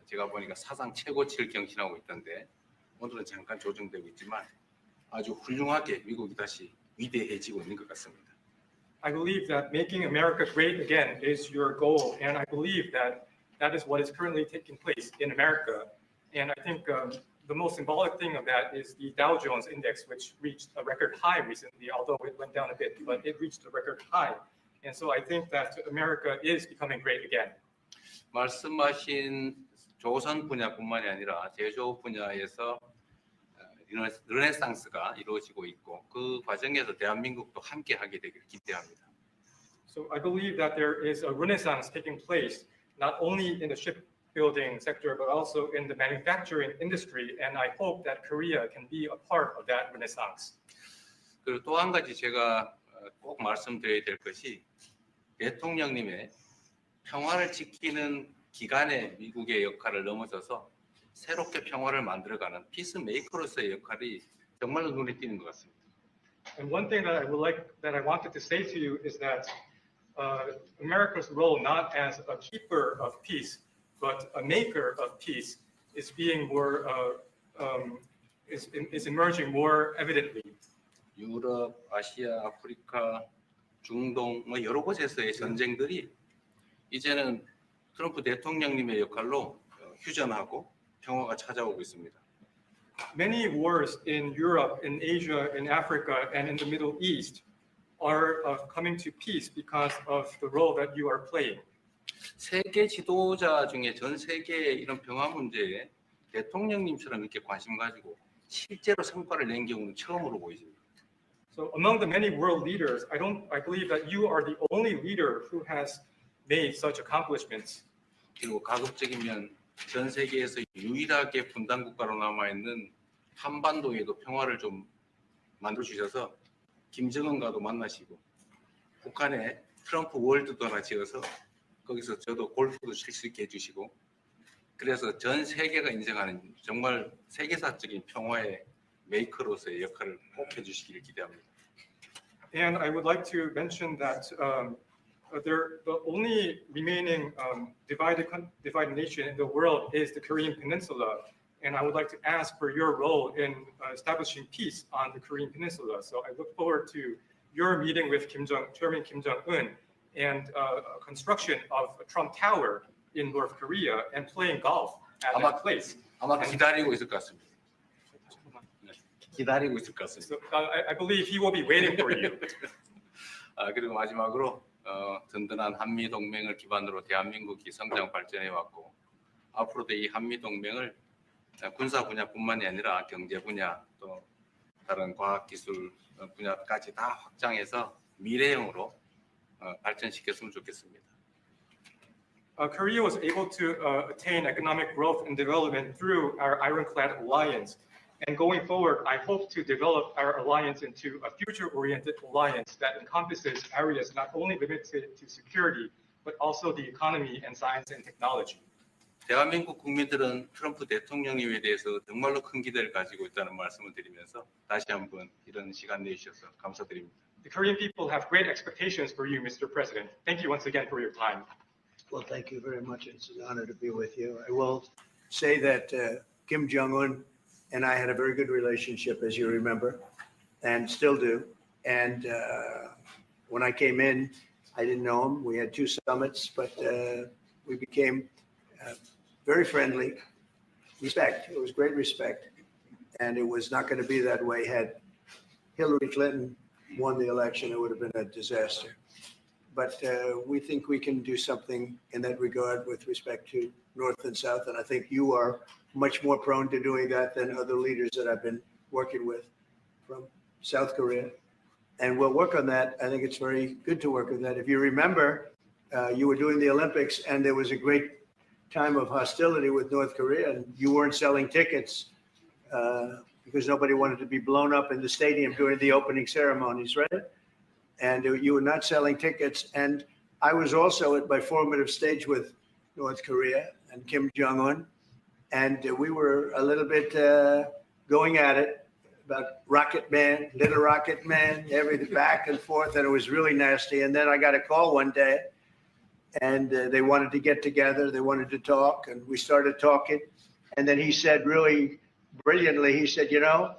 Speaker 7: 제가 보니까 사상 최고치를 경신하고 있던데 오늘은 잠깐 조정되고 있지만 아주 훌륭하게 미국이 다시 위대해지고 있는 것 같습니다.
Speaker 8: I believe that making America great again is your goal, and I believe that that is what is currently taking place in America. And I think the most symbolic thing of that is the Dow Jones Index, which reached a record high recently, although it went down a bit, but it reached a record high. And so I think that America is becoming great again.
Speaker 7: 말씀하신 조선 분야뿐만이 아니라 제조업 분야에서 르네상스가 이루어지고 있고 그 과정에서 대한민국도 함께 하게 되길 기대합니다.
Speaker 8: So I believe that there is a renaissance taking place not only in the shipbuilding sector but also in the manufacturing industry, and I hope that Korea can be a part of that renaissance.
Speaker 7: 그리고 또 한 가지 제가 꼭 말씀드려야 될 것이 대통령님의 평화를 지키는 기간의 미국의 역할을 넘어서서 새롭게 평화를 만들어가는 피스메이커로서의 역할이 정말로 눈에 띄는 것 같습니다.
Speaker 8: And one thing that I wanted to say to you is that America's role not as a keeper of peace but a maker of peace is being more is emerging more evidently.
Speaker 7: 유럽, 아시아, 아프리카, 중동 뭐 여러 곳에서의 전쟁들이 이제는 트럼프 대통령님의 역할로 휴전하고 평화가 찾아오고 있습니다.
Speaker 8: Many wars in Europe, in Asia, in Africa, and in the Middle East are coming to peace because of the role that you are playing.
Speaker 7: 세계 지도자 중에 전 세계의 이런 평화 문제에 대통령님처럼 이렇게 관심 가지고 실제로 성과를 낸 경우는 처음으로 보이십니다.
Speaker 8: So among the many world leaders, I believe that you are the only leader who has made such accomplishments.
Speaker 7: 그리고 가급적이면 전 세계에서 유일하게 분단 국가로 남아 있는 한반도에도 평화를 좀 만들어 주셔서 김정은과도 만나시고 북한에 트럼프 월드도 하나 지어서 거기서 저도 골프도 칠 수 있게 해주시고 그래서 전 세계가 인정하는 정말 세계사적인 평화의 메이커로서의 역할을 꼭 해주시기를 기대합니다.
Speaker 8: And I would like to mention that the only remaining divided nation in the world is the Korean Peninsula. And I would like to ask for your role in establishing peace on the Korean Peninsula. So I look forward to your meeting with Chairman Kim Jong-un and construction of a Trump Tower in North Korea and playing golf at that place.
Speaker 7: 아마 기다리고 있을 것 같습니다. 기다리고 있을 것 같습니다.
Speaker 8: So I believe he will be waiting for you.
Speaker 7: 그리고 마지막으로 든든한 한미 동맹을 기반으로 대한민국이 성장 발전해 왔고 앞으로도 이 한미 동맹을 군사 분야뿐만이 아니라 경제 분야 또 다른 과학 기술 분야까지 다 확장해서 미래형으로 발전시켰으면 좋겠습니다.
Speaker 8: Korea was able to attain economic growth and development through our ironclad alliance. And going forward, I hope to develop our alliance into a future-oriented alliance that encompasses areas not only limited to security, but also the economy and science and technology.
Speaker 7: 대한민국 국민들은 트럼프 대통령님에 대해서 정말로 큰 기대를 가지고 있다는 말씀을 드리면서 다시 한번 이런 시간 내주셔서 감사드립니다.
Speaker 8: The Korean people have great expectations for you, Mr. President. Thank you once again for your time.
Speaker 3: Well, thank you very much. It's an honor to be with you. I will say that Kim Jong-un and I had a very good relationship, as you remember, and still do. And when I came in, I didn't know him. We had 2 summits, but we became very friendly. Respect. It was great respect. And it was not going to be that way had Hillary Clinton won the election. It would have been a disaster. But we think we can do something in that regard with respect to North and South. And I think you are much more prone to doing that than other leaders that I've been working with from South Korea. And we'll work on that. I think it's very good to work on that. If you remember, you were doing the Olympics and there was a great time of hostility with North Korea and you weren't selling tickets because nobody wanted to be blown up in the stadium during the opening ceremonies, right? And you were not selling tickets. And I was also at my formative stage with North Korea and Kim Jong-un. And we were a little bit going at it about Rocket Man, Little Rocket Man, everything back and forth. And it was really nasty. And then I got a call one day and they wanted to get together. They wanted to talk and we started talking. And then he said really brilliantly, he said, you know,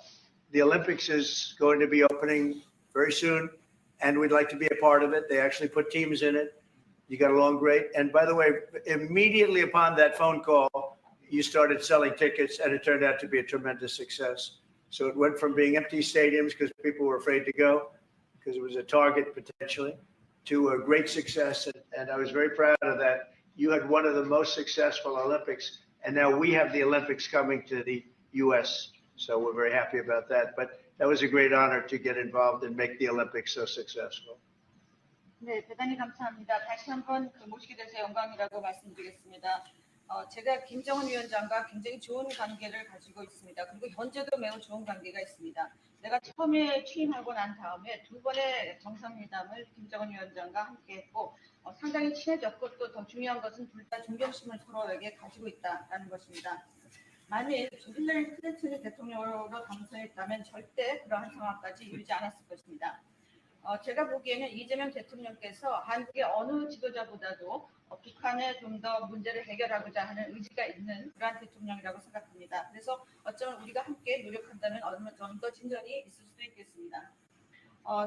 Speaker 3: the Olympics is going to be opening very soon. And we'd like to be a part of it. They actually put teams in it. You got along great. And by the way, immediately upon that phone call, you started selling tickets and it turned out to be a tremendous success. So it went from being empty stadiums because people were afraid to go because it was a target potentially to a great success. And I was very proud of that. You had one of the most successful Olympics and now we have the Olympics coming to the US. So we're very happy about that. But that was a great honor to get involved and make the Olympics so successful.
Speaker 1: 네, 대단히 감사합니다. 다시 한번 모시게 돼서 영광이라고 말씀드리겠습니다. 제가 김정은 위원장과 굉장히 좋은 관계를 가지고 있습니다. 그리고 현재도 매우 좋은 관계가 있습니다. 내가 처음에 취임하고 난 다음에 2번의 정상회담을 김정은 위원장과 함께 했고 상당히 친해졌고 또 더 중요한 것은 둘 다 존경심을 서로에게 가지고 있다는 것입니다. 만일 힐러리 클린턴이 대통령으로 당선했다면 절대 그러한 상황까지 이르지 않았을 것입니다. 제가 보기에는 이재명 대통령께서 한국의 어느 지도자보다도 북한에 좀 더 문제를 해결하고자 하는 의지가 있는 그러한 대통령이라고 생각합니다. 그래서 어쩌면 우리가 함께 노력한다면 어느 정도 진전이 있을 수도 있겠습니다.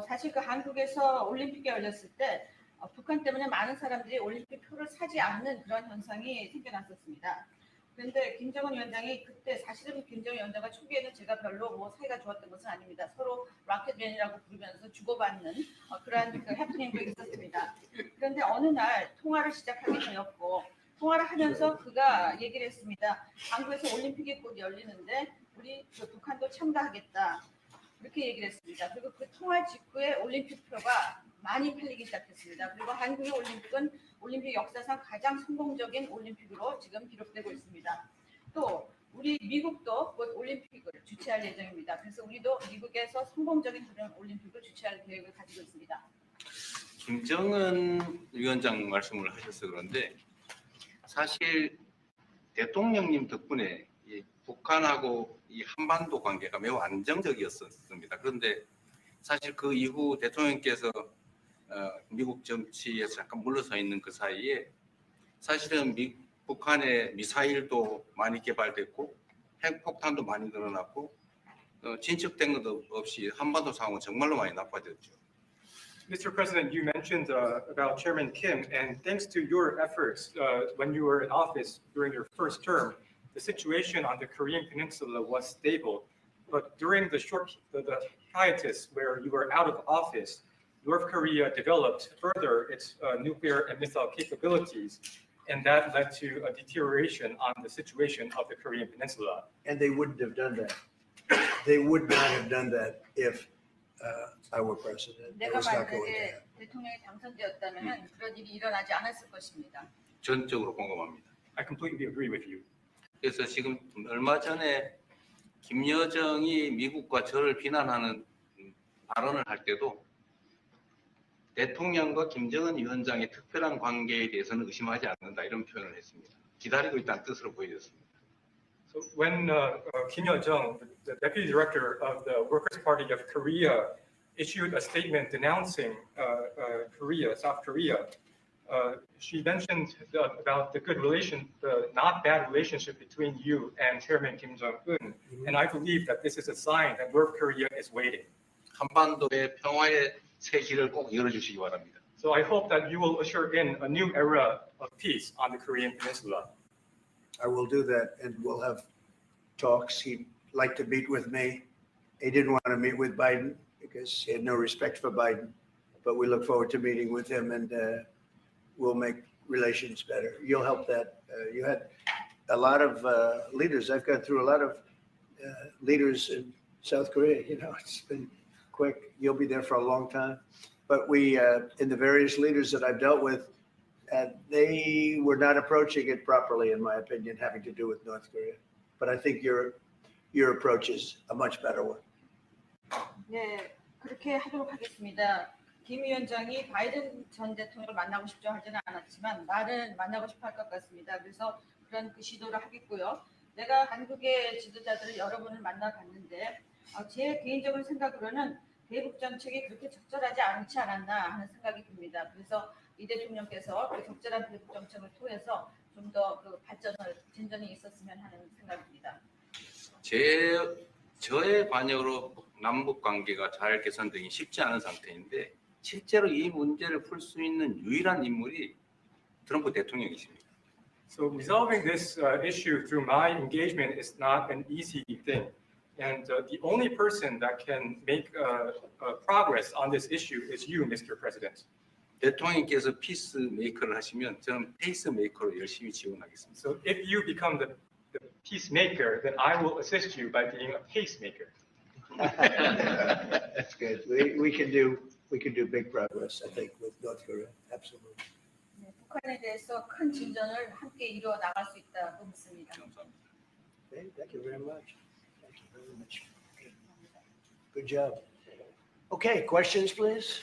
Speaker 1: 사실 그 한국에서 올림픽이 열렸을 때 북한 때문에 많은 사람들이 올림픽 표를 사지 않는 그런 현상이 생겨났었습니다. 그런데 김정은 위원장이 그때 사실은 김정은 위원장과 초기에는 제가 별로 사이가 좋았던 것은 아닙니다. 서로 로켓맨이라고 부르면서 주고받는 그러한 해프닝도 있었습니다. 그런데 어느 날 통화를 시작하게 되었고 통화를 하면서 그가 얘기를 했습니다. 한국에서 올림픽이 곧 열리는데 우리 북한도 참가하겠다. 이렇게 얘기를 했습니다. 그리고 그 통화 직후에 올림픽 표가 많이 팔리기 시작했습니다. 그리고 한국의 올림픽은 올림픽 역사상 가장 성공적인 올림픽으로 지금 기록되고 있습니다. 또 우리 미국도 곧 올림픽을 주최할 예정입니다. 그래서 우리도 미국에서 성공적인 그런 올림픽을 주최할 계획을 가지고 있습니다.
Speaker 7: 김정은 위원장 말씀을 하셔서 그런데 사실 대통령님 덕분에 북한하고 이 한반도 관계가 매우 안정적이었습니다. 그런데 사실 그 이후 대통령께서 미국 정치에서 잠깐 물러서 있는 그 사이에 사실은 북한의 미사일도 많이 개발됐고 핵폭탄도 많이 늘어났고 진척된 것도 없이 한반도 상황은 정말로 많이 나빠졌죠.
Speaker 8: Mr. President, you mentioned about Chairman Kim, and thanks to your efforts when you were in office during your first term, the situation on the Korean Peninsula was stable. But during the hiatus where you were out of office, North Korea developed further its nuclear and missile capabilities, and that led to a deterioration on the situation of the Korean Peninsula.
Speaker 3: And they wouldn't have done that. They would not have done that if I were president. It
Speaker 1: 내가
Speaker 3: was not going to
Speaker 1: 만약에
Speaker 3: happen.
Speaker 1: 대통령이 당선되었다면 그런 일이 일어나지 않았을 것입니다.
Speaker 7: 전적으로 공감합니다.
Speaker 8: I completely agree with you.
Speaker 7: 그래서 지금 얼마 전에 김여정이 미국과 저를 비난하는 발언을 할 때도 대통령과 김정은 위원장의 특별한 관계에 대해서는 의심하지 않는다 이런 표현을 했습니다. 기다리고 있다는 뜻으로 보여졌습니다.
Speaker 8: So when Kim Yo-jong, the deputy director of the Workers' Party of Korea, issued a statement denouncing South Korea, she mentioned about the good relation, the not bad relationship between you and Chairman Kim Jong-un, and I believe that this is a sign that North Korea is waiting.
Speaker 7: 한반도의 평화의 새 길을 꼭 열어주시기 바랍니다.
Speaker 8: So I hope that you will usher in a new era of peace on the Korean Peninsula.
Speaker 3: I will do that, and we'll have talks. He'd like to meet with me. He didn't want to meet with Biden because he had no respect for Biden, but we look forward to meeting with him, and we'll make relations better. You'll help that. You had a lot of leaders. I've gone through a lot of leaders in South Korea. You know, it's been quick. You'll be there for a long time. But we, in the various leaders that I've dealt with, they were not approaching it properly, in my opinion, having to do with North Korea. But I think your approach is a much better one.
Speaker 1: 네, 그렇게 하도록 하겠습니다. 김 위원장이 바이든 전 대통령을 만나고 싶죠 하지는 않았지만 나는 만나고 싶어 할 것 같습니다. 그래서 그런 그 시도를 하겠고요. 내가 한국의 지도자들을 여러 분을 만나봤는데 제 개인적인 생각으로는 대북 정책이 그렇게 적절하지 않지 않았나 하는 생각이 듭니다. 그래서 이 대통령께서 그 적절한 대북 정책을 통해서 좀 더 그 진전이 있었으면 하는 생각입니다.
Speaker 7: 저의 관여로 남북 관계가 잘 개선되기 쉽지 않은 상태인데 실제로 이 문제를 풀 수 있는 유일한 인물이 트럼프 대통령이십니다.
Speaker 8: So resolving this issue through my engagement is not an easy thing. And the only person that can make progress on this issue is you, Mr. President.
Speaker 7: 대통령께서 피스메이커를 하시면 저는 페이스메이커로 열심히 지원하겠습니다.
Speaker 8: So if you become the peacemaker, then I will assist you by being a pacemaker.
Speaker 3: That's good. We can do big progress, I think, with North Korea. Absolutely.
Speaker 1: 네, 북한에 대해서 큰 진전을 함께 이루어 나갈 수 있다고 믿습니다.
Speaker 3: Okay, thank you very much. Thank you very much. Good job. Okay, questions, please.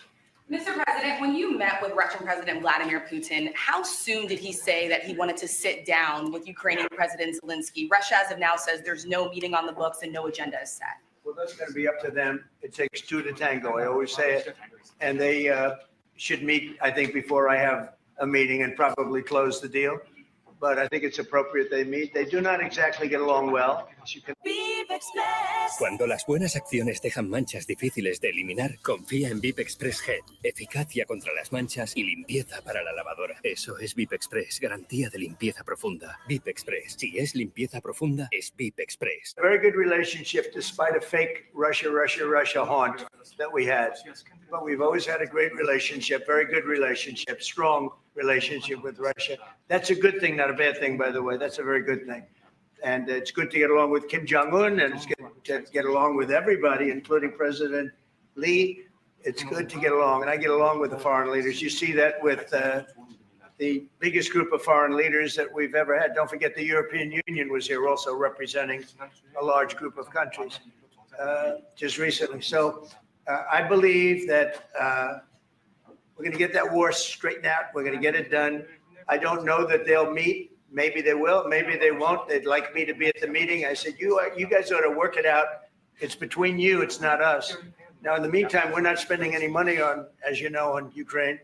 Speaker 9: Mr. President, when you met with Russian President Vladimir Putin, how soon did he say that he wanted to sit down with Ukrainian President Zelensky? Russia, as of now, says there's no meeting on the books and no agenda is set.
Speaker 3: Well, that's going to be up to them. It takes two to tango. I always say it. And they should meet, I think, before I have a meeting and probably close the deal. But I think it's appropriate they meet. They do not exactly get along well. As you can...
Speaker 10: Cuando las buenas acciones dejan manchas difíciles de eliminar, confía en VIP Express Gel. Eficacia contra las manchas y limpieza para la lavadora. Eso es VIP Express, garantía de limpieza profunda. VIP Express. Si es limpieza profunda, es VIP Express.
Speaker 3: Very good relationship despite a fake Russia haunt that we had. But we've always had a great relationship, very good relationship, strong relationship with Russia. That's a good thing, not a bad thing, by the way. That's a very good thing. And it's good to get along with Kim Jong-un, and it's good to get along with everybody, including President Lee. It's good to get along, and I get along with the foreign leaders. You see that with the biggest group of foreign leaders that we've ever had. Don't forget the European Union was here also representing a large group of countries just recently. So I believe that we're going to get that war straightened out. We're going to get it done. I don't know that they'll meet Maybe they will, maybe they won't. They'd like me to be at the meeting. I said, you guys ought to work it out. It's between you, it's not us. Now, in the meantime, we're not spending any money on, as you know, on Ukraine.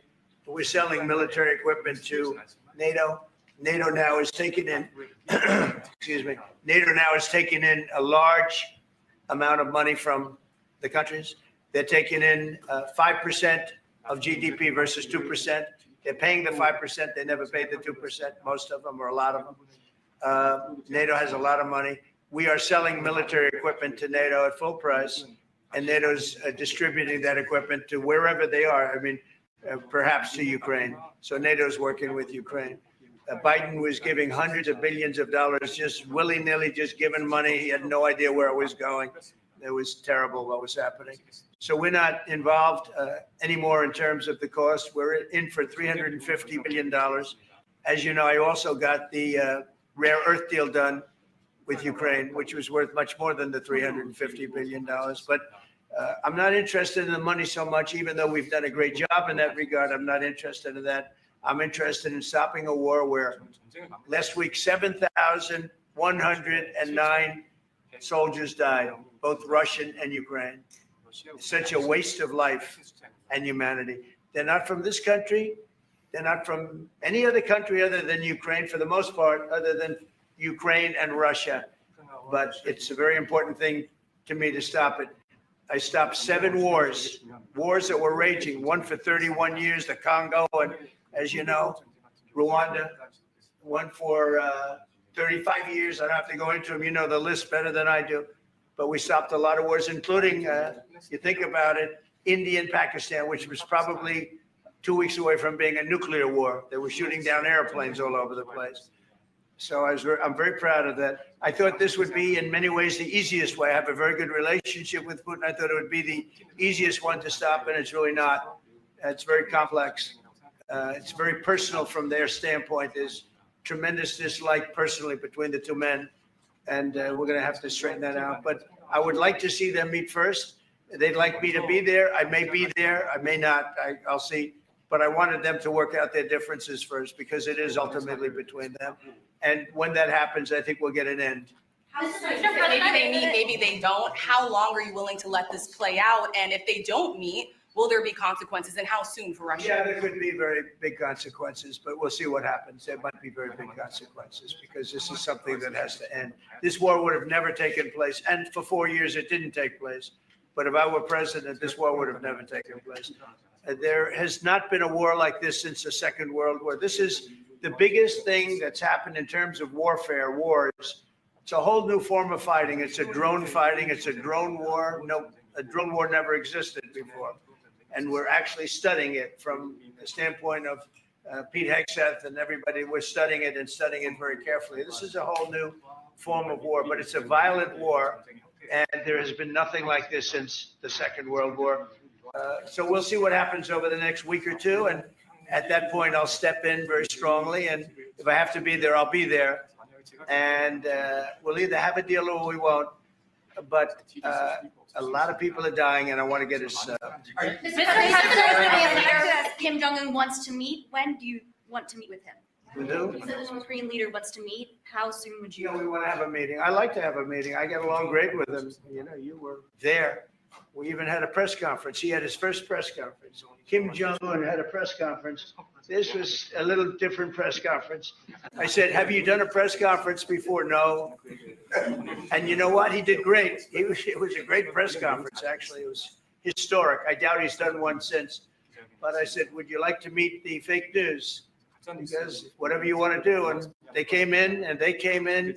Speaker 3: We're selling military equipment to NATO. NATO now is taking in, excuse me, NATO now is taking in a large amount of money from the countries. They're taking in 5% of GDP versus 2%. They're paying the 5%. They never paid the 2%, most of them, or a lot of them. NATO has a lot of money. We are selling military equipment to NATO at full price, and NATO's distributing that equipment to wherever they are. I mean, perhaps to Ukraine. So NATO's working with Ukraine. Biden was giving hundreds of billions of dollars, just willy-nilly, just giving money. He had no idea where it was going. It was terrible what was happening. So we're not involved anymore in terms of the cost. We're in for $350 billion. As you know, I also got the rare earth deal done with Ukraine, which was worth much more than the $350 billion. But I'm not interested in the money so much, even though we've done a great job in that regard. I'm not interested in that. I'm interested in stopping a war where last week 7,109 soldiers died, both Russian and Ukraine. Such a waste of life and humanity. They're not from this country. They're not from any other country other than Ukraine, for the most part, other than Ukraine and Russia. But it's a very important thing to me to stop it. I stopped 7 wars that were raging, one for 31 years, the Congo, and as you know, Rwanda, one for 35 years. I don't have to go into them. You know the list better than I do. But we stopped a lot of wars, including, you think about it, India and Pakistan, which was probably 2 weeks away from being a nuclear war. They were shooting down airplanes all over the place. So I'm very proud of that. I thought this would be, in many ways, the easiest way. I have a very good relationship with Putin. I thought it would be the easiest one to stop, and it's really not. It's very complex. It's very personal from their standpoint. There's tremendous dislike personally between the two men, and we're going to have to straighten that out. But I would like to see them meet first. They'd like me to be there. I may be there. I may not. I'll see. But I wanted them to work out their differences first, because it is ultimately between them. And when that happens, I think we'll get an end.
Speaker 9: Maybe they meet, maybe they don't. How long are you willing to let this play out? And if they don't meet, will there be consequences, and how soon for Russia?
Speaker 3: Yeah, there could be very big consequences, but we'll see what happens. There might be very big consequences, because this is something that has to end. This war would have never taken place, and for 4 years it didn't take place. But if I were president, this war would have never taken place. There has not been a war like this since the Second World War. This is the biggest thing that's happened in terms of warfare, wars. It's a whole new form of fighting. It's a drone fighting. It's a drone war. No, a drone war never existed before. And we're actually studying it from the standpoint of Pete Hegseth and everybody. We're studying it and studying it very carefully. This is a whole new form of war, but it's a violent war. And there has been nothing like this since the Second World War. So we'll see what happens over the next week or two. And at that point, I'll step in very strongly. And if I have to be there, I'll be there. And we'll either have a deal or we won't. But a lot of people are dying, and I want to get us.
Speaker 21: Mr. President, Kim Jong-un wants to meet. When do you want to meet with him?
Speaker 3: With who?
Speaker 21: You said the North Korean leader wants to meet. How soon would you?
Speaker 3: You know, we want to have a meeting. I like to have a meeting. I get along great with him. You know, you were there. We even had a press conference. He had his first press conference. Kim Jong-un had a press conference. This was a little different press conference. I said, have you done a press conference before? No. And you know what? He did great. It was a great press conference, actually. It was historic. I doubt he's done one since. But I said, would you like to meet the fake news? Because whatever you want to do. And they came in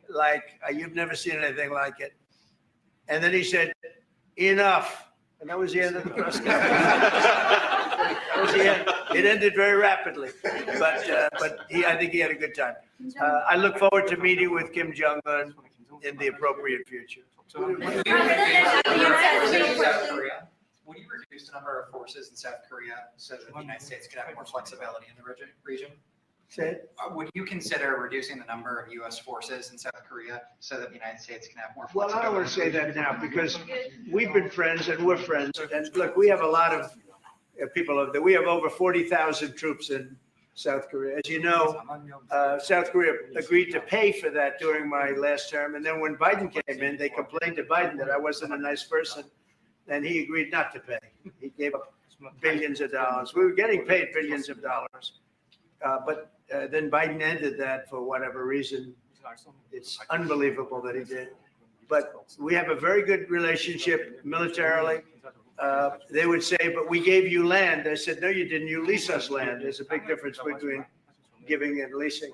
Speaker 3: like, you've never seen anything like it. And then he said, enough. And that was the end of the press conference. That was the end. It ended very rapidly, but I think he had a good time. I look forward to meeting with Kim Jong-un in the appropriate future.
Speaker 20: Would you reduce the number of forces in South Korea so that the United States could have more flexibility in the region? Would you consider reducing the number of U.S. forces in South Korea so that the United States can have more flexibility?
Speaker 3: Well, I don't want to say that now, because we've been friends and we're friends. And look, we have a lot of people over there. We have over 40,000 troops in South Korea. As you know, South Korea agreed to pay for that during my last term. And then when Biden came in, they complained to Biden that I wasn't a nice person, and he agreed not to pay. He gave up billions of dollars. We were getting paid billions of dollars. But then Biden ended that for whatever reason. It's unbelievable that he did. But we have a very good relationship militarily. They would say, but we gave you land. I said, no, you didn't. You lease us land. There's a big difference between giving and leasing.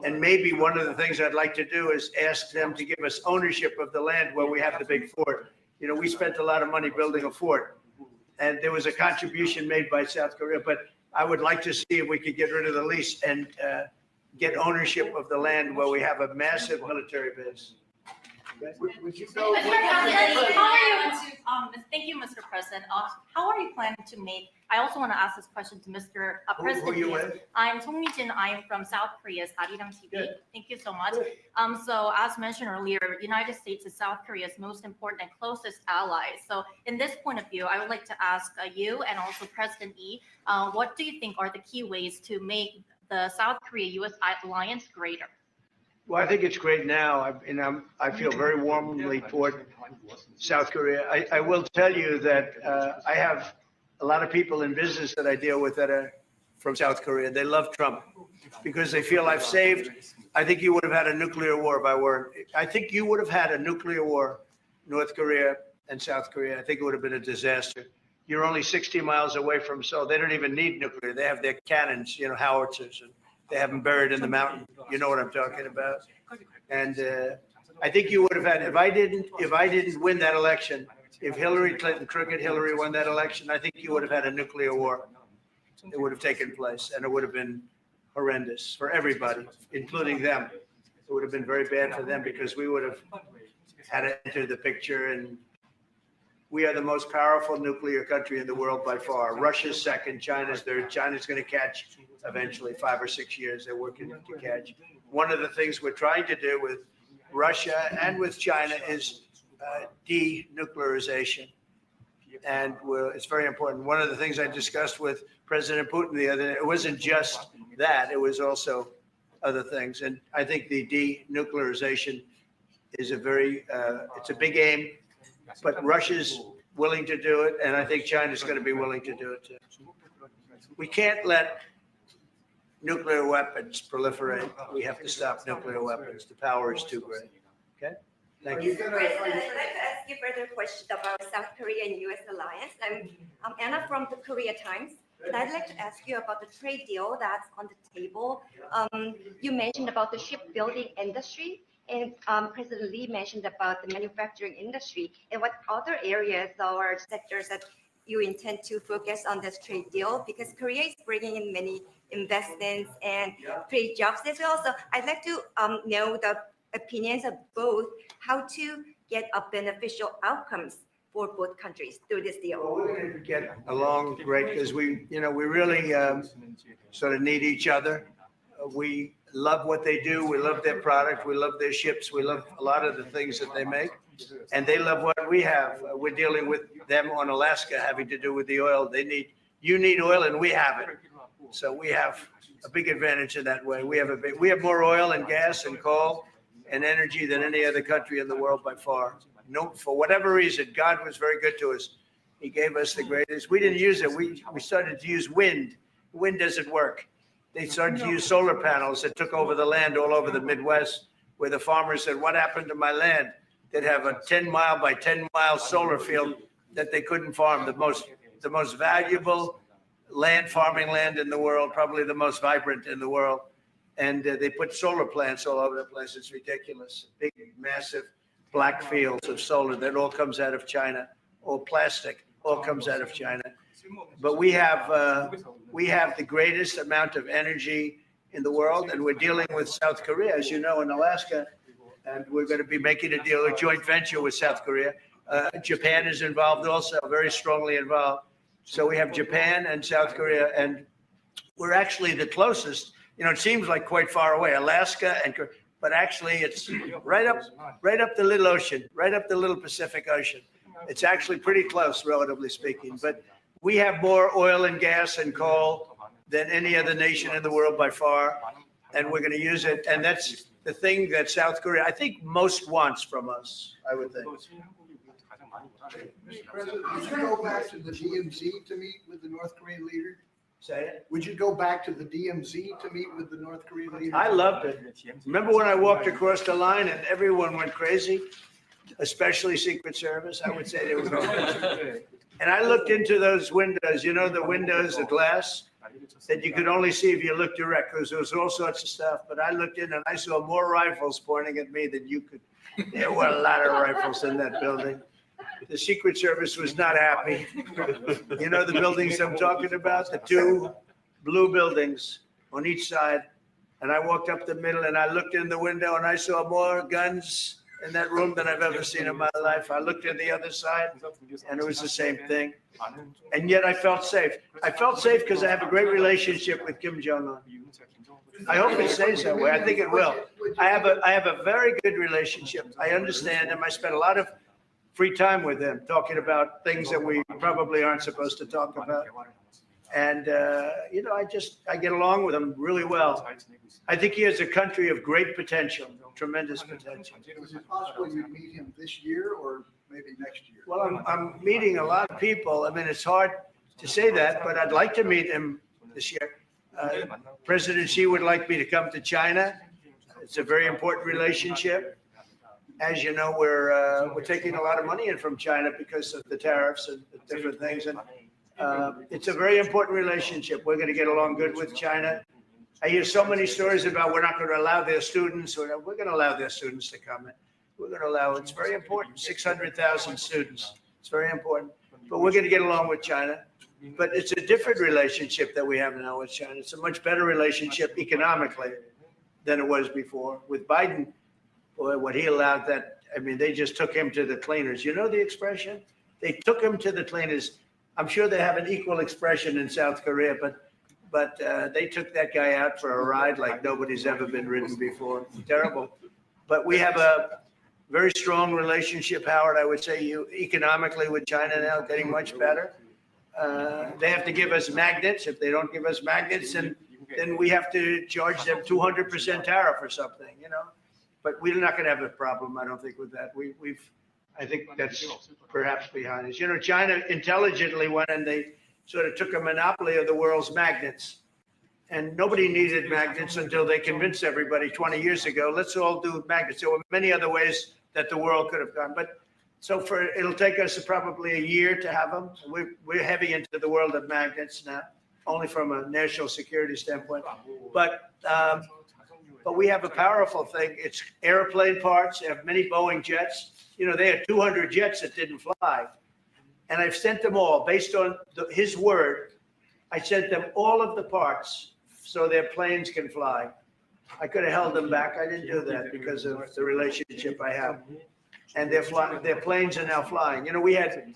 Speaker 3: And maybe one of the things I'd like to do is ask them to give us ownership of the land where we have the big fort. You know, we spent a lot of money building a fort, and there was a contribution made by South Korea. But I would like to see if we could get rid of the lease and get ownership of the land where we have a massive military base.
Speaker 11: Would you go? Thank you, Mr. President. How are you planning to make? I also want to ask this question to Mr. President.
Speaker 3: Who are you with?
Speaker 11: I'm Song Mi-jin. I'm from South Korea's Arirang TV. Thank you so much. So as mentioned earlier, United States is South Korea's most important and closest ally. So in this point of view, I would like to ask you and also President Lee, what do you think are the key ways to make the South Korea-U.S. alliance greater?
Speaker 3: Well, I think it's great now. I feel very warmly toward South Korea. I will tell you that I have a lot of people in business that I deal with that are from South Korea. They love Trump because they feel I've saved. I think you would have had a nuclear war if I weren't. I think you would have had a nuclear war, North Korea and South Korea. I think it would have been a disaster. You're only 60 miles away from Seoul. They don't even need nuclear. They have their cannons, you know, howitzers, and they have them buried in the mountain. You know what I'm talking about. And I think you would have had, if I didn't win that election, if Hillary Clinton, crooked Hillary won that election, I think you would have had a nuclear war. It would have taken place, and it would have been horrendous for everybody, including them. It would have been very bad for them because we would have had to enter the picture, and we are the most powerful nuclear country in the world by far. Russia's second, China's third. China's going to catch eventually, 5 or 6 years. They're working to catch. One of the things we're trying to do with Russia and with China is denuclearization. And it's very important. One of the things I discussed with President Putin the other day, it wasn't just that, it was also other things. And I think the denuclearization is it's a big aim, but Russia's willing to do it, and I think China's going to be willing to do it too. We can't let nuclear weapons proliferate. We have to stop nuclear weapons. The power is too great. Okay? Thank you.
Speaker 12: Mr. President, I'd like to ask you further question about South Korea and U.S. alliance. I'm Anna from the Korea Times, and I'd like to ask you about the trade deal that's on the table. You mentioned about the shipbuilding industry, and President Lee mentioned about the manufacturing industry. And what other areas or sectors that you intend to focus on this trade deal? Because Korea is bringing in many investments and trade jobs as well. So I'd like to know the opinions of both, how to get a beneficial outcomes for both countries through this deal.
Speaker 3: Well, we're going to get along great because we really sort of need each other. We love what they do. We love their product. We love their ships. We love a lot of the things that they make. And they love what we have. We're dealing with them on Alaska having to do with the oil. You need oil and we have it. So we have a big advantage in that way. We have more oil and gas and coal and energy than any other country in the world by far. No, for whatever reason, God was very good to us. He gave us the greatest. We didn't use it. We started to use wind. Wind doesn't work. They started to use solar panels that took over the land all over the Midwest, where the farmers said, what happened to my land? They'd have a 10-mile by 10-mile solar field that they couldn't farm. The most valuable farming land in the world, probably the most vibrant in the world. And they put solar plants all over the place. It's ridiculous. Big, massive black fields of solar that all comes out of China, all plastic, all comes out of China. But we have the greatest amount of energy in the world, and we're dealing with South Korea, as you know, in Alaska, and we're going to be making a deal, a joint venture with South Korea. Japan is involved also, very strongly involved. So we have Japan and South Korea, and we're actually the closest. You know, it seems like quite far away, Alaska, but actually it's right up the little ocean, right up the little Pacific Ocean. It's actually pretty close, relatively speaking. But we have more oil and gas and coal than any other nation in the world by far. And we're going to use it. And that's the thing that South Korea, I think, most wants from us, I would think.
Speaker 17: Mr. President, would you go back to the DMZ to meet with the North Korean leader?
Speaker 3: Say it.
Speaker 17: Would you go back to the DMZ to meet with the North Korean leader?
Speaker 3: I loved it. Remember when I walked across the line and everyone went crazy, especially Secret Service? I would say they were going crazy. And I looked into those windows, you know, the windows, the glass that you could only see if you looked direct, because there was all sorts of stuff. But I looked in and I saw more rifles pointing at me than you could. There were a lot of rifles in that building. The Secret Service was not happy. You know the buildings I'm talking about? The two blue buildings on each side. And I walked up the middle and I looked in the window and I saw more guns in that room than I've ever seen in my life. I looked at the other side and it was the same thing. And yet I felt safe. I felt safe because I have a great relationship with Kim Jong-un. I hope it stays that way. I think it will. I have a very good relationship. I understand him. I spent a lot of free time with him talking about things that we probably aren't supposed to talk about. And, you know, I get along with him really well. I think he has a country of great potential, tremendous potential.
Speaker 17: Is it possible you'd meet him this year or maybe next year?
Speaker 3: Well, I'm meeting a lot of people. I mean, it's hard to say that, but I'd like to meet him this year. President Xi would like me to come to China. It's a very important relationship. As you know, we're taking a lot of money in from China because of the tariffs and the different things. And it's a very important relationship. We're going to get along good with China. I hear so many stories about we're not going to allow their students, or we're going to allow their students to come in. We're going to allow, it's very important, 600,000 students. It's very important. But we're going to get along with China. But it's a different relationship that we have now with China. It's a much better relationship economically than it was before. With Biden, boy, what he allowed that, I mean, they just took him to the cleaners. You know the expression? They took him to the cleaners. I'm sure they have an equal expression in South Korea, but they took that guy out for a ride like nobody's ever been ridden before. Terrible. But we have a very strong relationship, Howard, I would say, economically with China now, getting much better. They have to give us magnets. If they don't give us magnets, then we have to charge them 200% tariff or something, you know. But we're not going to have a problem, I don't think, with that. I think that's perhaps behind us. You know, China intelligently went and they sort of took a monopoly of the world's magnets. And nobody needed magnets until they convinced everybody 20 years ago, let's all do magnets. There were many other ways that the world could have gone. But so it'll take us probably a year to have them. We're heavy into the world of magnets now, only from a national security standpoint. But we have a powerful thing. It's airplane parts. They have many Boeing jets. You know, they had 200 jets that didn't fly. And I've sent them all based on his word. I sent them all of the parts so their planes can fly. I could have held them back. I didn't do that because of the relationship I have. And their planes are now flying. You know, we had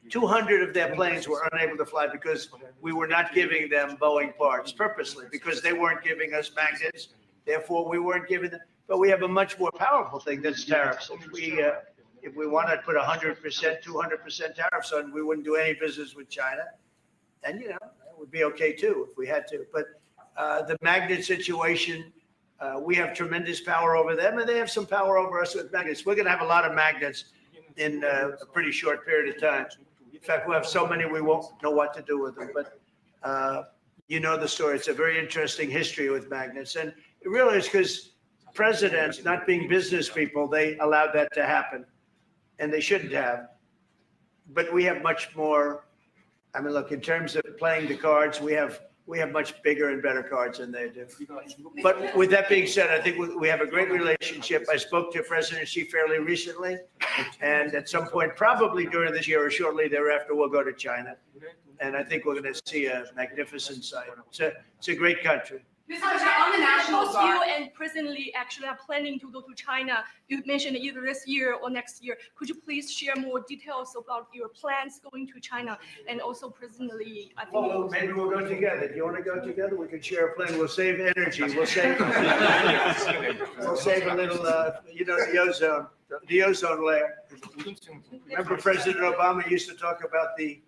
Speaker 3: 200 of their planes were unable to fly because we were not giving them Boeing parts purposely, because they weren't giving us magnets. Therefore, we weren't giving them. But we have a much more powerful thing that's tariffs. If we want to put 100%, 200% tariffs on, we wouldn't do any business with China. And, you know, that would be okay too if we had to. But the magnet situation, we have tremendous power over them, and they have some power over us with magnets. We're going to have a lot of magnets in a pretty short period of time. In fact, we'll have so many we won't know what to do with them. But you know the story. It's a very interesting history with magnets. And it really is because presidents, not being business people, they allowed that to happen. And they shouldn't have. But we have much more. I mean, look, in terms of playing the cards, we have much bigger and better cards than they do. But with that being said, I think we have a great relationship. I spoke to President Xi fairly recently, and at some point, probably during this year or shortly thereafter, we'll go to China. And I think we're going to see a magnificent sight. It's a great country.
Speaker 2: Mr. President, on the National Guard, you and President Lee actually are planning to go to China. You mentioned either this year or next year. Could you please share more details about your plans going to China? And also President Lee, I think.
Speaker 3: Well, maybe we'll go together. Do you want to go together? We can share a plane. We'll save energy. We'll save a little, you know, the ozone layer. Remember President Obama used to talk about the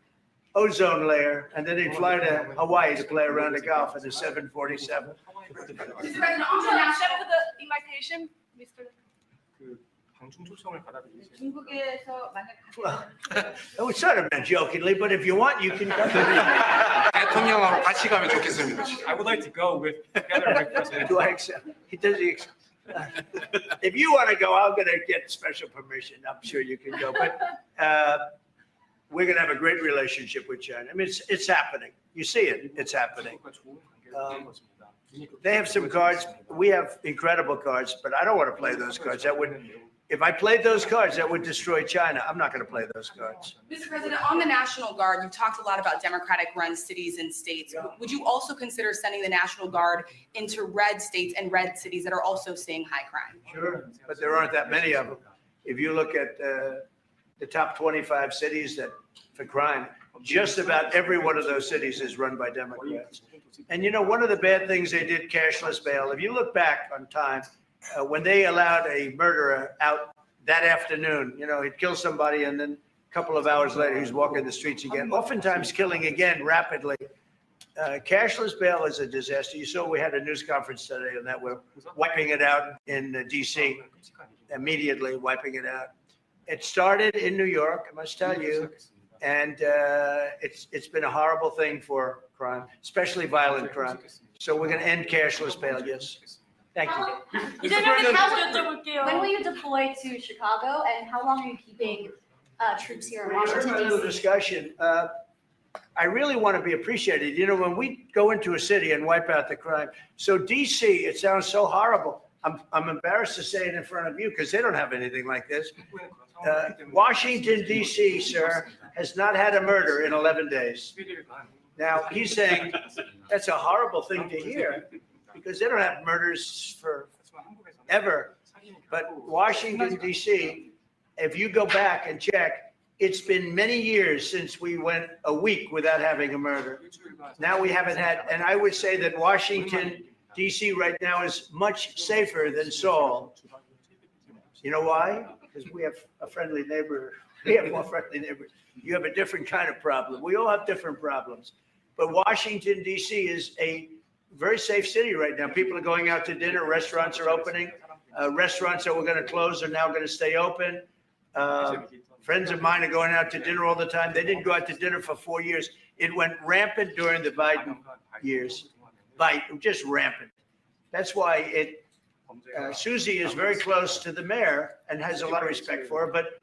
Speaker 3: ozone layer, and then he'd fly to Hawaii to play around the golf in a 747.
Speaker 2: Mr. President, on the accept the invitation, Mr.
Speaker 8: 그 방중 초청을 받아들이세요.
Speaker 1: 중국에서 만약
Speaker 3: Well, it was sort of meant jokingly, but if you want, you can come.
Speaker 8: 대통령하고 같이 가면 좋겠습니다. I would like to go together with President.
Speaker 3: Do I accept? He does. If you want to go, I'm going to get special permission. I'm sure you can go, but we're going to have a great relationship with China. I mean, it's happening. You see it. It's happening. They have some cards. We have incredible cards, but I don't want to play those cards. That would, if I played those cards, that would destroy China. I'm not going to play those cards.
Speaker 9: Mr. President, on the National Guard, you've talked a lot about Democratic-run cities and states. Would you also consider sending the National Guard into red states and red cities that are also seeing high crime?
Speaker 3: Sure, but there aren't that many of them. If you look at the top 25 cities that for crime, just about every one of those cities is run by Democrats. And you know, one of the bad things they did, cashless bail, if you look back on time, when they allowed a murderer out that afternoon, you know, he'd kill somebody and then a couple of hours later, he's walking the streets again, oftentimes killing again rapidly. Cashless bail is a disaster. You saw we had a news conference today on that. We're wiping it out in DC, immediately wiping it out. It started in New York, I must tell you, and it's been a horrible thing for crime, especially violent crime. So we're going to end cashless bail, yes. Thank you.
Speaker 21: When will you deploy to Chicago, and how long are you keeping troops here in
Speaker 3: We're
Speaker 21: Washington,
Speaker 3: having a little
Speaker 21: D.C.?
Speaker 3: discussion. I really want to be appreciated. You know, when we go into a city and wipe out the crime, so DC, it sounds so horrible. I'm embarrassed to say it in front of you because they don't have anything like this. Washington, D.C., sir, has not had a murder in 11 days. Now, he's saying that's a horrible thing to hear because they don't have murders for ever. But Washington, D.C., if you go back and check, it's been many years since we went a week without having a murder. Now we haven't had, and I would say that Washington, D.C. right now is much safer than Seoul. You know why? Because we have a friendly neighbor. We have more friendly neighbors. You have a different kind of problem. We all have different problems. But Washington, D.C. is a very safe city right now. People are going out to dinner. Restaurants are opening. Restaurants that were going to close are now going to stay open. Friends of mine are going out to dinner all the time. They didn't go out to dinner for 4 years. It went rampant during the Biden years. Just rampant. That's why Susie is very close to the mayor and has a lot of respect for her, but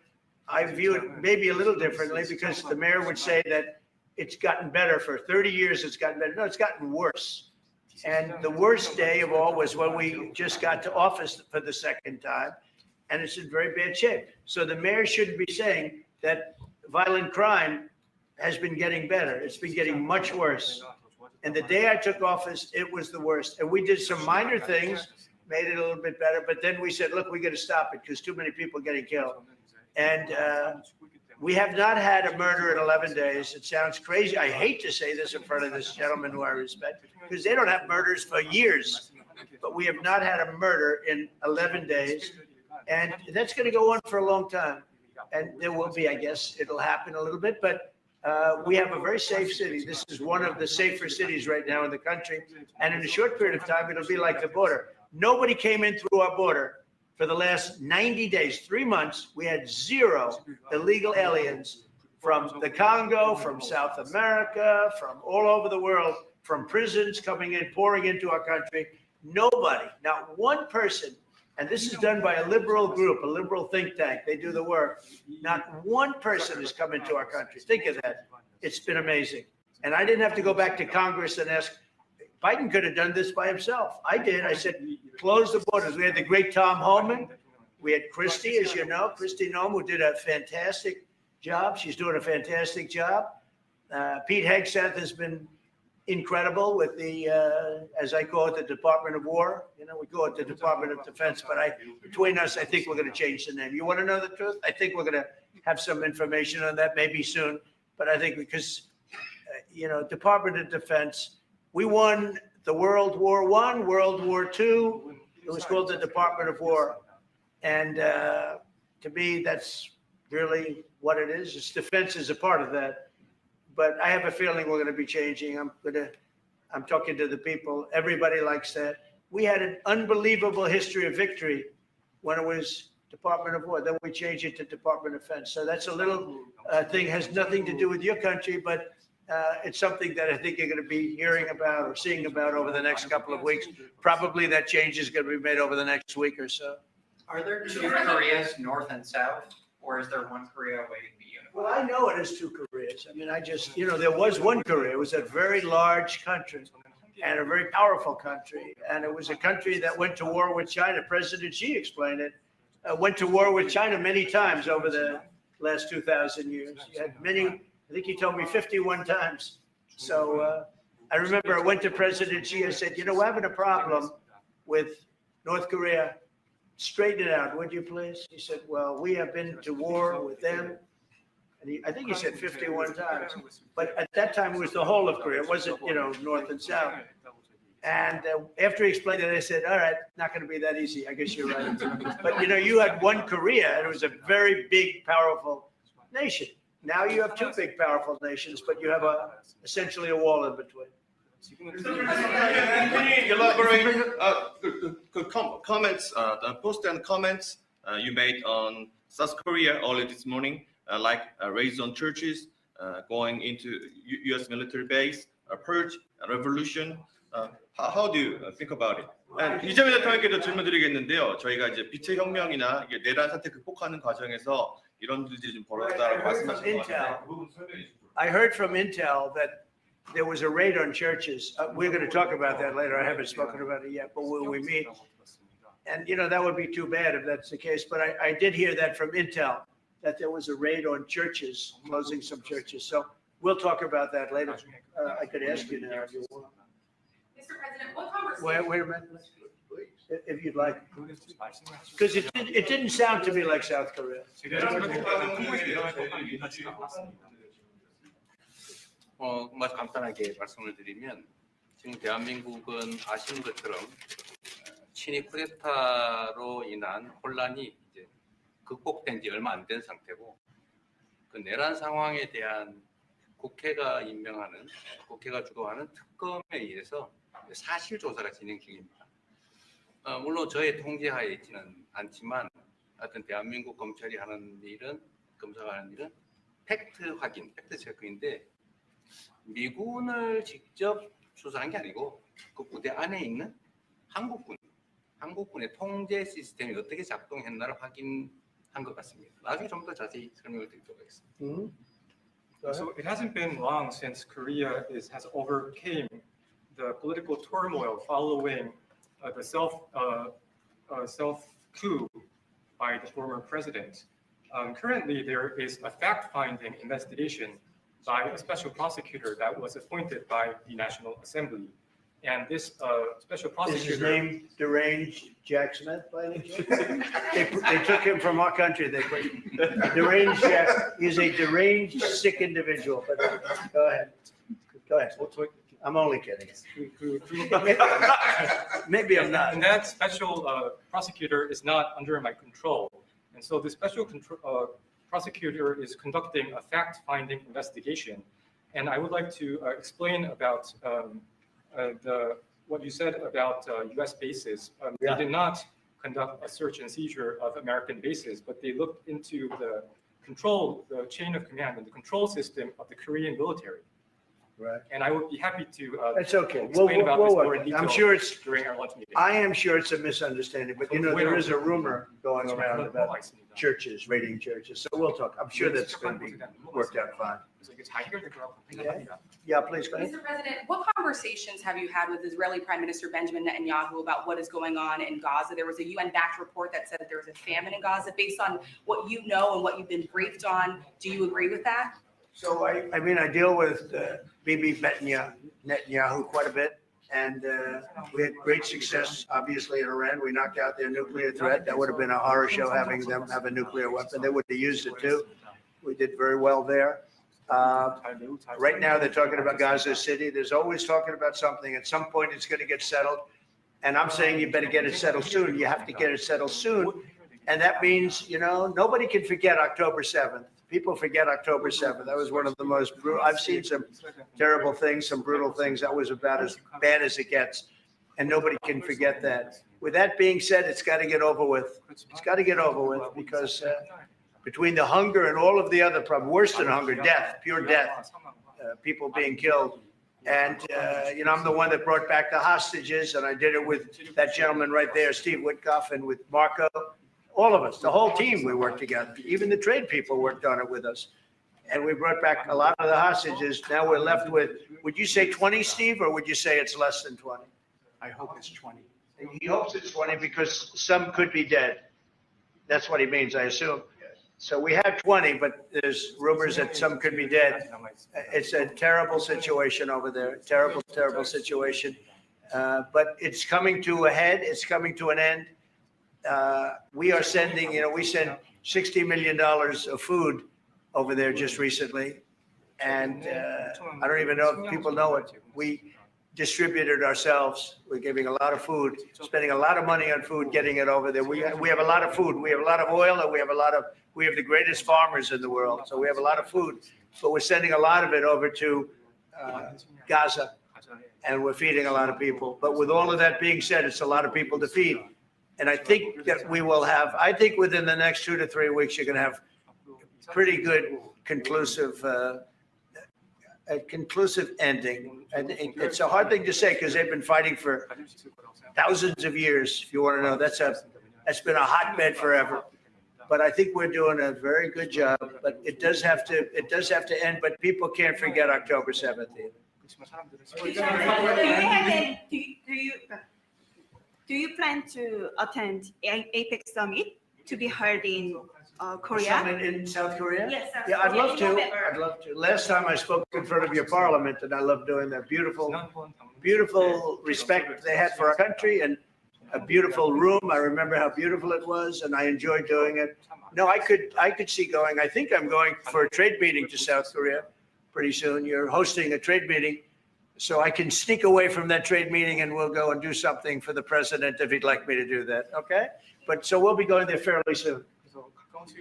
Speaker 3: I view it maybe a little differently because the mayor would say that it's gotten better for 30 years. It's gotten better. No, it's gotten worse. And the worst day of all was when we just got to office for the second time, and it's in very bad shape. So the mayor shouldn't be saying that violent crime has been getting better. It's been getting much worse. And the day I took office, it was the worst. And we did some minor things, made it a little bit better. But then we said, look, we got to stop it because too many people are getting killed. And we have not had a murder in 11 days. It sounds crazy. I hate to say this in front of this gentleman who I respect because they don't have murders for years. But we have not had a murder in 11 days. And that's going to go on for a long time. And there will be, I guess, it'll happen a little bit. But we have a very safe city. This is one of the safer cities right now in the country. And in a short period of time, it'll be like the border. Nobody came in through our border for the last 90 days, 3 months. We had 0 illegal aliens from the Congo, from South America, from all over the world, from prisons coming in, pouring into our country. Nobody, not one person. And this is done by a liberal group, a liberal think tank. They do the work. Not one person has come into our country. Think of that. It's been amazing. And I didn't have to go back to Congress and ask. Biden could have done this by himself. I did. I said, close the borders. We had the great Tom Homan. We had Christie, as you know, Christie Noem, who did a fantastic job. She's doing a fantastic job. Pete Hegseth has been incredible with the, as I call it, the Department of War. You know, we call it the Department of Defense, but between us, I think we're going to change the name. You want to know the truth? I think we're going to have some information on that maybe soon. But I think because, you know, Department of Defense, we won the World War I, World War II. It was called the Department of War. And to me, that's really what it is. Its defense is a part of that. but I have a feeling we're going to be changing. I'm talking to the people. Everybody likes that. We had an unbelievable history of victory when it was Department of War. Then we changed it to Department of Defense. So that's a little thing, has nothing to do with your country, but it's something that I think you're going to be hearing about or seeing about over the next couple of weeks. Probably that change is going to be made over the next week or so.
Speaker 20: Are there two Koreas, North and South, or is there one Korea waiting to be unified?
Speaker 3: Well, I know it is two Koreas. I mean, there was one Korea. It was a very large country and a very powerful country. And it was a country that went to war with China. President Xi explained it. Went to war with China many times over the last 2,000 years. You had many, I think he told me 51 times. So I remember I went to President Xi. I said, we're having a problem with North Korea. Straighten it out, would you please? He said, well, we have been to war with them. And I think he said 51 times. But at that time, it was the whole of Korea. It wasn't, North and South. And after he explained it, I said, all right, not going to be that easy. I guess you're right. But, you had one Korea, and it was a very big, powerful nation. Now you have two big, powerful nations, but you have essentially a wall in between.
Speaker 6: Can you elaborate comments, the post and comments you made on South Korea early this morning, like raids on churches, going into U.S. military base, purge, revolution. How do you think about it? 이재명 대통령께도 질문드리겠는데요. 저희가 이제 빛의 혁명이나 내란 사태 극복하는 과정에서 이런 일들이 좀 벌어졌다고 말씀하신 것 같아요.
Speaker 3: I heard from Intel that there was a raid on churches. We're going to talk about that later. I haven't spoken about it yet, but when we meet, and that would be too bad if that's the case. But I did hear that from Intel, that there was a raid on churches, closing some churches. So we'll talk about that later. I could ask you now if you want.
Speaker 9: Mr. President, what conversation?
Speaker 3: Wait a minute, if you'd like, because it didn't sound to me like South Korea.
Speaker 7: 간단하게 말씀을 드리면 지금 대한민국은 아시는 것처럼 친위 쿠데타로 인한 혼란이 이제 극복된 지 얼마 안 된 상태고 그 내란 상황에 대한 국회가 주도하는 특검에 의해서 사실 조사가 진행 중입니다. 물론 저의 통제하에 있지는 않지만 하여튼 대한민국 검찰이 검사가 하는 일은 팩트 확인, 팩트 체크인데 미군을 직접 수사한 게 아니고 그 부대 안에 있는 한국군의 통제 시스템이 어떻게 작동했나를 확인한 것 같습니다. 나중에 좀 더 자세히 설명을 드리도록 하겠습니다.
Speaker 8: So it hasn't been long since Korea has overcame the political turmoil following the self-coup by the former president. Currently, there is a fact-finding investigation by a special prosecutor that was appointed by the National Assembly. And this special prosecutor...
Speaker 3: Is his name deranged Jack Smith by any chance? They took him from our country. Deranged Jack is a deranged, sick individual. But go ahead. I'm only kidding. Maybe I'm not.
Speaker 8: And that special prosecutor is not under my control. And so the special prosecutor is conducting a fact-finding investigation. And I would like to explain about what you said about U.S. bases. They did not conduct a search and seizure of American bases, but they looked into the chain of command and the control system of the Korean military.
Speaker 3: Right.
Speaker 8: And I would be happy to
Speaker 3: That's okay.
Speaker 8: explain about this more in detail
Speaker 3: I'm sure it's
Speaker 8: during our lunch meeting.
Speaker 3: I am sure it's a misunderstanding, but there is a rumor going around about churches, raiding churches. So we'll talk. I'm sure that's going to be worked out fine. Yeah, please go ahead.
Speaker 9: Mr. President, what conversations have you had with Israeli Prime Minister Benjamin Netanyahu about what is going on in Gaza? There was a UN-backed report that said there was a famine in Gaza. Based on what you know and what you've been briefed on, do you agree with that?
Speaker 3: So I deal with Bibi Netanyahu quite a bit, and we had great success, obviously, in Iran. We knocked out their nuclear threat. That would have been a horror show having them have a nuclear weapon. They would have used it too. We did very well there. Right now, they're talking about Gaza City. There's always talking about something. At some point, it's going to get settled. And I'm saying you better get it settled soon. You have to get it settled soon. And that means, nobody can forget October 7th. People forget October 7th. That was one of the most brutal. I've seen some terrible things, some brutal things. That was about as bad as it gets. And nobody can forget that. With that being said, it's got to get over with. It's got to get over with because between the hunger and all of the other problems, worse than hunger, death, pure death, people being killed. And, you know, I'm the one that brought back the hostages, and I did it with that gentleman right there, Steve Witkoff, and with Marco. All of us, the whole team, we worked together. Even the trade people worked on it with us. And we brought back a lot of the hostages. Now we're left with, would you say 20, Steve, or would you say it's less than 20?
Speaker 17: I hope it's 20.
Speaker 3: He hopes it's 20 because some could be dead. That's what he means, I assume. So we have 20, but there's rumors that some could be dead. It's a terrible situation over there. Terrible, terrible situation. But it's coming to a head. It's coming to an end. We are sending, you know, we sent $60 million of food over there just recently. And I don't even know if people know it. We distributed ourselves. We're giving a lot of food, spending a lot of money on food, getting it over there. We have a lot of food. We have a lot of oil, and we have the greatest farmers in the world. So we have a lot of food, but we're sending a lot of it over to Gaza, and we're feeding a lot of people. But with all of that being said, it's a lot of people to feed. And I think that we will have, I think within the next 2 to 3 weeks, you're going to have pretty good conclusive a conclusive ending. And it's a hard thing to say because they've been fighting for thousands of years. If you want to know, that's been a hotbed forever. But I think we're doing a very good job. But it does have to end. But people can't forget October 7th either.
Speaker 13: Do you plan to attend APEC summit to be held in Korea?
Speaker 3: Summit in South Korea?
Speaker 13: Yes. South
Speaker 3: Yeah, I'd
Speaker 13: Korea
Speaker 3: love
Speaker 13: in
Speaker 3: to.
Speaker 13: November.
Speaker 3: I'd love to. Last time I spoke in front of your parliament, and I love doing that. Beautiful respect they had for our country, and a beautiful room. I remember how beautiful it was, and I enjoyed doing it. No, I could see going. I think I'm going for a trade meeting to South Korea pretty soon. You're hosting a trade meeting, so I can sneak away from that trade meeting, and we'll go and do something for the president if he'd like me to do that. Okay? But so we'll be going there fairly soon.
Speaker 13: If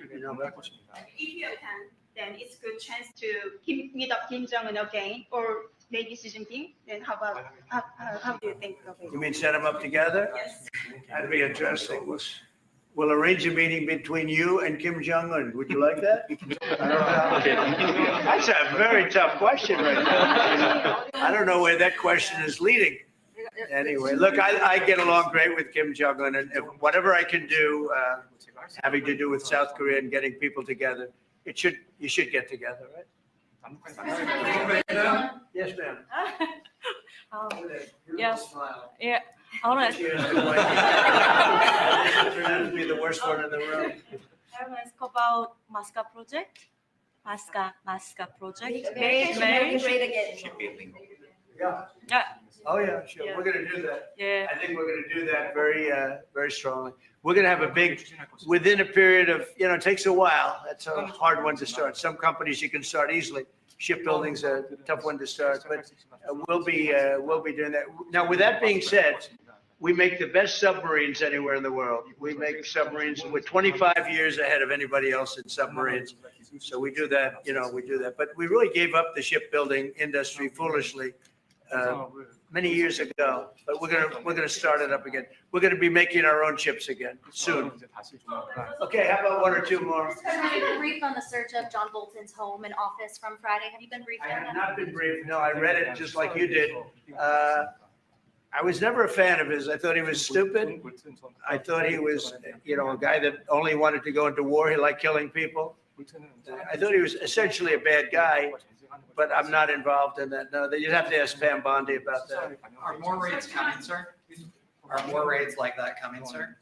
Speaker 13: you attend, then it's a good chance to meet up Kim Jong-un again, or maybe Xi Jinping. Then how do you think of it?
Speaker 3: You mean set them up together?
Speaker 13: Yes.
Speaker 3: That'd be interesting. We'll arrange a meeting between you and Kim Jong-un. Would you like that? That's a very tough question right now. I don't know where that question is leading. Anyway, look, I get along great with Kim Jong-un, and whatever I can do, having to do with South Korea and getting people together, you should get together, right? Yes, ma'am.
Speaker 14: Yes. Yeah. I want to.
Speaker 3: Turned out to be the worst one in the room.
Speaker 14: I want to ask about Masca project. Masca project.
Speaker 12: Great again.
Speaker 3: Yeah. Oh yeah, sure. Yeah. We're going to do that.
Speaker 14: Yeah.
Speaker 3: I think we're going to do that very strongly. We're going to have a big, within a period of, you know, it takes a while. That's a hard one to start. Some companies you can start easily. Shipbuilding's a tough one to start, but we'll be doing that. Now, with that being said, we make the best submarines anywhere in the world. We make submarines. We're 25 years ahead of anybody else in submarines. So we do that, you know, we do that. But we really gave up the shipbuilding industry foolishly many years ago. But we're gonna start it up again. We're gonna be making our own ships again soon. Okay, how about one or two more?
Speaker 21: Have you been briefed on the search of John Bolton's home and office from Friday? Have you been briefed
Speaker 3: I
Speaker 21: on
Speaker 3: have
Speaker 21: that?
Speaker 3: not been briefed. No, I read it just like you did. I was never a fan of his. I thought he was stupid. I thought he was, you know, a guy that only wanted to go into war. He liked killing people. I thought he was essentially a bad guy, but I'm not involved in that. No, you'd have to ask Pam Bondi about that.
Speaker 20: Are more raids coming, sir? Are more raids like that coming, sir?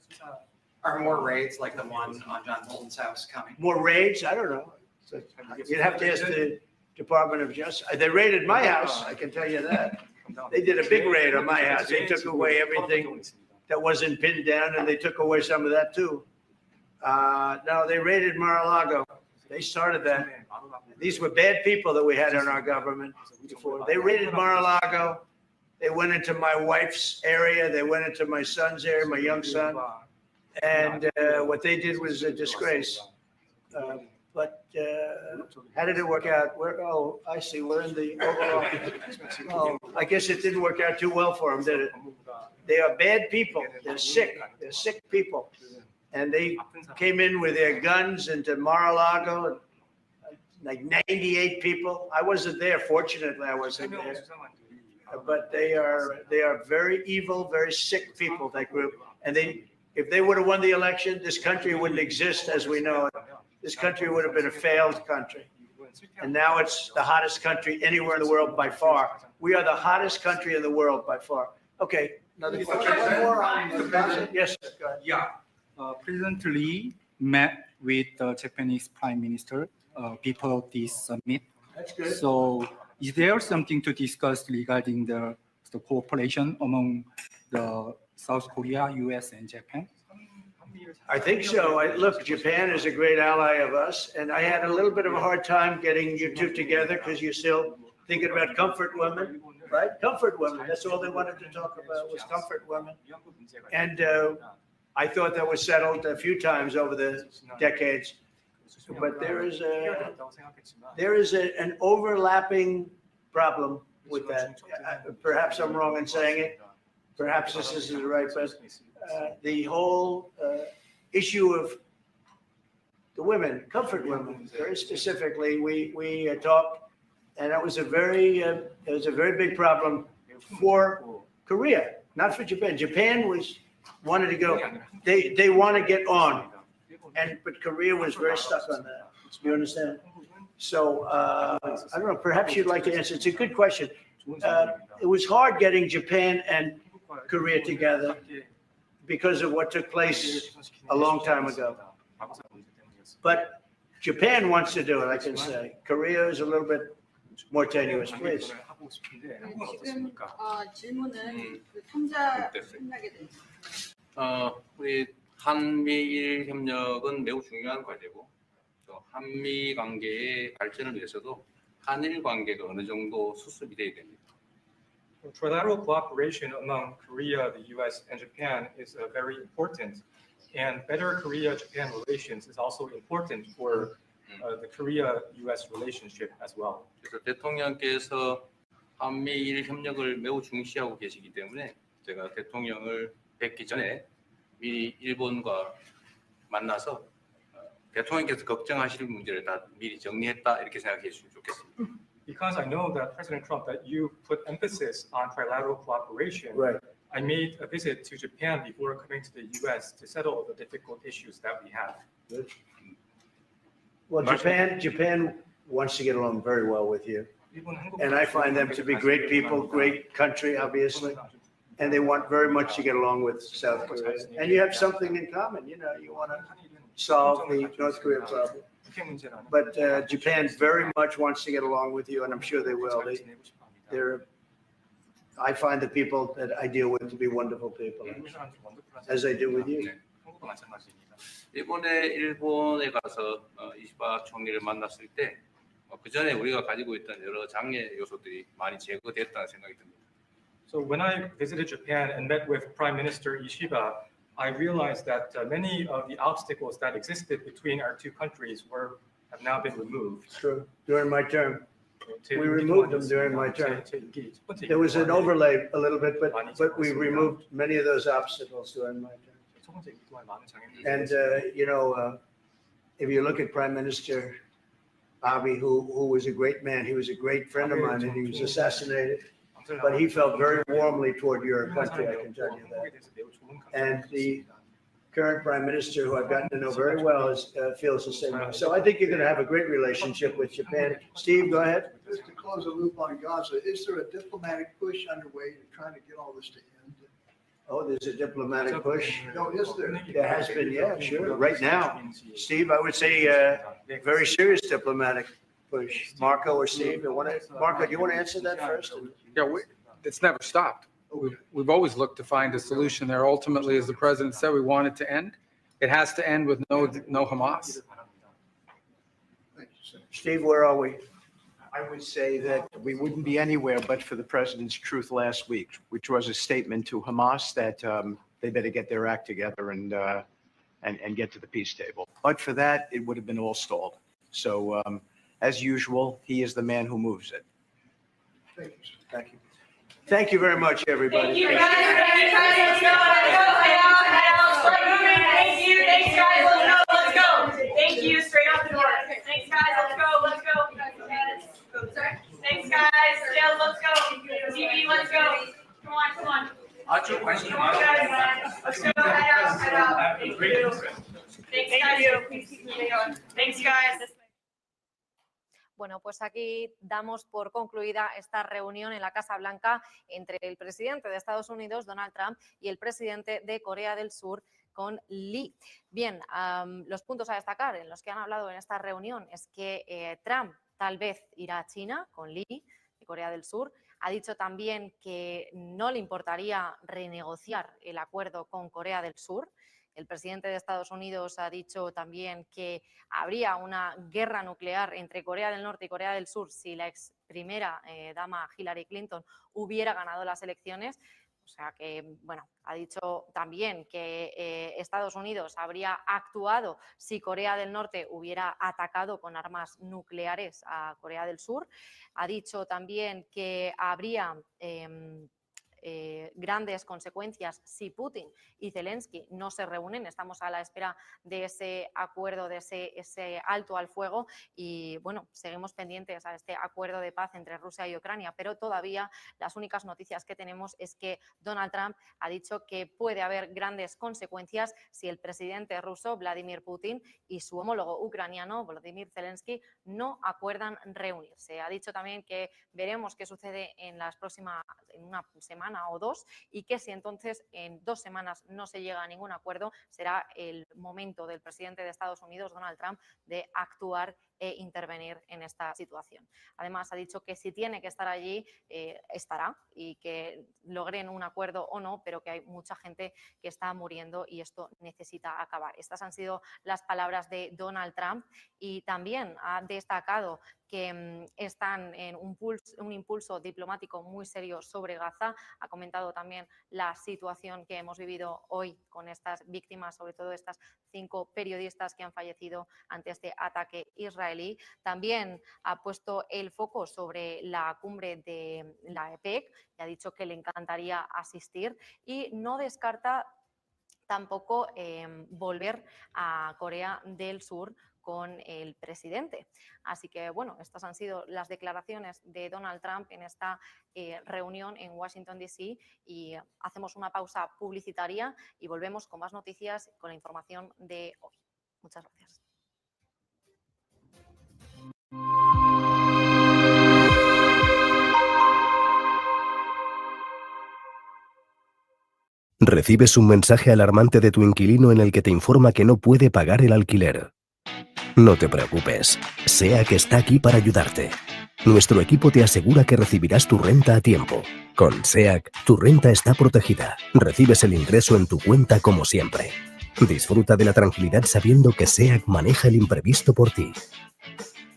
Speaker 20: Are more raids like the one on John Bolton's house coming?
Speaker 3: More raids? I don't know. So you'd have to ask the Department of Justice. They raided my house, I can tell you that. They did a big raid on my house. They took away everything that wasn't pinned down, and they took away some of that too. No, they raided Mar-a-Lago. They started that. These were bad people that we had in our government before. They raided Mar-a-Lago. They went into my wife's area. They went into my son's area, my young son. And what they did was a disgrace. But how did it work out? Oh, I see, we're in the Oval Office. Oh, I guess it didn't work out too well for them, did it? They are bad people. They're sick people. And they came in with their guns into Mar-a-Lago, like 98 people. I wasn't there, fortunately, I wasn't there. But they are very evil, very sick people, that group. And if they would have won the election, this country wouldn't exist as we know it. This country would have been a failed country. And now it's the hottest country anywhere in the world by far. We are the hottest country in the world by far. Okay, another question. Yes, go ahead.
Speaker 16: Yeah. President Lee met with the Japanese Prime Minister before this summit.
Speaker 3: That's good.
Speaker 16: So is there something to discuss regarding the cooperation among the South Korea, US, and Japan?
Speaker 3: I think so. Look, Japan is a great ally of us, and I had a little bit of a hard time getting you two together because you're still thinking about comfort women, right? Comfort women. That's all they wanted to talk about was comfort women. And I thought that was settled a few times over the decades. But there is an overlapping problem with that. Perhaps I'm wrong in saying it. Perhaps this isn't right, but the whole issue of the women, comfort women, very specifically, we talked, and that was a very big problem for Korea, not for Japan. Japan wanted to go. They want to get on, but Korea was very stuck on that. You understand? So I don't know. Perhaps you'd like to answer. It's a good question. It was hard getting Japan and Korea together because of what took place a long time ago. But Japan wants to do it, I can say. Korea is a little bit more tenuous, please.
Speaker 1: 지금 질문은 그 통자 생략에 대해서.
Speaker 7: 우리 한미일 협력은 매우 중요한 과제고, 또 한미 관계의 발전을 위해서도 한일 관계가 어느 정도 수습이 돼야 됩니다.
Speaker 8: Trilateral cooperation among Korea, the US, and Japan is very important. And better Korea-Japan relations is also important for the Korea-US relationship as well.
Speaker 7: 그래서 대통령께서 한미일 협력을 매우 중시하고 계시기 때문에 제가 대통령을 뵙기 전에 미리 일본과 만나서 대통령께서 걱정하시는 문제를 다 미리 정리했다 이렇게 생각해 주시면 좋겠습니다.
Speaker 8: Because I know that President Trump, that you put emphasis on trilateral cooperation,
Speaker 3: right.
Speaker 8: I made a visit to Japan before coming to the US to settle the difficult issues that we have.
Speaker 3: Good. Well, Japan wants to get along very well with you. And I find them to be great people, great country, obviously. And they want very much to get along with South Korea. And you have something in common, you want to solve the North Korea problem. But Japan very much wants to get along with you, and I'm sure they will. I find the people that I deal with to be wonderful people, as I do with you.
Speaker 7: 이번에 일본에 가서 이시바 총리를 만났을 때 그 전에 우리가 가지고 있던 여러 장애 요소들이 많이 제거됐다는 생각이 듭니다.
Speaker 8: So when I visited Japan and met with Prime Minister Ishiba, I realized that many of the obstacles that existed between our two countries have now been removed.
Speaker 3: True. During my term, we removed them during my term. There was an overlay a little bit, but we removed many of those obstacles during my term. And if you look at Prime Minister Abe, who was a great man, he was a great friend of mine, and he was assassinated. But he felt very warmly toward your country, I can tell you that. And the current Prime Minister, who I've gotten to know very well, feels the same way. So I think you're going to have a great relationship with Japan. Steve, go ahead.
Speaker 17: Just to close the loop on Gaza, is there a diplomatic push underway to try to get all this to end?
Speaker 3: Oh, there's a diplomatic push.
Speaker 17: No, is there?
Speaker 3: There has been, yeah, sure. Right now, Steve, I would say very serious diplomatic push. Marco or Steve, Marco, do you want to answer that first?
Speaker 18: Yeah, it's never stopped. We've always looked to find a solution there. Ultimately, as the president said, we want it to end. It has to end with no Hamas.
Speaker 3: Steve, where are we?
Speaker 19: I would say that we wouldn't be anywhere but for the president's truth last week, which was a statement to Hamas that they better get their act together and get to the peace table. But for that, it would have been all stalled. So as usual, he is the man who moves it.
Speaker 3: Thank you. Thank you. Thank you very much, everybody.
Speaker 4: Thank you, guys. Let's go. Head out. Start moving. Thank you. Thanks, guys. Let's go. Thank you. Straight out the door. Thanks, guys. Let's go. Thanks, guys. Jill, let's go. TV, let's go. Come on. Come on, guys. Let's go. Head out. Thank you. Thanks, guys. Please keep moving on. Thanks, guys.
Speaker 15: Bueno, pues aquí damos por concluida esta reunión en la Casa Blanca entre el presidente de Estados Unidos, Donald Trump, y el presidente de Corea del Sur, con Lee. Bien, los puntos a destacar en los que han hablado en esta reunión es que Trump tal vez irá a China con Lee, de Corea del Sur. Ha dicho también que no le importaría renegociar el acuerdo con Corea del Sur. El presidente de Estados Unidos ha dicho también que habría una guerra nuclear entre Corea del Norte y Corea del Sur si la ex primera dama Hillary Clinton hubiera ganado las elecciones. O sea que, bueno, ha dicho también que Estados Unidos habría actuado si Corea del Norte hubiera atacado con armas nucleares a Corea del Sur. Ha dicho también que habría grandes consecuencias si Putin y Zelensky no se reúnen. Estamos a la espera de ese acuerdo, de ese alto al fuego y, bueno, seguimos pendientes a este acuerdo de paz entre Rusia y Ucrania, pero todavía las únicas noticias que tenemos es que Donald Trump ha dicho que puede haber grandes consecuencias si el presidente ruso, Vladimir Putin, y su homólogo ucraniano, Volodymyr Zelensky, no acuerdan reunirse. Ha dicho también que veremos qué sucede en una semana o dos y que si entonces en 2 semanas no se llega a ningún acuerdo será el momento del presidente de Estados Unidos, Donald Trump, de actuar e intervenir en esta situación. Además, ha dicho que si tiene que estar allí, estará y que logren un acuerdo o no, pero que hay mucha gente que está muriendo y esto necesita acabar. Estas han sido las palabras de Donald Trump y también ha destacado que están en un impulso diplomático muy serio sobre Gaza. Ha comentado también la situación que hemos vivido hoy con estas víctimas, sobre todo estas 5 periodistas que han fallecido ante este ataque israelí. También ha puesto el foco sobre la cumbre de la EPEC y ha dicho que le encantaría asistir y no descarta tampoco volver a Corea del Sur con el presidente. Así que, bueno, estas han sido las declaraciones de Donald Trump en esta reunión en Washington, D.C. y hacemos una pausa publicitaria y volvemos con más noticias con la información de hoy. Muchas gracias.
Speaker 5: Recibes un mensaje alarmante de tu inquilino en el que te informa que no puede pagar el alquiler. No te preocupes, SEAC está aquí para ayudarte. Nuestro equipo te asegura que recibirás tu renta a tiempo. Con SEAC, tu renta está protegida. Recibes el ingreso en tu cuenta como siempre. Disfruta de la tranquilidad sabiendo que SEAC maneja el imprevisto por ti.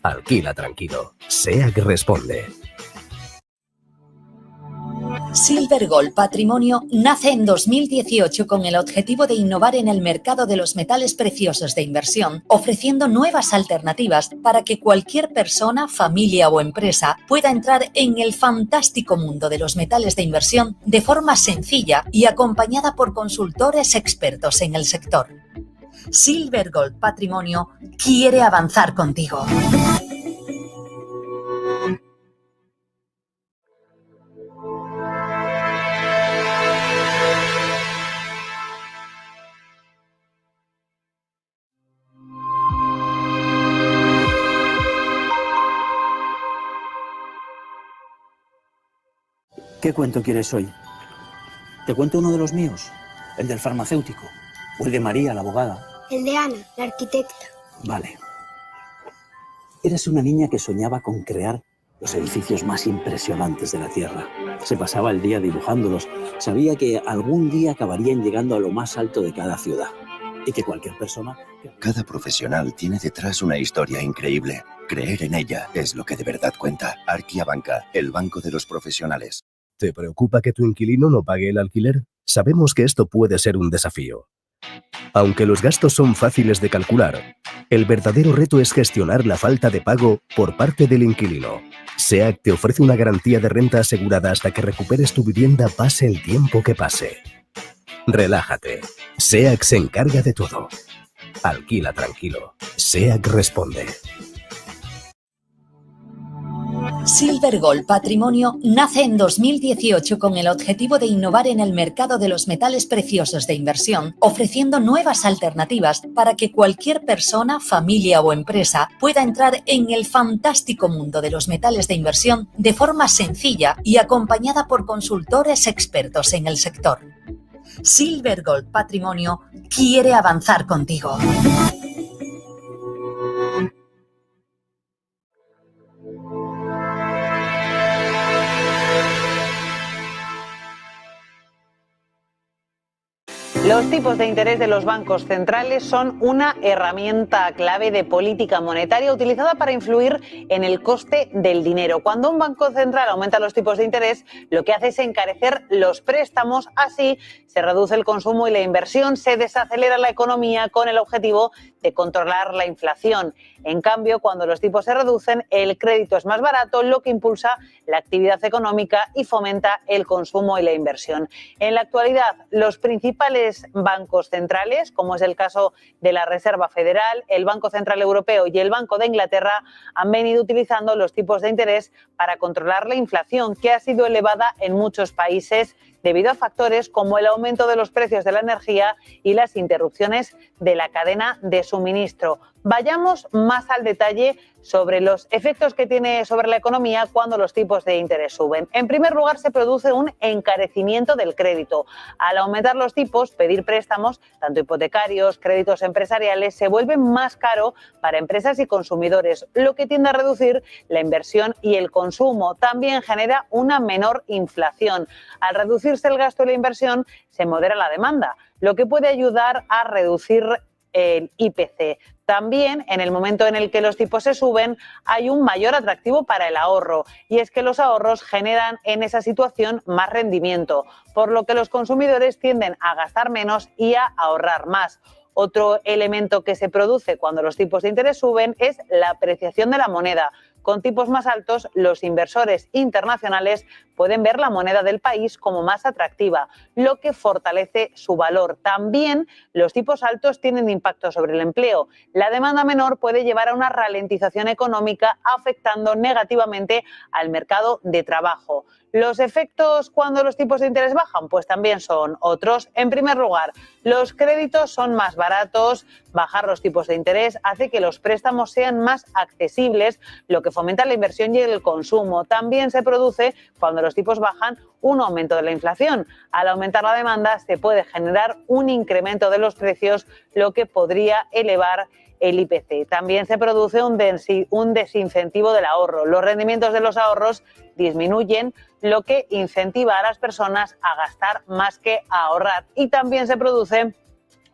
Speaker 5: Alquila tranquilo. SEAC responde.
Speaker 23: Silver Gold Patrimonio nace en 2018 con el objetivo de innovar en el mercado de los metales preciosos de inversión, ofreciendo nuevas alternativas para que cualquier persona, familia o empresa pueda entrar en el fantástico mundo de los metales de inversión de forma sencilla y acompañada por consultores expertos en el sector. Silver Gold Patrimonio quiere avanzar contigo.
Speaker 24: ¿Qué cuento quieres hoy? ¿Te cuento uno de los míos? ¿El del farmacéutico? ¿O el de María, la abogada?
Speaker 25: El de Ana, la arquitecta.
Speaker 24: Vale. Eras una niña que soñaba con crear los edificios más impresionantes de la Tierra. Se pasaba el día dibujándolos. Sabía que algún día acabarían llegando a lo más alto de cada ciudad. Y que cualquier persona...
Speaker 26: Cada profesional tiene detrás una historia increíble. Creer en ella es lo que de verdad cuenta. Arquia Banca, el banco de los profesionales.
Speaker 5: ¿Te preocupa que tu inquilino no pague el alquiler? Sabemos que esto puede ser un desafío. Aunque los gastos son fáciles de calcular, El verdadero reto es gestionar la falta de pago por parte del inquilino. SEAC te ofrece una garantía de renta asegurada hasta que recuperes tu vivienda, pase el tiempo que pase. Relájate. SEAC se encarga de todo. Alquila tranquilo. SEAC responde.
Speaker 23: Silver Gold Patrimonio nace en 2018 con el objetivo de innovar en el mercado de los metales preciosos de inversión, ofreciendo nuevas alternativas para que cualquier persona, familia o empresa pueda entrar en el fantástico mundo de los metales de inversión de forma sencilla y acompañada por consultores expertos en el sector. Silver Gold Patrimonio quiere avanzar contigo.
Speaker 2: Los tipos de interés de los bancos centrales son una herramienta clave de política monetaria utilizada para influir en el coste del dinero. Cuando un banco central aumenta los tipos de interés, lo que hace es encarecer los préstamos, así se reduce el consumo y la inversión, se desacelera la economía con el objetivo de controlar la inflación. En cambio, cuando los tipos se reducen, el crédito es más barato, lo que impulsa la actividad económica y fomenta el consumo y la inversión. En la actualidad, los principales bancos centrales, como es el caso de la Reserva Federal, el Banco Central Europeo y el Banco de Inglaterra, han venido utilizando los tipos de interés para controlar la inflación, que ha sido elevada en muchos países debido a factores como el aumento de los precios de la energía y las interrupciones de la cadena de suministro. Vayamos más al detalle sobre los efectos que tiene sobre la economía cuando los tipos de interés suben. En primer lugar, se produce un encarecimiento del crédito. Al aumentar los tipos, pedir préstamos, tanto hipotecarios, créditos empresariales, se vuelve más caro para empresas y consumidores, lo que tiende a reducir la inversión y el consumo. También genera una menor inflación. Al reducirse el gasto y la inversión, se modera la demanda, lo que puede ayudar a reducir el IPC. También, en el momento en el que los tipos se suben, hay un mayor atractivo para el ahorro, y es que los ahorros generan en esa situación más rendimiento, por lo que los consumidores tienden a gastar menos y a ahorrar más. Otro elemento que se produce cuando los tipos de interés suben es la apreciación de la moneda. Con tipos más altos, los inversores internacionales pueden ver la moneda del país como más atractiva, lo que fortalece su valor. También los tipos altos tienen impacto sobre el empleo. La demanda menor puede llevar a una ralentización económica, afectando negativamente al mercado de trabajo. ¿Los efectos cuando los tipos de interés bajan? Pues también son otros. En primer lugar, los créditos son más baratos. Bajar los tipos de interés hace que los préstamos sean más accesibles, lo que fomenta la inversión y el consumo. También se produce, cuando los tipos bajan, un aumento de la inflación. Al aumentar la demanda, se puede generar un incremento de los precios, lo que podría elevar el IPC. También se produce un desincentivo del ahorro. Los rendimientos de los ahorros disminuyen, lo que incentiva a las personas a gastar más que a ahorrar. Y también se produce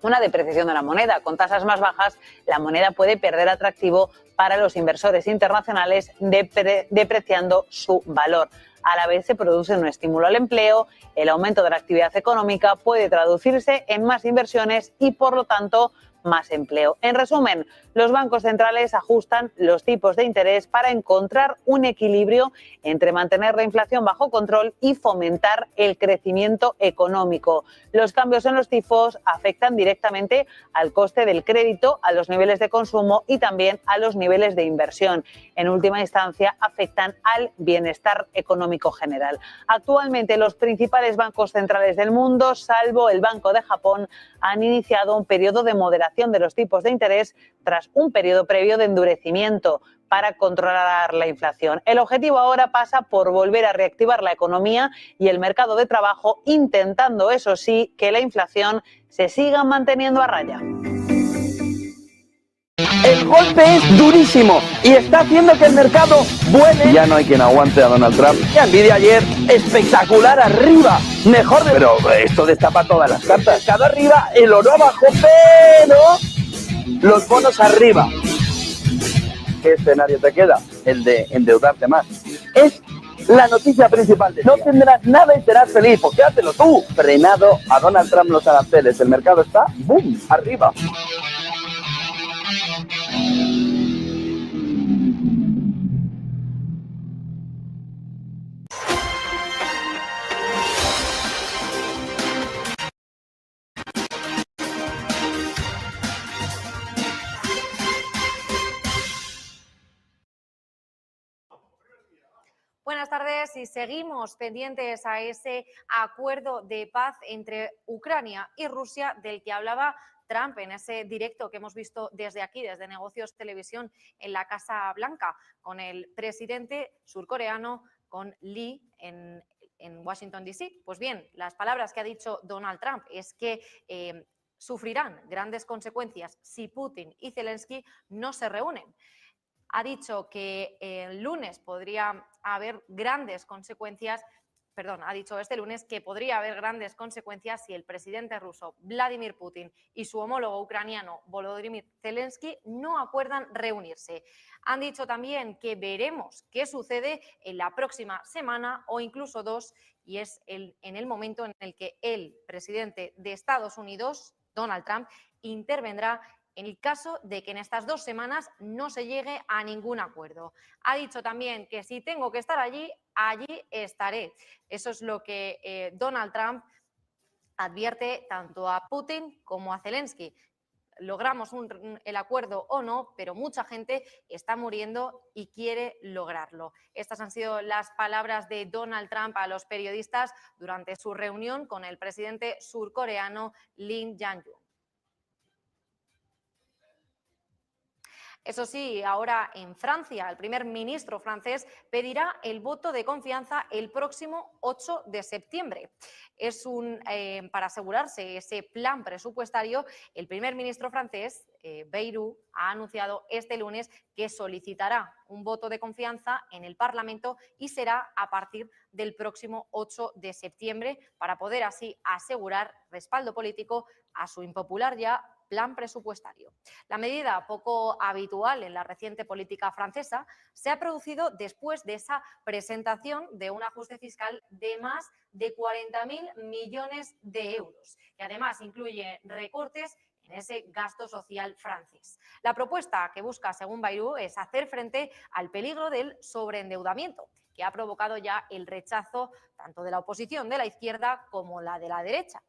Speaker 2: una depreciación de la moneda. Con tasas más bajas, la moneda puede perder atractivo para los inversores internacionales, depreciando su valor. A la vez se produce un estímulo al empleo, el aumento de la actividad económica puede traducirse en más inversiones y, por lo tanto, más empleo. En resumen, los bancos centrales ajustan los tipos de interés para encontrar un equilibrio entre mantener la inflación bajo control y fomentar el crecimiento económico. Los cambios en los tipos afectan directamente al coste del crédito, a los niveles de consumo y también a los niveles de inversión. En última instancia, afectan al bienestar económico general. Actualmente, los principales bancos centrales del mundo, salvo el Banco de Japón, han iniciado un periodo de moderación de los tipos de interés tras un periodo previo de endurecimiento para controlar la inflación. El objetivo ahora pasa por volver a reactivar la economía y el mercado de trabajo, intentando, eso sí, que la inflación se siga manteniendo a raya.
Speaker 6: El golpe es durísimo y está haciendo que el mercado vuele. Ya no hay quien aguante a Donald Trump. La envidia ayer espectacular arriba. Mejor de... Pero esto destapa todas las cartas. El mercado arriba, el oro abajo, pero los bonos arriba. ¿Qué escenario te queda? El de endeudarte más. Es la noticia principal. No tendrás nada y serás feliz. Pues quédatelo tú. Frenado a Donald Trump los aranceles. El mercado está, ¡boom!, arriba.
Speaker 15: Buenas tardes y seguimos pendientes a ese acuerdo de paz entre Ucrania y Rusia del que hablaba Trump en ese directo que hemos visto desde aquí, desde Negocios Televisión en la Casa Blanca, con el presidente surcoreano, con Lee en Washington, D.C. Pues bien, las palabras que ha dicho Donald Trump es que sufrirán grandes consecuencias si Putin y Zelensky no se reúnen. Ha dicho que el lunes podría haber grandes consecuencias, ha dicho este lunes que podría haber grandes consecuencias si el presidente ruso Vladimir Putin y su homólogo ucraniano Volodymyr Zelensky no acuerdan reunirse. Han dicho también que veremos qué sucede en la próxima semana o incluso dos, y es en el momento en el que el presidente de Estados Unidos, Donald Trump, intervendrá en el caso de que en estas 2 semanas no se llegue a ningún acuerdo. Ha dicho también que si tengo que estar allí, allí estaré. Eso es lo que Donald Trump advierte tanto a Putin como a Zelensky. Logramos el acuerdo o no, pero mucha gente está muriendo y quiere lograrlo. Estas han sido las palabras de Donald Trump a los periodistas durante su reunión con el presidente surcoreano Lee Jae-yong. Eso sí, ahora en Francia, el primer ministro francés pedirá el voto de confianza el próximo 8 de septiembre. Para asegurarse ese plan presupuestario, el primer ministro francés, Bayrou, ha anunciado este lunes que solicitará un voto de confianza en el Parlamento y será a partir del próximo 8 de septiembre para poder así asegurar respaldo político a su impopular ya plan presupuestario. La medida, poco habitual en la reciente política francesa, se ha producido después de esa presentación de un ajuste fiscal de más de 40.000 millones de euros, que además incluye recortes en ese gasto social francés. La propuesta que busca, según Bayrou, es hacer frente al peligro del sobreendeudamiento, que ha provocado ya el rechazo tanto de la oposición de la izquierda como la de la derecha.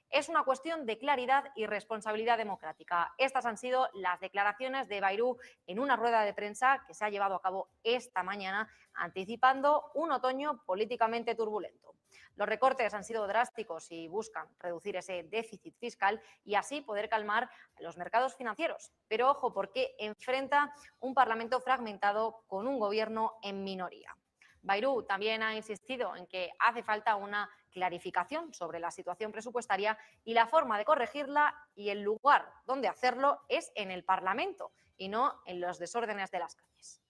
Speaker 15: Es una cuestión de claridad y responsabilidad democrática. Estas han sido las declaraciones de Bayrou en una rueda de prensa que se ha llevado a cabo esta mañana, anticipando un otoño políticamente turbulento. Los recortes han sido drásticos y buscan reducir ese déficit fiscal y así poder calmar los mercados financieros. Pero ojo, porque enfrenta un Parlamento fragmentado con un gobierno en minoría. Bayrou también ha insistido en que hace falta una clarificación sobre la situación presupuestaria y la forma de corregirla, y el lugar donde hacerlo es en el Parlamento y no en los desórdenes de las calles.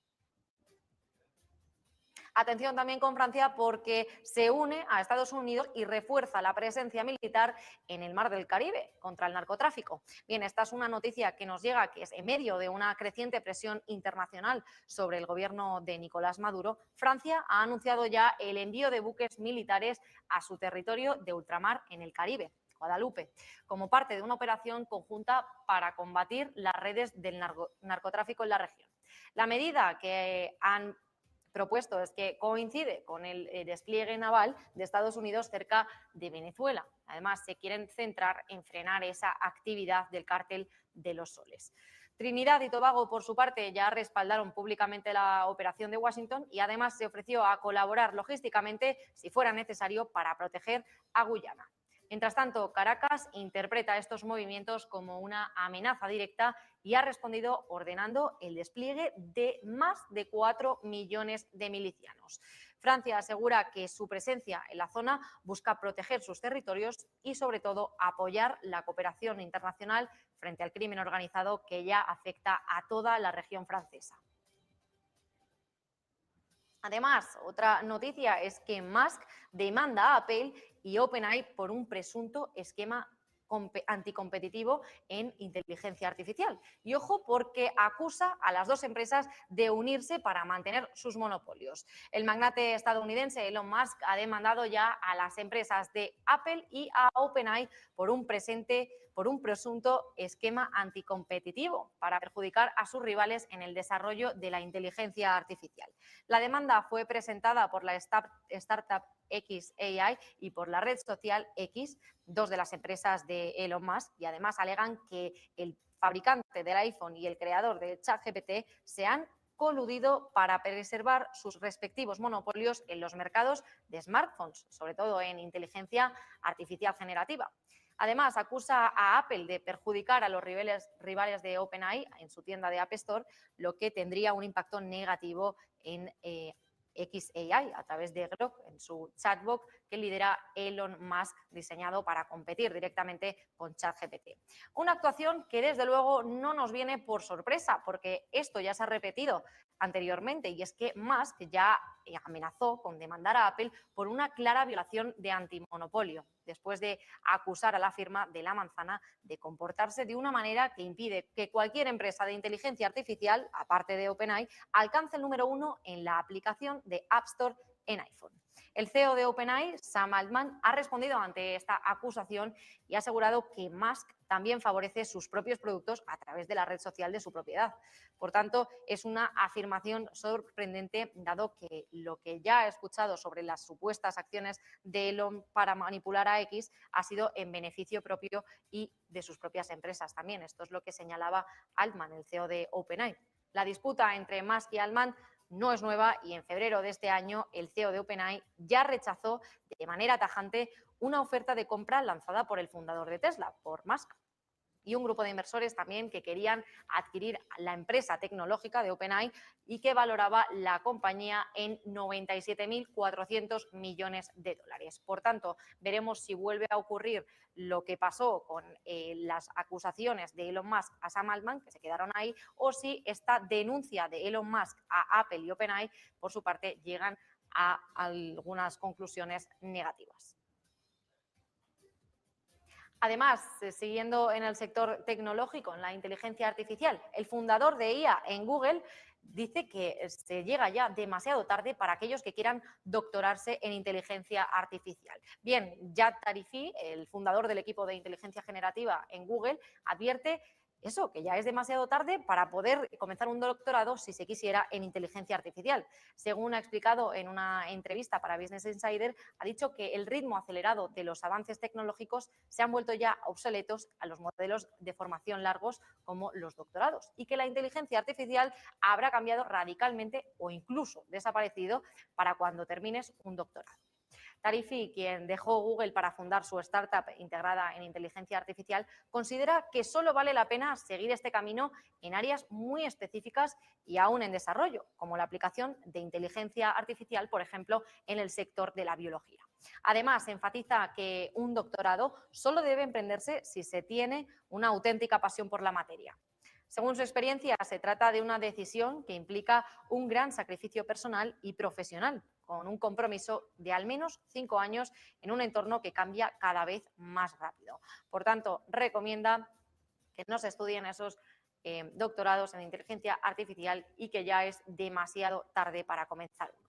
Speaker 15: Atención también con Francia, porque se une a Estados Unidos y refuerza la presencia militar en el Mar del Caribe contra el narcotráfico. Bien, esta es una noticia que nos llega, que es en medio de una creciente presión internacional sobre el gobierno de Nicolás Maduro. Francia ha anunciado ya el envío de buques militares a su territorio de ultramar en el Caribe, Guadalupe, como parte de una operación conjunta para combatir las redes del narcotráfico en la región. La medida que han propuesto es que coincide con el despliegue naval de Estados Unidos cerca de Venezuela. Además, se quieren centrar en frenar esa actividad del cártel de los soles. Trinidad y Tobago, por su parte, ya respaldaron públicamente la operación de Washington y además se ofreció a colaborar logísticamente si fuera necesario para proteger a Guyana. Mientras tanto, Caracas interpreta estos movimientos como una amenaza directa y ha respondido ordenando el despliegue de más de 4 millones de milicianos. Francia asegura que su presencia en la zona busca proteger sus territorios y, sobre todo, apoyar la cooperación internacional frente al crimen organizado que ya afecta a toda la región francesa. Además, otra noticia es que Musk demanda a Apple y OpenAI por un presunto esquema anticompetitivo en inteligencia artificial. Y ojo, porque acusa a las dos empresas de unirse para mantener sus monopolios. El magnate estadounidense Elon Musk ha demandado ya a las empresas de Apple y a OpenAI por un por un presunto esquema anticompetitivo para perjudicar a sus rivales en el desarrollo de la inteligencia artificial. La demanda fue presentada por la startup XAI y por la red social X, dos de las empresas de Elon Musk, y además alegan que el fabricante del iPhone y el creador de ChatGPT se han coludido para preservar sus respectivos monopolios en los mercados de smartphones, sobre todo en inteligencia artificial generativa. Además, acusa a Apple de perjudicar a los rivales de OpenAI en su tienda de App Store, lo que tendría un impacto negativo en XAI a través de Grok, en su chatbot que lidera Elon Musk, diseñado para competir directamente con ChatGPT. Una actuación que desde luego no nos viene por sorpresa, porque esto ya se ha repetido anteriormente, y es que Musk ya amenazó con demandar a Apple por una clara violación de antimonopolio, después de acusar a la firma de la manzana de comportarse de una manera que impide que cualquier empresa de inteligencia artificial, aparte de OpenAI, alcance el número 1 en la aplicación de App Store en iPhone. El CEO de OpenAI, Sam Altman, ha respondido ante esta acusación y ha asegurado que Musk también favorece sus propios productos a través de la red social de su propiedad. Por tanto, es una afirmación sorprendente, dado que lo que ya he escuchado sobre las supuestas acciones de Elon para manipular a X ha sido en beneficio propio y de sus propias empresas también. Esto es lo que señalaba Altman, el CEO de OpenAI. La disputa entre Musk y Altman no es nueva, y en febrero de este año el CEO de OpenAI ya rechazó de manera tajante una oferta de compra lanzada por el fundador de Tesla, por Musk, y un grupo de inversores también que querían adquirir la empresa tecnológica de OpenAI y que valoraba la compañía en 97.400 millones de dólares. Por tanto, veremos si vuelve a ocurrir lo que pasó con las acusaciones de Elon Musk a Sam Altman, que se quedaron ahí, o si esta denuncia de Elon Musk a Apple y OpenAI, por su parte, llegan a algunas conclusiones negativas. Además, siguiendo en el sector tecnológico, en la inteligencia artificial, el fundador de IA en Google dice que se llega ya demasiado tarde para aquellos que quieran doctorarse en inteligencia artificial. Bien, Jad Tarifi, el fundador del equipo de inteligencia generativa en Google, advierte eso, que ya es demasiado tarde para poder comenzar un doctorado si se quisiera en inteligencia artificial. Según ha explicado en una entrevista para Business Insider, ha dicho que el ritmo acelerado de los avances tecnológicos se han vuelto ya obsoletos a los modelos de formación largos como los doctorados, y que la inteligencia artificial habrá cambiado radicalmente o incluso desaparecido para cuando termines un doctorado. Tarifi, quien dejó Google para fundar su startup integrada en inteligencia artificial, considera que solo vale la pena seguir este camino en áreas muy específicas y aún en desarrollo, como la aplicación de inteligencia artificial, por ejemplo, en el sector de la biología. Además, enfatiza que un doctorado solo debe emprenderse si se tiene una auténtica pasión por la materia. Según su experiencia, se trata de una decisión que implica un gran sacrificio personal y profesional, con un compromiso de al menos 5 años en un entorno que cambia cada vez más rápido. Por tanto, recomienda que no se estudien esos doctorados en inteligencia artificial y que ya es demasiado tarde para comenzar uno.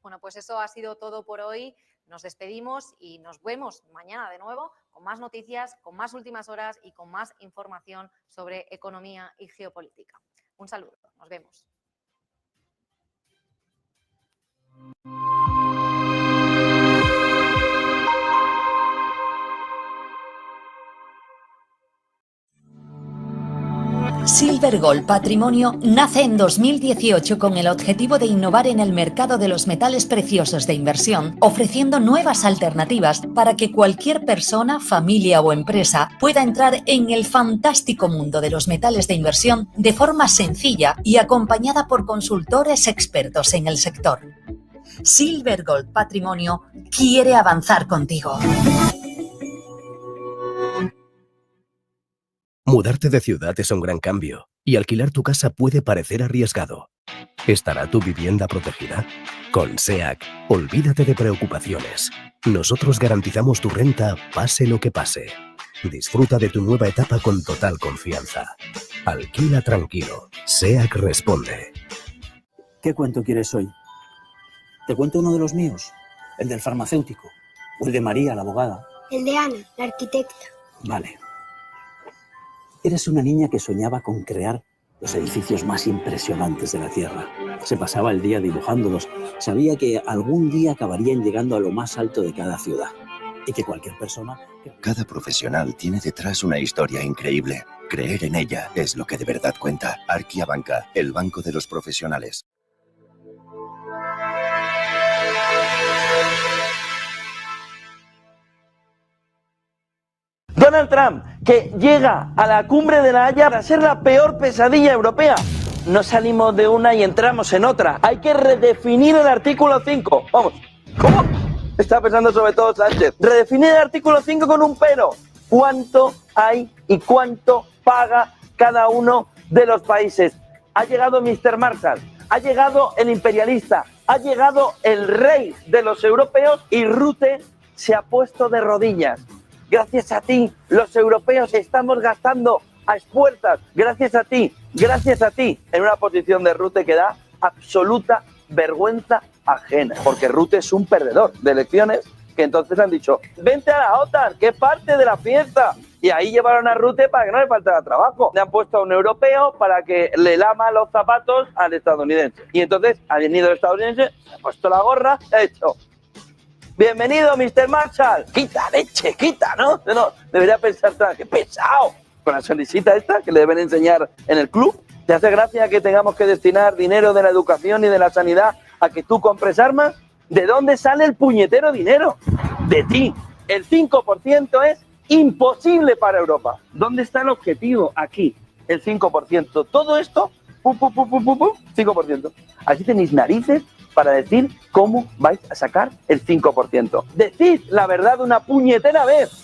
Speaker 15: Bueno, pues eso ha sido todo por hoy. Nos despedimos y nos vemos mañana de nuevo con más noticias, con más últimas horas y con más información sobre economía y geopolítica. Un saludo, nos vemos.
Speaker 23: Silver Gold Patrimonio nace en 2018 con el objetivo de innovar en el mercado de los metales preciosos de inversión, ofreciendo nuevas alternativas para que cualquier persona, familia o empresa pueda entrar en el fantástico mundo de los metales de inversión de forma sencilla y acompañada por consultores expertos en el sector. Silver Gold Patrimonio quiere avanzar contigo.
Speaker 5: Mudarte de ciudad es un gran cambio y alquilar tu casa puede parecer arriesgado. ¿Estará tu vivienda protegida? Con SEAC, olvídate de preocupaciones. Nosotros garantizamos tu renta, pase lo que pase. Disfruta de tu nueva etapa con total confianza. Alquila tranquilo. SEAC responde.
Speaker 24: ¿Qué cuento quieres hoy? ¿Te cuento uno de los míos? ¿El del farmacéutico? ¿O el de María, la abogada?
Speaker 25: El de Ana, la arquitecta.
Speaker 24: Vale. Eres una niña que soñaba con crear los edificios más impresionantes de la Tierra. Se pasaba el día dibujándolos. Sabía que algún día acabarían llegando a lo más alto de cada ciudad. Y que cualquier persona...
Speaker 26: Cada profesional tiene detrás una historia increíble. Creer en ella es lo que de verdad cuenta. Arquia Banca, el banco de los profesionales.
Speaker 6: Donald Trump, que llega a la cumbre de La Haya para ser la peor pesadilla europea. No salimos de una y entramos en otra. Hay que redefinir el artículo 5. Vamos. ¿Cómo? Está pensando sobre todo Sánchez. Redefinir el artículo 5 con un pero. ¿Cuánto hay y cuánto paga cada uno de los países? Ha llegado Mr. Marshall, ha llegado el imperialista, ha llegado el rey de los europeos y Rutte se ha puesto de rodillas. Gracias a ti, los europeos estamos gastando a expuertas. Gracias a ti, en una posición de Rutte que da absoluta vergüenza ajena. Porque Rutte es un perdedor de elecciones que entonces han dicho, vente a la OTAN, que es parte de la fiesta. Y ahí llevaron a Rutte para que no le faltara trabajo. Le han puesto a un europeo para que le lama los zapatos al estadounidense. Y entonces ha venido el estadounidense, se ha puesto la gorra y ha dicho, bienvenido, Mr. Marshall. Quita, leche, quita, ¿no? No, debería pensar, qué pesado. Con la sonrisita esta que le deben enseñar en el club. ¿Te hace gracia que tengamos que destinar dinero de la educación y de la sanidad a que tú compres armas? ¿De dónde sale el puñetero dinero? De ti. El 5% es imposible para Europa. ¿Dónde está el objetivo? Aquí. El 5%. Todo esto, 5%. Así tenéis narices para decir cómo vais a sacar el 5%. Decid la verdad una puñetera vez.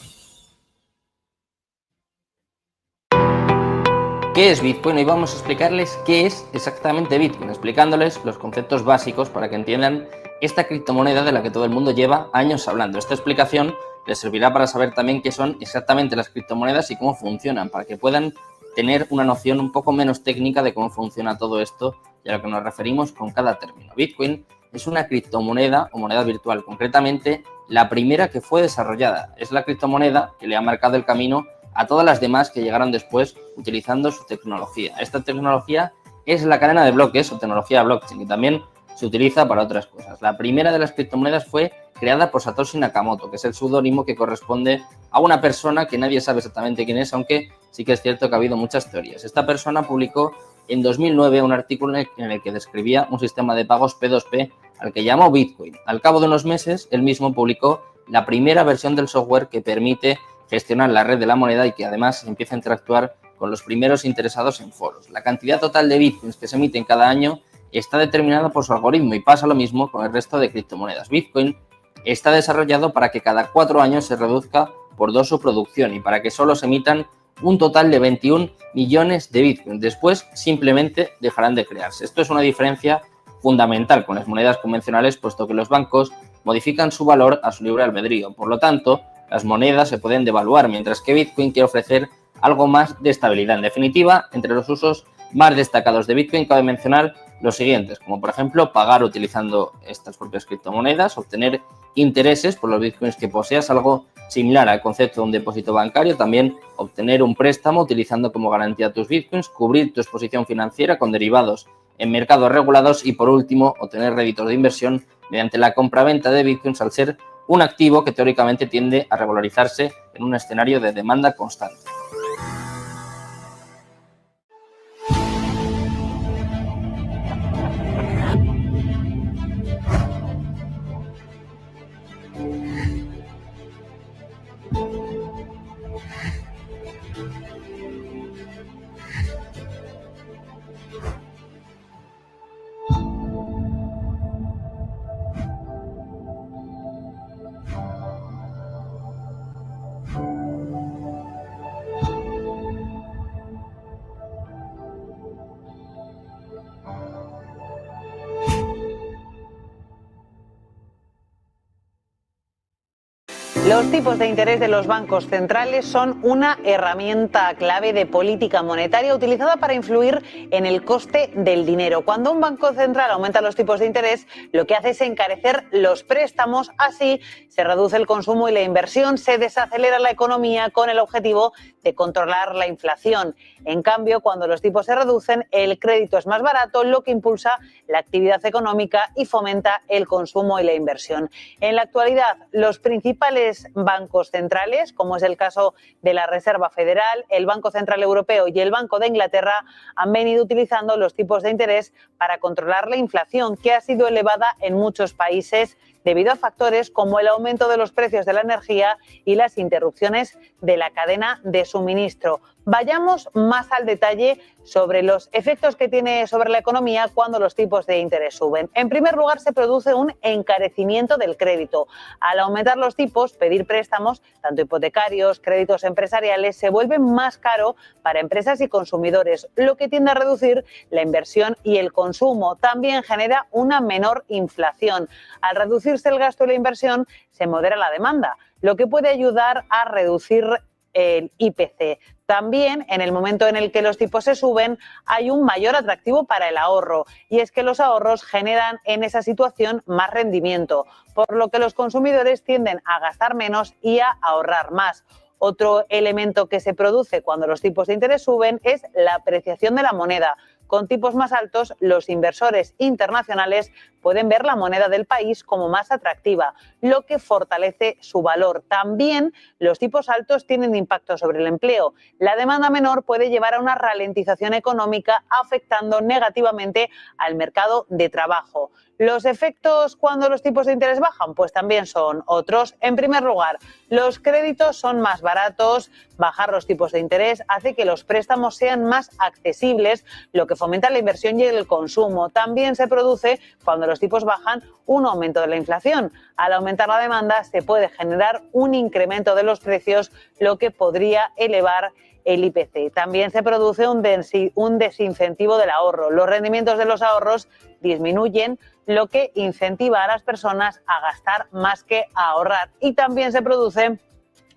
Speaker 9: ¿Qué es Bitcoin? Hoy vamos a explicarles qué es exactamente Bitcoin, explicándoles los conceptos básicos para que entiendan esta criptomoneda de la que todo el mundo lleva años hablando. Esta explicación les servirá para saber también qué son exactamente las criptomonedas y cómo funcionan, para que puedan tener una noción un poco menos técnica de cómo funciona todo esto y a lo que nos referimos con cada término. Bitcoin es una criptomoneda o moneda virtual, concretamente la primera que fue desarrollada. Es la criptomoneda que le ha marcado el camino a todas las demás que llegaron después utilizando su tecnología. Esta tecnología es la cadena de bloques o tecnología blockchain y también se utiliza para otras cosas. La primera de las criptomonedas fue creada por Satoshi Nakamoto, que es el seudónimo que corresponde a una persona que nadie sabe exactamente quién es, aunque sí que es cierto que ha habido muchas teorías. Esta persona publicó en 2009 un artículo en el que describía un sistema de pagos P2P al que llamó Bitcoin. Al cabo de unos meses, él mismo publicó la primera versión del software que permite gestionar la red de la moneda y que además empieza a interactuar con los primeros interesados en foros. La cantidad total de bitcoins que se emiten cada año está determinada por su algoritmo y pasa lo mismo con el resto de criptomonedas. Bitcoin está desarrollado para que cada 4 años se reduzca por 2 su producción y para que solo se emitan un total de 21 millones de bitcoins. Después simplemente dejarán de crearse. Esto es una diferencia fundamental con las monedas convencionales, puesto que los bancos modifican su valor a su libre albedrío. Por lo tanto, las monedas se pueden devaluar, mientras que Bitcoin quiere ofrecer algo más de estabilidad. En definitiva, entre los usos más destacados de Bitcoin cabe mencionar los siguientes, como por ejemplo pagar utilizando estas propias criptomonedas, obtener intereses por los Bitcoins que poseas, algo similar al concepto de un depósito bancario, también obtener un préstamo utilizando como garantía tus Bitcoins, cubrir tu exposición financiera con derivados en mercados regulados y por último obtener réditos de inversión mediante la compraventa de Bitcoins al ser un activo que teóricamente tiende a revalorizarse en un escenario de demanda constante.
Speaker 2: Los tipos de interés de los bancos centrales son una herramienta clave de política monetaria utilizada para influir en el coste del dinero. Cuando un banco central aumenta los tipos de interés, lo que hace es encarecer los préstamos, así se reduce el consumo y la inversión, se desacelera la economía con el objetivo de controlar la inflación. En cambio, cuando los tipos se reducen, el crédito es más barato, lo que impulsa la actividad económica y fomenta el consumo y la inversión. En la actualidad, los principales bancos centrales, como es el caso de la Reserva Federal, el Banco Central Europeo y el Banco de Inglaterra, han venido utilizando los tipos de interés para controlar la inflación, que ha sido elevada en muchos países debido a factores como el aumento de los precios de la energía y las interrupciones de la cadena de suministro. Vayamos más al detalle sobre los efectos que tiene sobre la economía cuando los tipos de interés suben. En primer lugar, se produce un encarecimiento del crédito. Al aumentar los tipos, pedir préstamos, tanto hipotecarios, créditos empresariales, se vuelve más caro para empresas y consumidores, lo que tiende a reducir la inversión y el consumo. También genera una menor inflación. Al reducirse el gasto y la inversión, se modera la demanda, lo que puede ayudar a reducir el IPC. También, en el momento en el que los tipos se suben, hay un mayor atractivo para el ahorro, y es que los ahorros generan en esa situación más rendimiento, por lo que los consumidores tienden a gastar menos y a ahorrar más. Otro elemento que se produce cuando los tipos de interés suben es la apreciación de la moneda. Con tipos más altos, los inversores internacionales pueden ver la moneda del país como más atractiva, lo que fortalece su valor. También los tipos altos tienen impacto sobre el empleo. La demanda menor puede llevar a una ralentización económica, afectando negativamente al mercado de trabajo. ¿Los efectos cuando los tipos de interés bajan? Pues también son otros. En primer lugar, los créditos son más baratos. Bajar los tipos de interés hace que los préstamos sean más accesibles, lo que fomenta la inversión y el consumo. También se produce, cuando los tipos bajan, un aumento de la inflación. Al aumentar la demanda, se puede generar un incremento de los precios, lo que podría elevar el IPC. También se produce un desincentivo del ahorro. Los rendimientos de los ahorros disminuyen, lo que incentiva a las personas a gastar más que a ahorrar. Y también se produce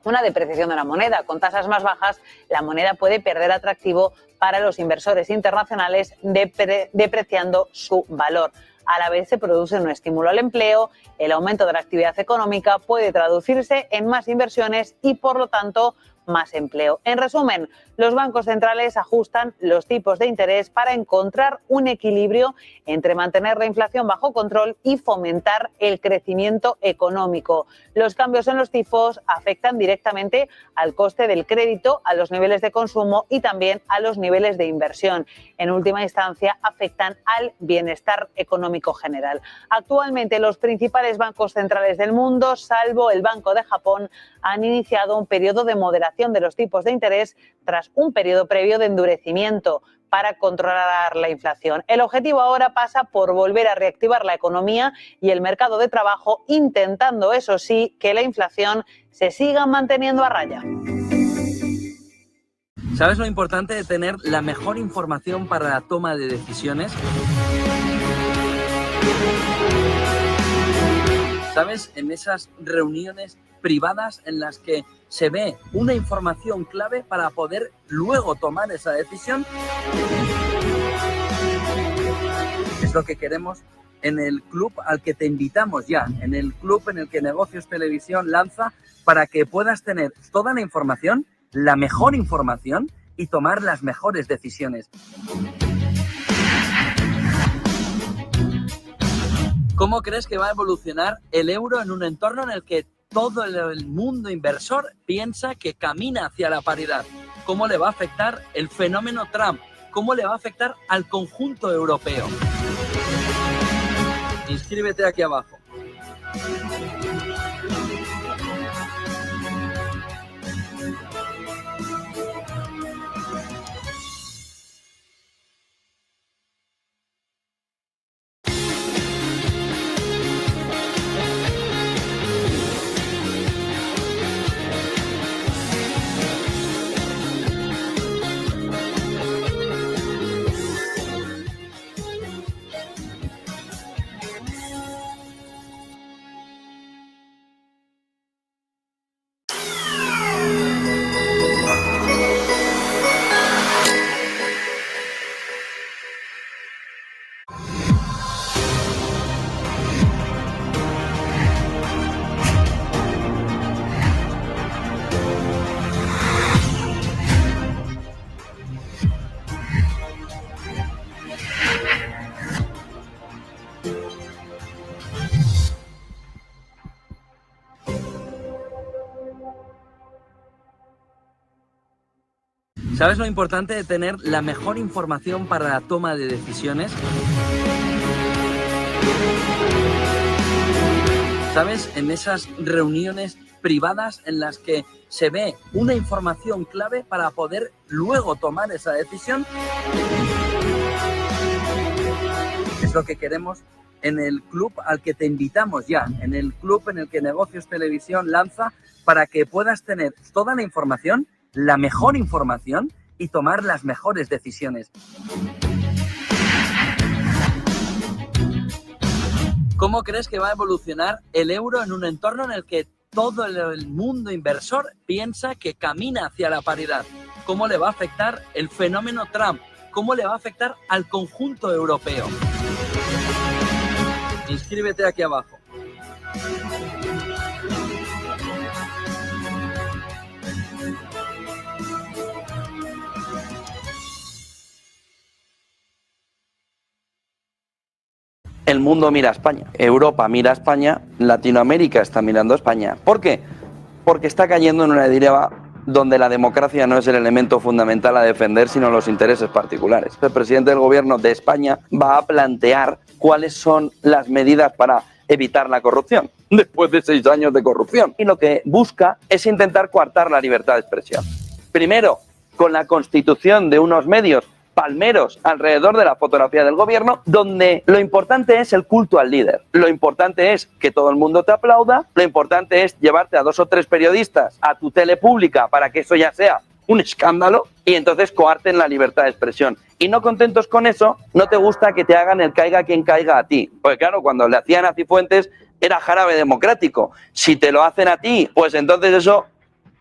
Speaker 2: una depreciación de la moneda. Con tasas más bajas, la moneda puede perder atractivo para los inversores internacionales, depreciando su valor. A la vez se produce un estímulo al empleo, el aumento de la actividad económica puede traducirse en más inversiones y, por lo tanto, más empleo. En resumen, los bancos centrales ajustan los tipos de interés para encontrar un equilibrio entre mantener la inflación bajo control y fomentar el crecimiento económico. Los cambios en los tipos afectan directamente al coste del crédito, a los niveles de consumo y también a los niveles de inversión. En última instancia, afectan al bienestar económico general. Actualmente, los principales bancos centrales del mundo, salvo el Banco de Japón, han iniciado un periodo de moderación de los tipos de interés tras un periodo previo de endurecimiento para controlar la inflación. El objetivo ahora pasa por volver a reactivar la economía y el mercado de trabajo, intentando, eso sí, que la inflación se siga manteniendo a raya.
Speaker 6: ¿Sabes lo importante de tener la mejor información para la toma de decisiones? ¿Sabes? En esas reuniones privadas en las que se ve una información clave para poder luego tomar esa decisión. Es lo que queremos en el club al que te invitamos ya, en el club en el que Negocios Televisión lanza para que puedas tener toda la información, la mejor información y tomar las mejores decisiones. ¿Cómo crees que va a evolucionar el euro en un entorno en el que todo el mundo inversor piensa que camina hacia la paridad? ¿Cómo le va a afectar el fenómeno Trump? ¿Cómo le va a afectar al conjunto europeo? Inscríbete aquí abajo. ¿Sabes lo importante de tener la mejor información para la toma de decisiones? ¿Sabes? En esas reuniones privadas en las que se ve una información clave para poder luego tomar esa decisión. Es lo que queremos en el club al que te invitamos ya, en el club en el que Negocios Televisión lanza para que puedas tener toda la información, la mejor información y tomar las mejores decisiones. ¿Cómo crees que va a evolucionar el euro en un entorno en el que todo el mundo inversor piensa que camina hacia la paridad? ¿Cómo le va a afectar el fenómeno Trump? ¿Cómo le va a afectar al conjunto europeo? Inscríbete aquí abajo. El mundo mira a España, Europa mira a España, Latinoamérica está mirando a España. ¿Por qué? Porque está cayendo en una deriva donde la democracia no es el elemento fundamental a defender, sino los intereses particulares. El presidente del Gobierno de España va a plantear cuáles son las medidas para evitar la corrupción, después de 6 años de corrupción. Y lo que busca es intentar coartar la libertad de expresión. Primero, con la constitución de unos medios palmeros alrededor de la fotografía del gobierno, donde lo importante es el culto al líder. Lo importante es que todo el mundo te aplauda, lo importante es llevarte a 2 o 3 periodistas a tu tele pública para que eso ya sea un escándalo y entonces coarten la libertad de expresión. Y no contentos con eso, no te gusta que te hagan el caiga quien caiga a ti. Porque claro, cuando le hacían a Cifuentes era jarabe democrático. Si te lo hacen a ti, pues entonces eso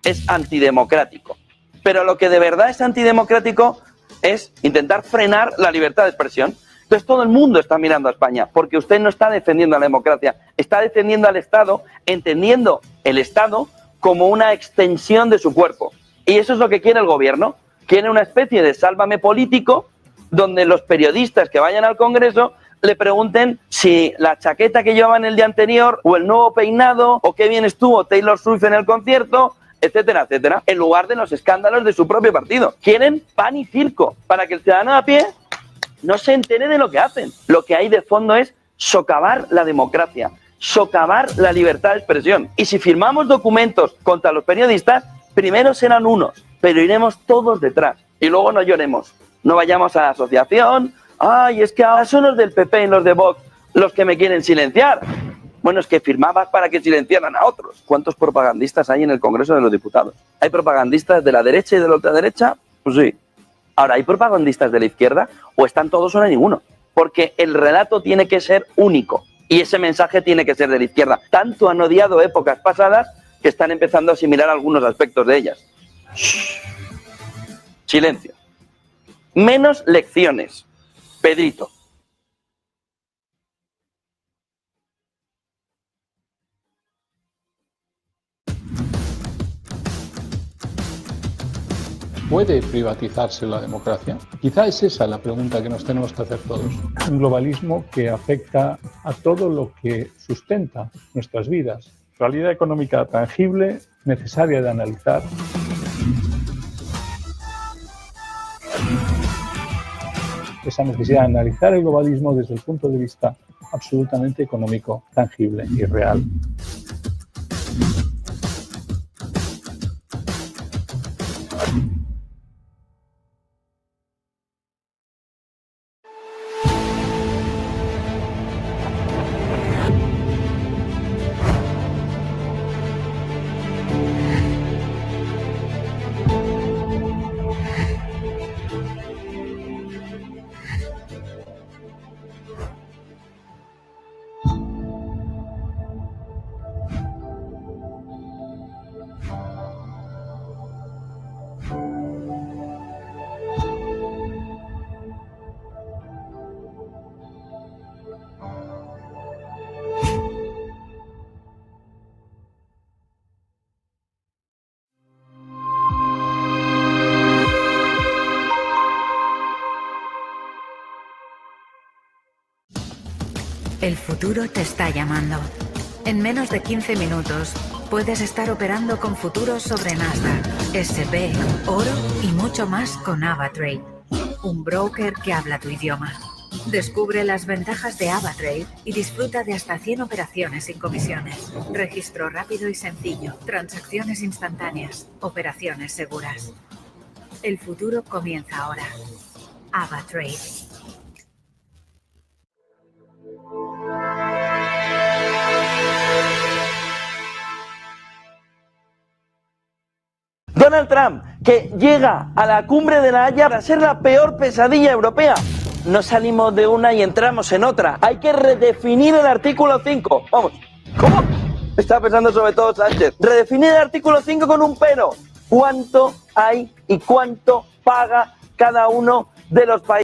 Speaker 6: es antidemocrático. Pero lo que de verdad es antidemocrático es intentar frenar la libertad de expresión. Entonces todo el mundo está mirando a España, porque usted no está defendiendo a la democracia, está defendiendo al Estado, entendiendo el Estado como una extensión de su cuerpo. Y eso es lo que quiere el gobierno. Quiere una especie de sálvame político, donde los periodistas que vayan al Congreso le pregunten si la chaqueta que llevaban el día anterior, o el nuevo peinado, o qué bien estuvo Taylor Swift en el concierto, etcétera, etcétera, en lugar de los escándalos de su propio partido. Quieren pan y circo para que el ciudadano a pie no se entere de lo que hacen. Lo que hay de fondo es socavar la democracia, socavar la libertad de expresión. Y si firmamos documentos contra los periodistas, primero serán unos, pero iremos todos detrás. Y luego no lloremos, no vayamos a la asociación, ay, es que ahora son los del PP y los de Vox los que me quieren silenciar. Bueno, es que firmabas para que silenciaran a otros. ¿Cuántos propagandistas hay en el Congreso de los Diputados? ¿Hay propagandistas de la derecha y de la ultraderecha? Pues sí. Ahora, ¿hay propagandistas de la izquierda? ¿O están todos o no hay ninguno? Porque el relato tiene que ser único y ese mensaje tiene que ser de la izquierda. Tanto han odiado épocas pasadas que están empezando a asimilar algunos aspectos de ellas. Shh. Silencio. Menos lecciones. Pedrito.
Speaker 10: ¿Puede privatizarse la democracia? Quizá es esa la pregunta que nos tenemos que hacer todos. Un globalismo que afecta a todo lo que sustenta nuestras vidas. Realidad económica tangible, necesaria de analizar. Esa necesidad de analizar el globalismo desde el punto de vista absolutamente económico, tangible y real.
Speaker 11: El futuro te está llamando. En menos de 15 minutos,
Speaker 23: Puedes estar operando con futuros sobre Nasdaq, SP, oro y mucho más con AvaTrade, un broker que habla tu idioma. Descubre las ventajas de AvaTrade y disfruta de hasta 100 operaciones sin comisiones. Registro rápido y sencillo, transacciones instantáneas, operaciones seguras. El futuro comienza ahora. AvaTrade.
Speaker 6: Donald Trump, que llega a la cumbre de La Haya para ser la peor pesadilla europea. No salimos de una y entramos en otra. Hay que redefinir el artículo 5. Vamos. ¿Cómo? Está pensando sobre todo Sánchez. Redefinir el artículo 5 con un pero. ¿Cuánto hay y cuánto paga cada uno de los países?